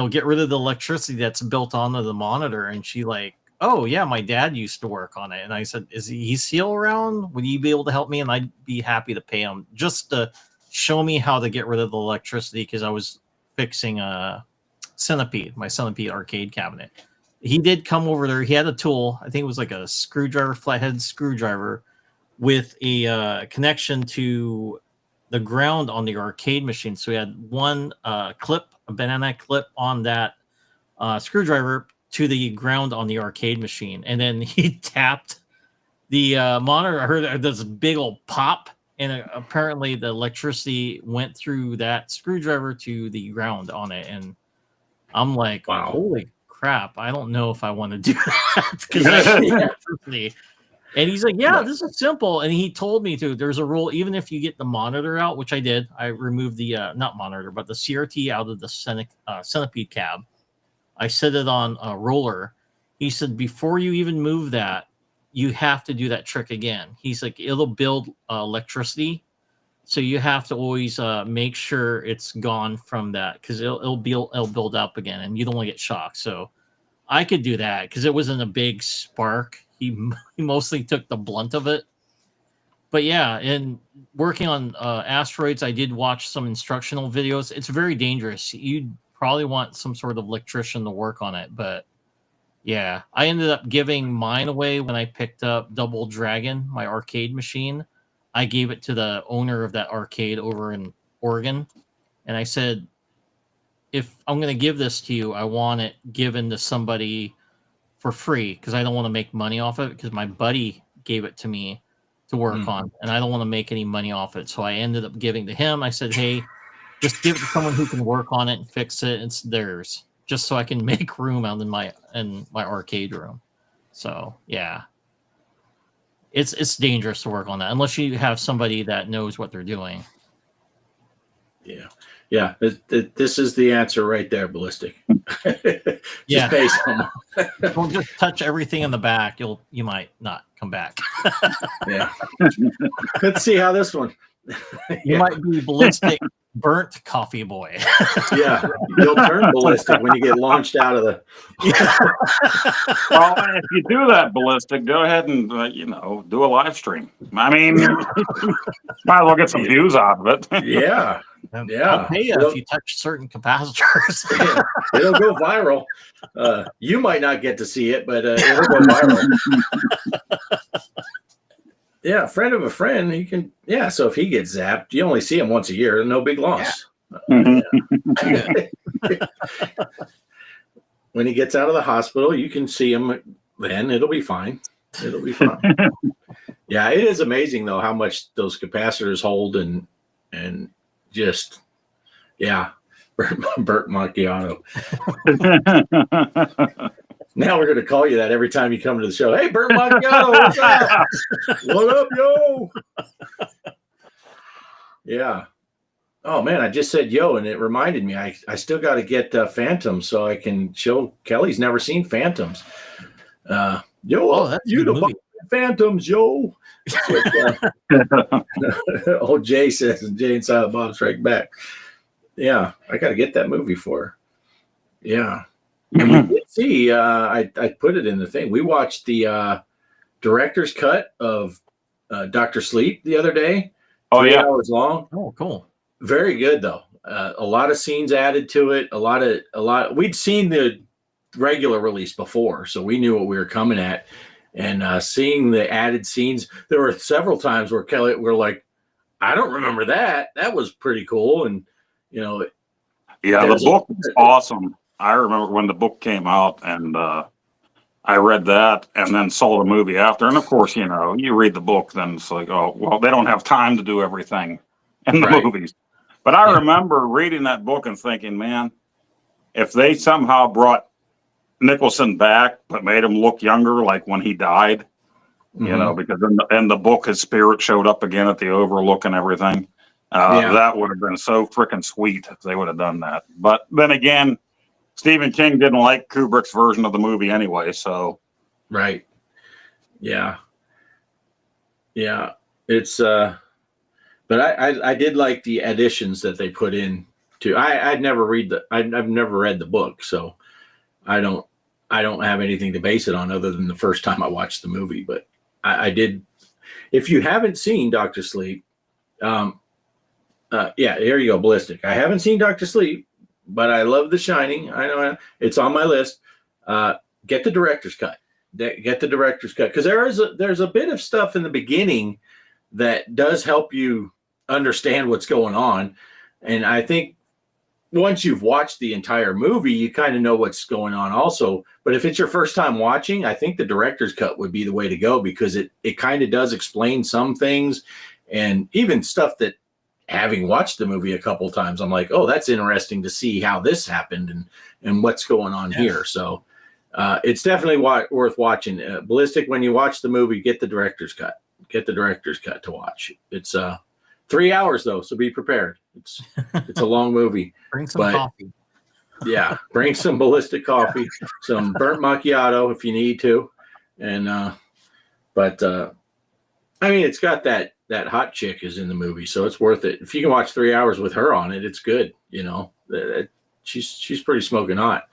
Speaker 4: get rid of the electricity that's built onto the monitor? And she like, oh yeah, my dad used to work on it. And I said, is he still around? Would you be able to help me? And I'd be happy to pay him just to show me how to get rid of the electricity, because I was fixing my Centipede arcade cabinet. He did come over there. He had a tool. I think it was like a screwdriver, flathead screwdriver, with a connection to the ground on the arcade machine. So we had one clip, a banana clip on that screwdriver to the ground on the arcade machine. And then he tapped the monitor. I heard this big old pop, and apparently the electricity went through that screwdriver to the ground on it. And I'm like, wow, holy crap, I don't know if I want to do that, because that's electricity. And he's like, yeah, this is simple. And he told me there's a rule, even if you get the monitor out, which I did. I removed the, not monitor, but the CRT out of the Centipede cab. I set it on a roller. He said, before you even move that, you have to do that trick again. He's like, it'll build electricity. So you have to always make sure it's gone from that, because it'll build up again, and you don't want to get shocked. So I could do that because it wasn't a big spark. He mostly took the blunt of it. But yeah, and working on asteroids, I did watch some instructional videos. It's very dangerous. You'd probably want some sort of electrician to work on it. But yeah, I ended up giving mine away when I picked up Double Dragon, my arcade machine. I gave it to the owner of that arcade over in Oregon. And I said, if I'm going to give this to you, I want it given to somebody for free because I don't want to make money off of it because my buddy gave it to me to work on and I don't want to make any money off it. So I ended up giving to him. I said, hey, just give it to someone who can work on it and fix it. It's theirs just so I can make room out in my arcade room. So yeah, it's dangerous to work on that unless you have somebody that knows what they're doing.
Speaker 1: Yeah. Yeah, this is the answer right there, Ballistic.
Speaker 4: Yeah.
Speaker 1: Pay someone.
Speaker 4: Don't just touch everything in the back. You might not come back.
Speaker 1: Yeah. Let's see how this one.
Speaker 4: You might be Ballistic burnt coffee boy.
Speaker 1: Yeah, you'll turn Ballistic when you get launched out of the.
Speaker 3: Well, if you do that, Ballistic, go ahead and do a live stream. I mean, might as well get some views out of it.
Speaker 1: Yeah. Yeah,
Speaker 4: I'll pay you if you touch certain capacitors.
Speaker 1: Yeah, it'll go viral. You might not get to see it, but it'll go viral. Yeah, friend of a friend. He can. Yeah, so if he gets zapped, you only see him once a year. No big loss. Yeah. When he gets out of the hospital, you can see him. Then it'll be fine. It'll be fine. Yeah, it is amazing though how much those capacitors hold and. Just, yeah, Burt Macchiato. Now we're going to call you that every time you come to the show. Hey, Burt Macchiato, what's up? What up, yo? Yeah. Oh, man, I just said yo, and it reminded me. I still got to get Phantoms so I can show Kelly's never seen Phantoms. That's you the Phantoms, yo. Old Jay says, and Jay and Silent Bob strike back. Yeah, I got to get that movie for her. Yeah. And we did see, I put it in the thing. We watched the director's cut of Dr. Sleep the other day. 3 hours long.
Speaker 4: Oh, cool.
Speaker 1: Very good, though. A lot of scenes added to it. A lot. We'd seen the regular release before, so we knew what we were coming at. And seeing the added scenes, there were several times where Kelly were like, I don't remember that. That was pretty cool. And, yeah, the book was awesome. I remember when the book came out and I read that and then saw the movie after. And of course, you read the book, then it's like, oh, well, they don't have time to do everything in the movies. But I remember reading that book and thinking, man, if they somehow brought Nicholson back, but made him look younger, like when he died, because in the book, his spirit showed up again at the Overlook and everything. That would have been so freaking sweet if they would have done that. But then again, Stephen King didn't like Kubrick's version of the movie anyway, so. Right. Yeah. Yeah. It's, but I did like the additions that they put in to, I've never read the book, so I don't have anything to base it on other than the first time I watched the movie. But I did. If you haven't seen Dr. Sleep, here you go, Ballistic. I haven't seen Dr. Sleep, but I love The Shining. I know it's on my list. Get the director's cut. Get the director's cut because there's a bit of stuff in the beginning that does help you understand what's going on, and I think. Once you've watched the entire movie, you kind of know what's going on also. But if it's your first time watching, I think the director's cut would be the way to go because it kind of does explain some things and even stuff that having watched the movie a couple of times, I'm like, oh, that's interesting to see how this happened and what's going on here. So it's definitely worth watching. Ballistic, when you watch the movie, get the director's cut. Get the director's cut to watch. It's 3 hours though, so be prepared. It's a long movie.
Speaker 4: Bring some coffee.
Speaker 1: Yeah, bring some Ballistic coffee, some burnt macchiato if you need to, and I mean, it's got that hot chick is in the movie, so it's worth it. If you can watch 3 hours with her on it, it's good. She's pretty smoking hot.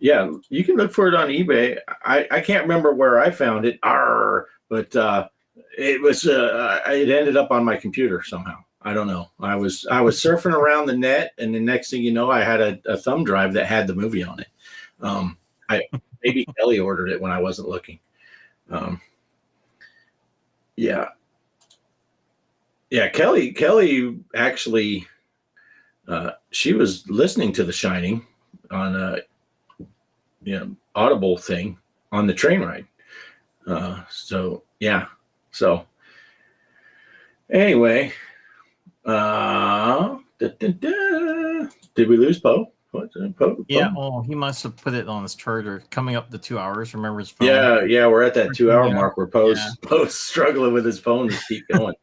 Speaker 1: Yeah, you can look for it on eBay. I can't remember where I found it. But it was it ended up on my computer somehow. I don't know. I was surfing around the net, and the next thing you know, I had a thumb drive that had the movie on it. I maybe Kelly ordered it when I wasn't looking. Yeah. Kelly actually, she was listening to The Shining on a Audible thing on the train ride. So anyway, did we lose Poe? Poe?
Speaker 4: Yeah, oh, he must have put it on his charger. Coming up to 2 hours. Remember his phone?
Speaker 1: Yeah, we're at that 2 hour mark where Poe's
Speaker 4: Yeah.
Speaker 1: struggling with his phone to keep going.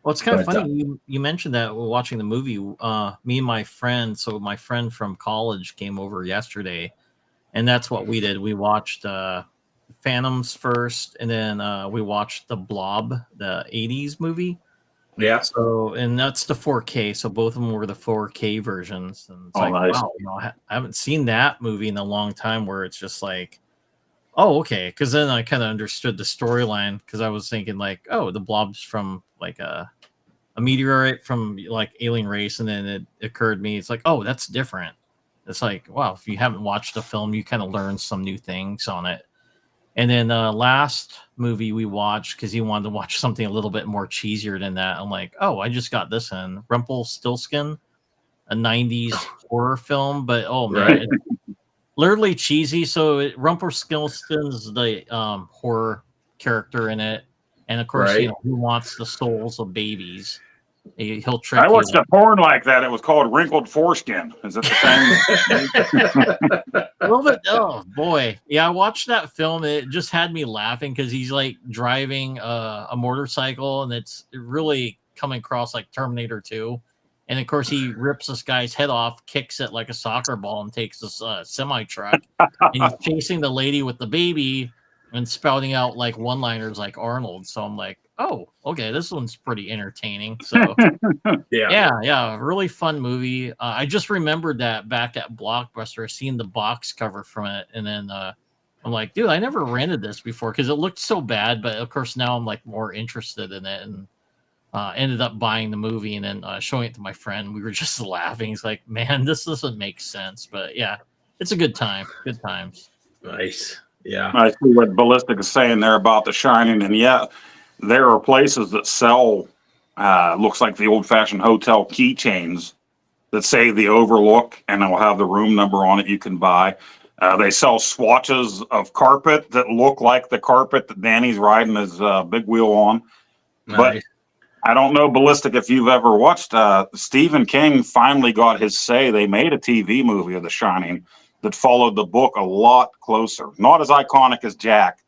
Speaker 4: Well, it's kind of funny. You mentioned that we're watching the movie. Me and my friend, so my friend from college came over yesterday, and that's what we did. We watched Phantoms first, and then we watched The Blob, the 80s movie.
Speaker 1: Yeah.
Speaker 4: So, and that's the 4K. So both of them were the 4K versions. And it's
Speaker 3: nice.
Speaker 4: wow, I haven't seen that movie in a long time where it's just like, oh, okay. Because then I kind of understood the storyline because I was thinking like, oh, the Blob's from like a meteorite from like alien race, and then it occurred to me, it's like, oh, that's different. It's like, wow, if you haven't watched the film, you kind of learn some new things on it. And then last movie we watched, because he wanted to watch something a little bit more cheesier than that. I'm like, oh, I just got this in Rumpelstiltskin, a 90s horror film, but oh man, it's literally cheesy. So Rumpelstiltskin's the horror character in it, and of course, he wants the souls of babies. He'll trick
Speaker 3: I watched
Speaker 4: you.
Speaker 3: a porn like that. It was called Wrinkled Foreskin. Is it the same?
Speaker 4: A little bit. Oh boy, yeah. I watched that film. It just had me laughing because he's like driving a motorcycle, and it's really coming across like Terminator 2. And of course, he rips this guy's head off, kicks it like a soccer ball, and takes this semi truck. And he's chasing the lady with the baby and spouting out like one-liners like Arnold. So I'm like, oh, okay, this one's pretty entertaining. So yeah, really fun movie. I just remembered that back at Blockbuster, seeing the box cover from it, and then I'm like, dude, I never rented this before because it looked so bad. But of course, now I'm like more interested in it, and ended up buying the movie and then showing it to my friend. We were just laughing. He's like, man, this doesn't make sense. But yeah, it's a good time. Good times.
Speaker 1: Nice. Yeah.
Speaker 3: I see what Ballistic is saying there about The Shining, and yeah, there are places that sell looks like the old-fashioned hotel keychains that say the Overlook, and they'll have the room number on it you can buy. They sell swatches of carpet that look like the carpet that Danny's riding his big wheel on.
Speaker 1: Nice.
Speaker 3: But I don't know, Ballistic, if you've ever watched, Stephen King finally got his say. They made a TV movie of The Shining that followed the book a lot closer. Not as iconic as Jack,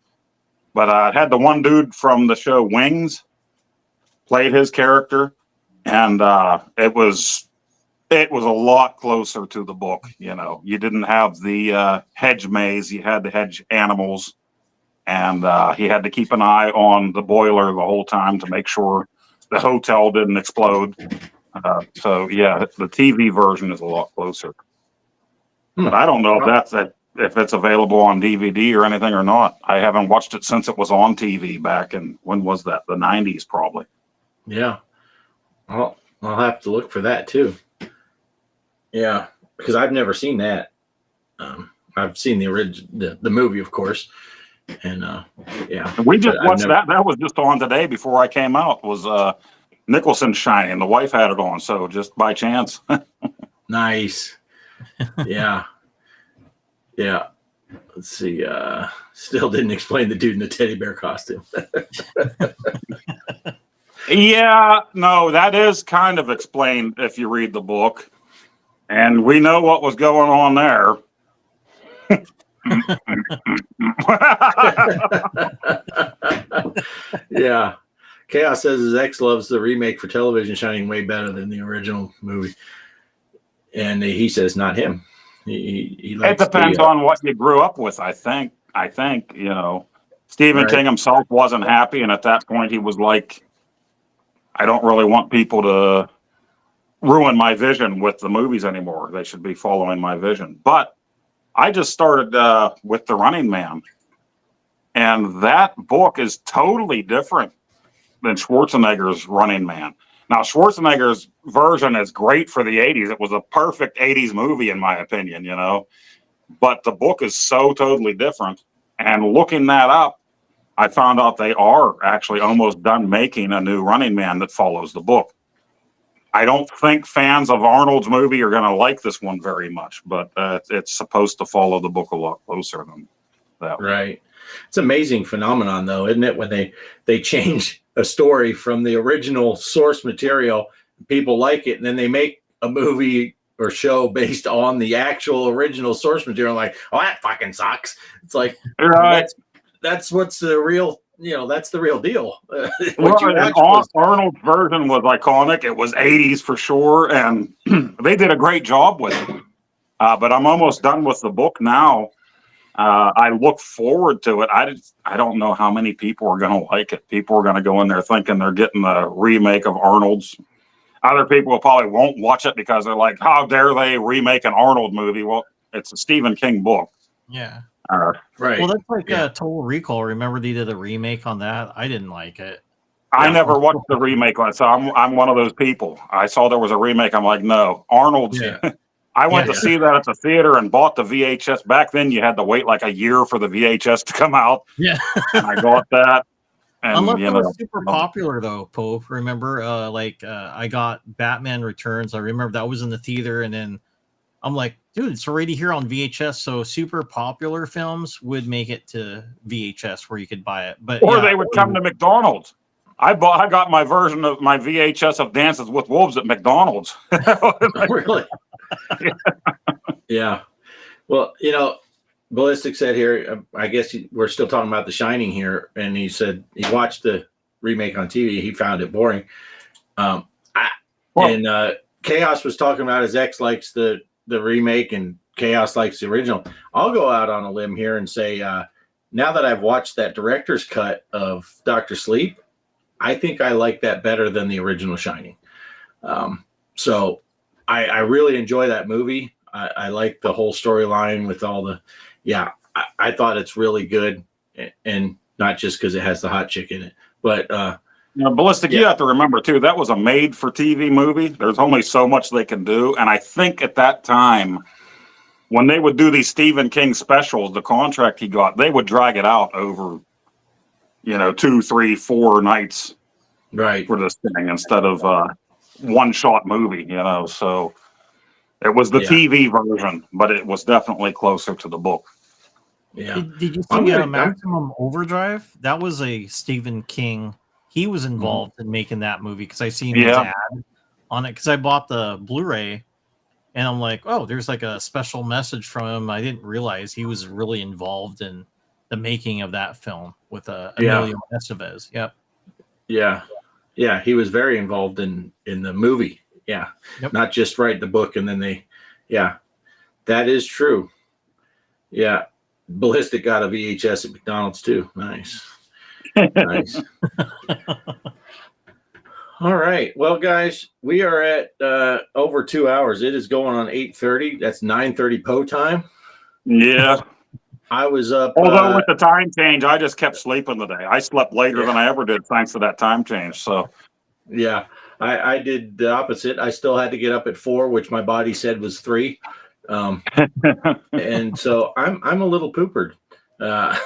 Speaker 3: but it had the one dude from the show Wings played his character, and it was a lot closer to the book. You know, you didn't have the hedge maze; you had the hedge animals, and he had to keep an eye on the boiler the whole time to make sure the hotel didn't explode. So yeah, the TV version is a lot closer. But I don't know if it's available on DVD or anything or not. I haven't watched it since it was on TV back in, when was that? The 90s probably.
Speaker 1: Yeah. I'll have to look for that too. Yeah, because I've never seen that. I've seen the original, the movie, of course, and yeah.
Speaker 3: And we just watched that. That was just on today before I came out. Was Nicholson Shining? The wife had it on, so just by chance.
Speaker 1: Nice. Yeah. Yeah. Let's see. Still didn't explain the dude in the teddy bear costume.
Speaker 3: Yeah, no, that is kind of explained if you read the book. And we know what was going on there.
Speaker 1: Yeah. Kaos says his ex loves the remake for television Shining way better than the original movie. And he says not him. He likes
Speaker 3: it depends on what you grew up with, I think. You know, Stephen King himself wasn't happy, and at that point he was like, I don't really want people to ruin my vision with the movies anymore. They should be following my vision. But I just started with The Running Man, and that book is totally different than Schwarzenegger's Running Man. Now, Schwarzenegger's version is great for the 80s. It was a perfect 80s movie, in my opinion, you know. But the book is so totally different. And looking that up, I found out they are actually almost done making a new Running Man that follows the book. I don't think fans of Arnold's movie are going to like this one very much, but it's supposed to follow the book a lot closer than that.
Speaker 1: Right. It's an amazing phenomenon, though, isn't it? When they change a story from the original source material, people like it, and then they make a movie or show based on the actual original source material. Like, oh, that fucking sucks. It's like,
Speaker 3: right.
Speaker 1: That's what's the real, that's the real deal.
Speaker 3: Arnold's version was iconic. It was 80s for sure, and they did a great job with it. But I'm almost done with the book now. I look forward to it. I don't know how many people are going to like it. People are going to go in there thinking they're getting the remake of Arnold's. Other people probably won't watch it because they're like, how dare they remake an Arnold movie? Well, it's a Stephen King book.
Speaker 4: Yeah.
Speaker 1: Right.
Speaker 4: Well, that's like Total Recall. Remember they did a remake on that? I didn't like it.
Speaker 3: I never watched the remake on it, so I'm one of those people. I saw there was a remake. I'm like, no, Arnold's.
Speaker 1: Yeah.
Speaker 3: I went to see that at the theater and bought the VHS. Back then, you had to wait like a year for the VHS to come out.
Speaker 4: Yeah.
Speaker 3: And I got that. And,
Speaker 4: Unless it was super popular, though, Poe. Remember, I got Batman Returns. I remember that was in the theater, and then I'm like, dude, it's already here on VHS. So super popular films would make it to VHS where you could buy it. Or
Speaker 3: they would come to McDonald's. I got my version of my VHS of Dances with Wolves at McDonald's.
Speaker 1: Really? Yeah. Well, Ballistic said here, I guess we're still talking about The Shining here, and he said he watched the remake on TV. He found it boring. Kaos was talking about his ex likes the remake and Kaos likes the original. I'll go out on a limb here and say, now that I've watched that director's cut of Dr. Sleep, I think I like that better than the original Shining. So I really enjoy that movie. I like the whole storyline with all the, I thought it's really good, and not just because it has the hot chick in it, but
Speaker 3: Ballistic, you have to remember too, that was a made-for-TV movie. There's only so much they can do, and I think at that time, when they would do these Stephen King specials, the contract he got, they would drag it out over, 2, 3, 4 nights,
Speaker 1: right,
Speaker 3: for this thing instead of one-shot movie. So it was the TV version, but it was definitely closer to the book.
Speaker 1: Yeah.
Speaker 4: Did you see Maximum Overdrive? That was a Stephen King. He was involved in making that movie because I seen his ad on it because I bought the Blu-ray, and I'm like, oh, there's like a special message from him. I didn't realize he was really involved in the making of that film with Emilio Estevez. Yep.
Speaker 1: Yeah. Yeah, he was very involved in the movie. Yeah.
Speaker 4: Yep.
Speaker 1: Not just write the book and then that is true. Yeah. Ballistic got a VHS at McDonald's too. Nice. Nice. All right. Well, guys, we are at over 2 hours. It is going on 8:30. That's 9:30 Poe time.
Speaker 3: Yeah.
Speaker 1: I was up.
Speaker 3: Although with the time change, I just kept sleeping today. I slept later than I ever did thanks to that time change. So,
Speaker 1: yeah, I did the opposite. I still had to get up at 4, which my body said was 3. And so I'm a little poopered. I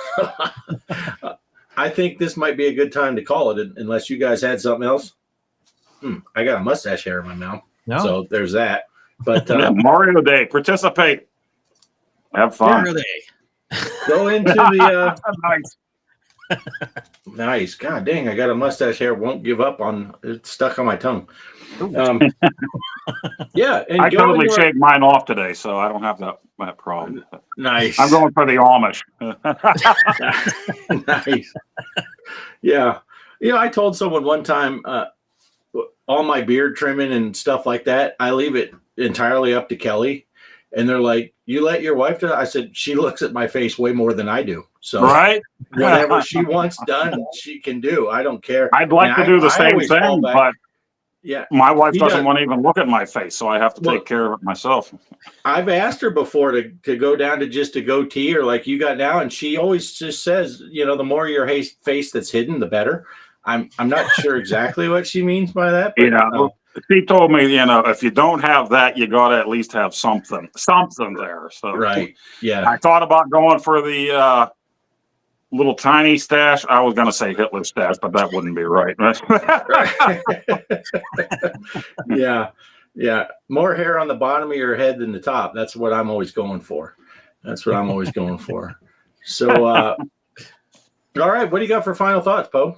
Speaker 1: think this might be a good time to call it, unless you guys had something else. I got a mustache hair in my mouth. No. So there's that. But
Speaker 3: Mario Day, participate. Have fun.
Speaker 4: Mario Day.
Speaker 1: Go into the
Speaker 3: nice.
Speaker 1: Nice. God dang, I got a mustache hair. Won't give up on it's stuck on my tongue. Yeah, and
Speaker 3: I totally shaved mine off today, so I don't have that problem.
Speaker 1: Nice.
Speaker 3: I'm going for the Amish.
Speaker 1: Nice. Yeah. I told someone one time, all my beard trimming and stuff like that, I leave it entirely up to Kelly. And they're like, you let your wife do it? I said, she looks at my face way more than I do. So
Speaker 3: right?
Speaker 1: Whatever she wants done, she can do. I don't care.
Speaker 3: I'd like to do the same thing, but
Speaker 1: Yeah.
Speaker 3: My wife
Speaker 1: He
Speaker 3: doesn't
Speaker 1: does.
Speaker 3: want to even look at my face, so I have to
Speaker 1: Well,
Speaker 3: take care of it myself.
Speaker 1: I've asked her before to go down to just a goatee or like you got now, and she always just says, the more your face that's hidden, the better. I'm not sure exactly what she means by that, but
Speaker 3: She told me, if you don't have that, you got to at least have something there. So
Speaker 1: right, yeah.
Speaker 3: I thought about going for the little tiny stash. I was going to say Hitler stash, but that wouldn't be right.
Speaker 1: Yeah. More hair on the bottom of your head than the top. That's what I'm always going for. So, all right. What do you got for final thoughts, Poe?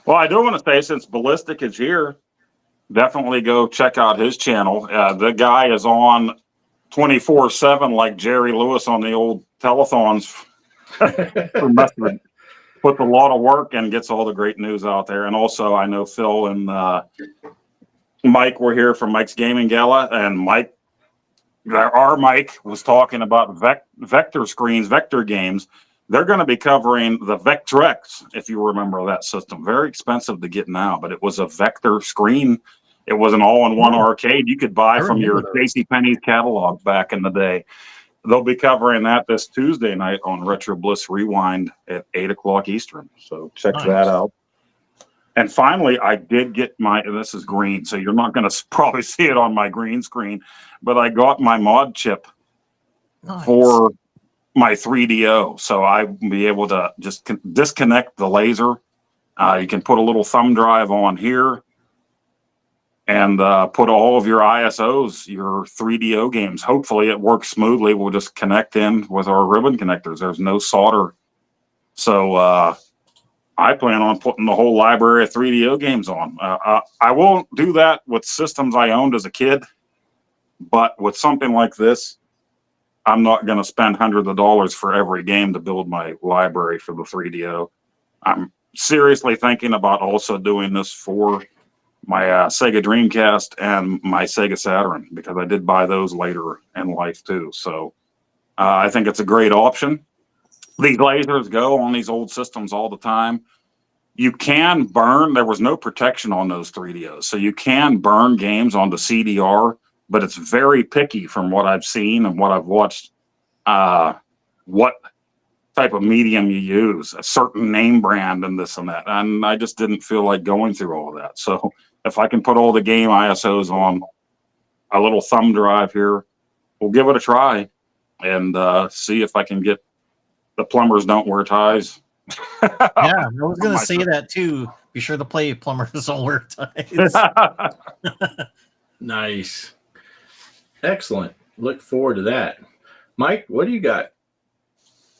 Speaker 3: Well, I do want to say, since Ballistic is here, definitely go check out his channel. The guy is on 24/7 like Jerry Lewis on the old telethons. Who must have put a lot of work and gets all the great news out there. And also, I know Phil and Mike were here from Mike's Gaming Gala, and our Mike was talking about vector screens, vector games. They're going to be covering the Vectrex, if you remember that system. Very expensive to get now, but it was a vector screen. It was an all-in-one arcade you could buy from your JCPenney's catalog back in the day. They'll be covering that this Tuesday night on Retro Bliss Rewind at 8:00 Eastern. So check that out. And finally, I did get this is green, so you're not going to probably see it on my green screen, but I got my mod chip for my 3DO. So I'll be able to just disconnect the laser. You can put a little thumb drive on here and put all of your ISOs, your 3DO games. Hopefully it works smoothly. We'll just connect in with our ribbon connectors. There's no solder. So I plan on putting the whole library of 3DO games on. I won't do that with systems I owned as a kid, but with something like this, I'm not going to spend hundreds of dollars for every game to build my library for the 3DO. I'm seriously thinking about also doing this for my Sega Dreamcast and my Sega Saturn, because I did buy those later in life too. So I think it's a great option. These lasers go on these old systems all the time. You can burn. There was no protection on those 3DOs. So you can burn games onto CDR, but it's very picky from what I've seen and what I've watched, what type of medium you use, a certain name brand and this and that. And I just didn't feel like going through all of that. So if I can put all the game ISOs on a little thumb drive here, we'll give it a try and see if I can get the plumbers don't wear ties.
Speaker 4: Yeah, I was going to say that too. Be sure to play plumbers don't wear ties.
Speaker 1: Nice. Excellent. Look forward to that. Mike, what do you got?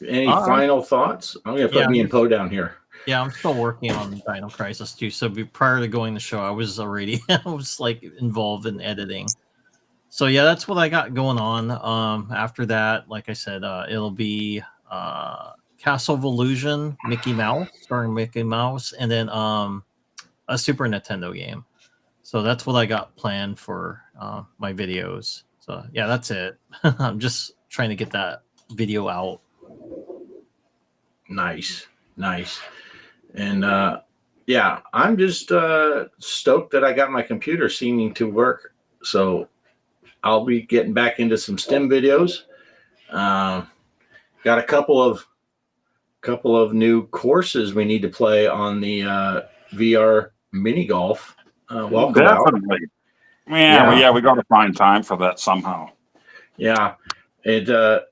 Speaker 1: Any final thoughts? I'm going to put me and Poe down here.
Speaker 4: Yeah, I'm still working on Dino Crisis too. So prior to going to the show, I was already like involved in editing. So yeah, that's what I got going on. After that, like I said, it'll be Castle of Illusion, Mickey Mouse, starring Mickey Mouse, and then a Super Nintendo game. So that's what I got planned for my videos. So yeah, that's it. I'm just trying to get that video out.
Speaker 1: Nice. And I'm just stoked that I got my computer seeming to work. So I'll be getting back into some STEM videos. Got a couple of new courses we need to play on the VR mini golf. Welcome
Speaker 3: Definitely. Yeah, we got to find time for that somehow.
Speaker 1: Yeah, and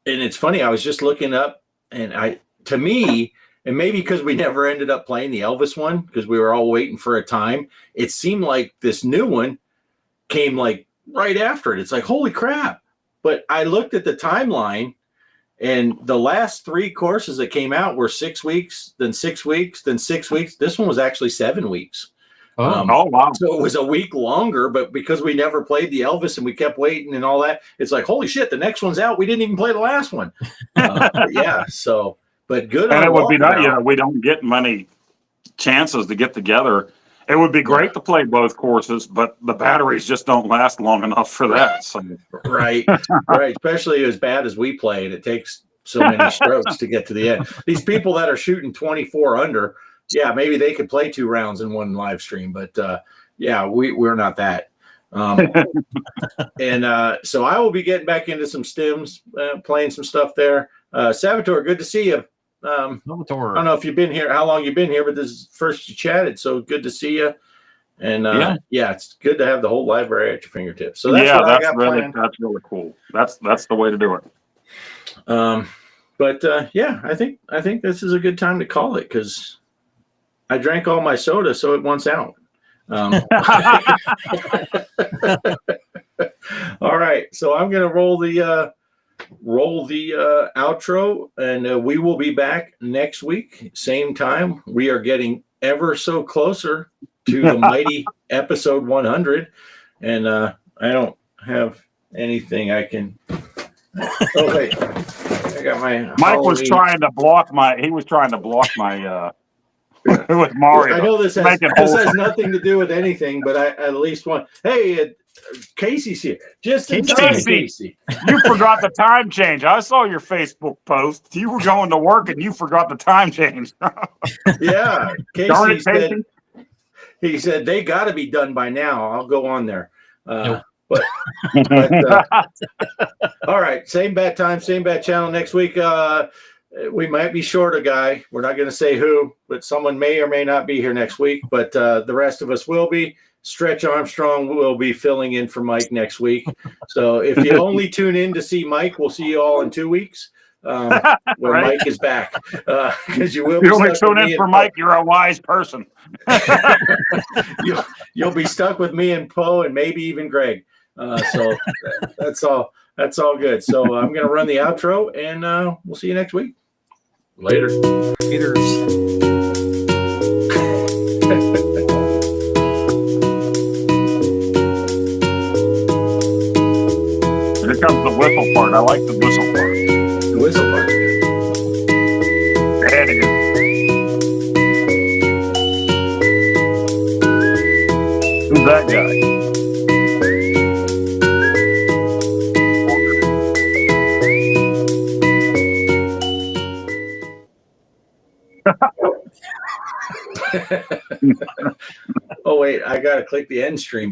Speaker 1: it's funny. I was just looking up, and to me, and maybe because we never ended up playing the Elvis one because we were all waiting for a time, it seemed like this new one came like right after it. It's like, holy crap. But I looked at the timeline, and the last 3 courses that came out were 6 weeks, then 6 weeks, then 6 weeks. This one was actually 7 weeks.
Speaker 3: Oh, wow.
Speaker 1: So it was a week longer, but because we never played the Elvis and we kept waiting and all that, it's like, holy shit, the next one's out. We didn't even play the last one. But good.
Speaker 3: And it would be nice. We don't get many chances to get together. It would be great to play both courses, but the batteries just don't last long enough for that. So.
Speaker 1: Right. Especially as bad as we play, and it takes so many strokes to get to the end. These people that are shooting 24 under, yeah, maybe they could play 2 rounds in one live stream, but Yeah, we're not that. And so I will be getting back into some stims, playing some stuff there. Salvatore, good to see you. I don't know if you've been here, how long you've been here, but this is first you chatted, so good to see you. And yeah, it's good to have the whole library at your fingertips. So that's what I got planned.
Speaker 3: That's really cool. That's the way to do it.
Speaker 1: But yeah, I think this is a good time to call it because I drank all my soda, so it wants out. All right, so I'm gonna roll the outro, and we will be back next week, same time. We are getting ever so closer to the mighty episode 100, and I don't have anything I can. Oh wait, I got my.
Speaker 3: Mike Halloween. Was trying to block my. He was trying to block my. With Mario.
Speaker 1: I know this has nothing to do with anything, but I at least want. Hey, Casey's here. Just in time, Casey.
Speaker 3: You forgot the time change. I saw your Facebook post. You were going to work and you forgot the time change.
Speaker 1: Yeah,
Speaker 3: Casey said.
Speaker 1: He said they got to be done by now. I'll go on there.
Speaker 4: Nope.
Speaker 1: But all right, same bad time, same bad channel next week. We might be short a guy. We're not going to say who, but someone may or may not be here next week. But the rest of us will be. Stretch Armstrong will be filling in for Mike next week. So if you only tune in to see Mike, we'll see you all in 2 weeks when
Speaker 3: right.
Speaker 1: Mike is back. Because you will.
Speaker 3: If you only tune in for Mike, you're a wise person.
Speaker 1: You'll be stuck with me and Poe and maybe even Greg. So that's all. That's all good. So I'm going to run the outro, and we'll see you next week. Later.
Speaker 4: Here
Speaker 3: comes the whistle part. I like the whistle part.
Speaker 1: The whistle part's good.
Speaker 3: There it is. Who's that guy?
Speaker 1: Oh wait, I gotta click the end stream button.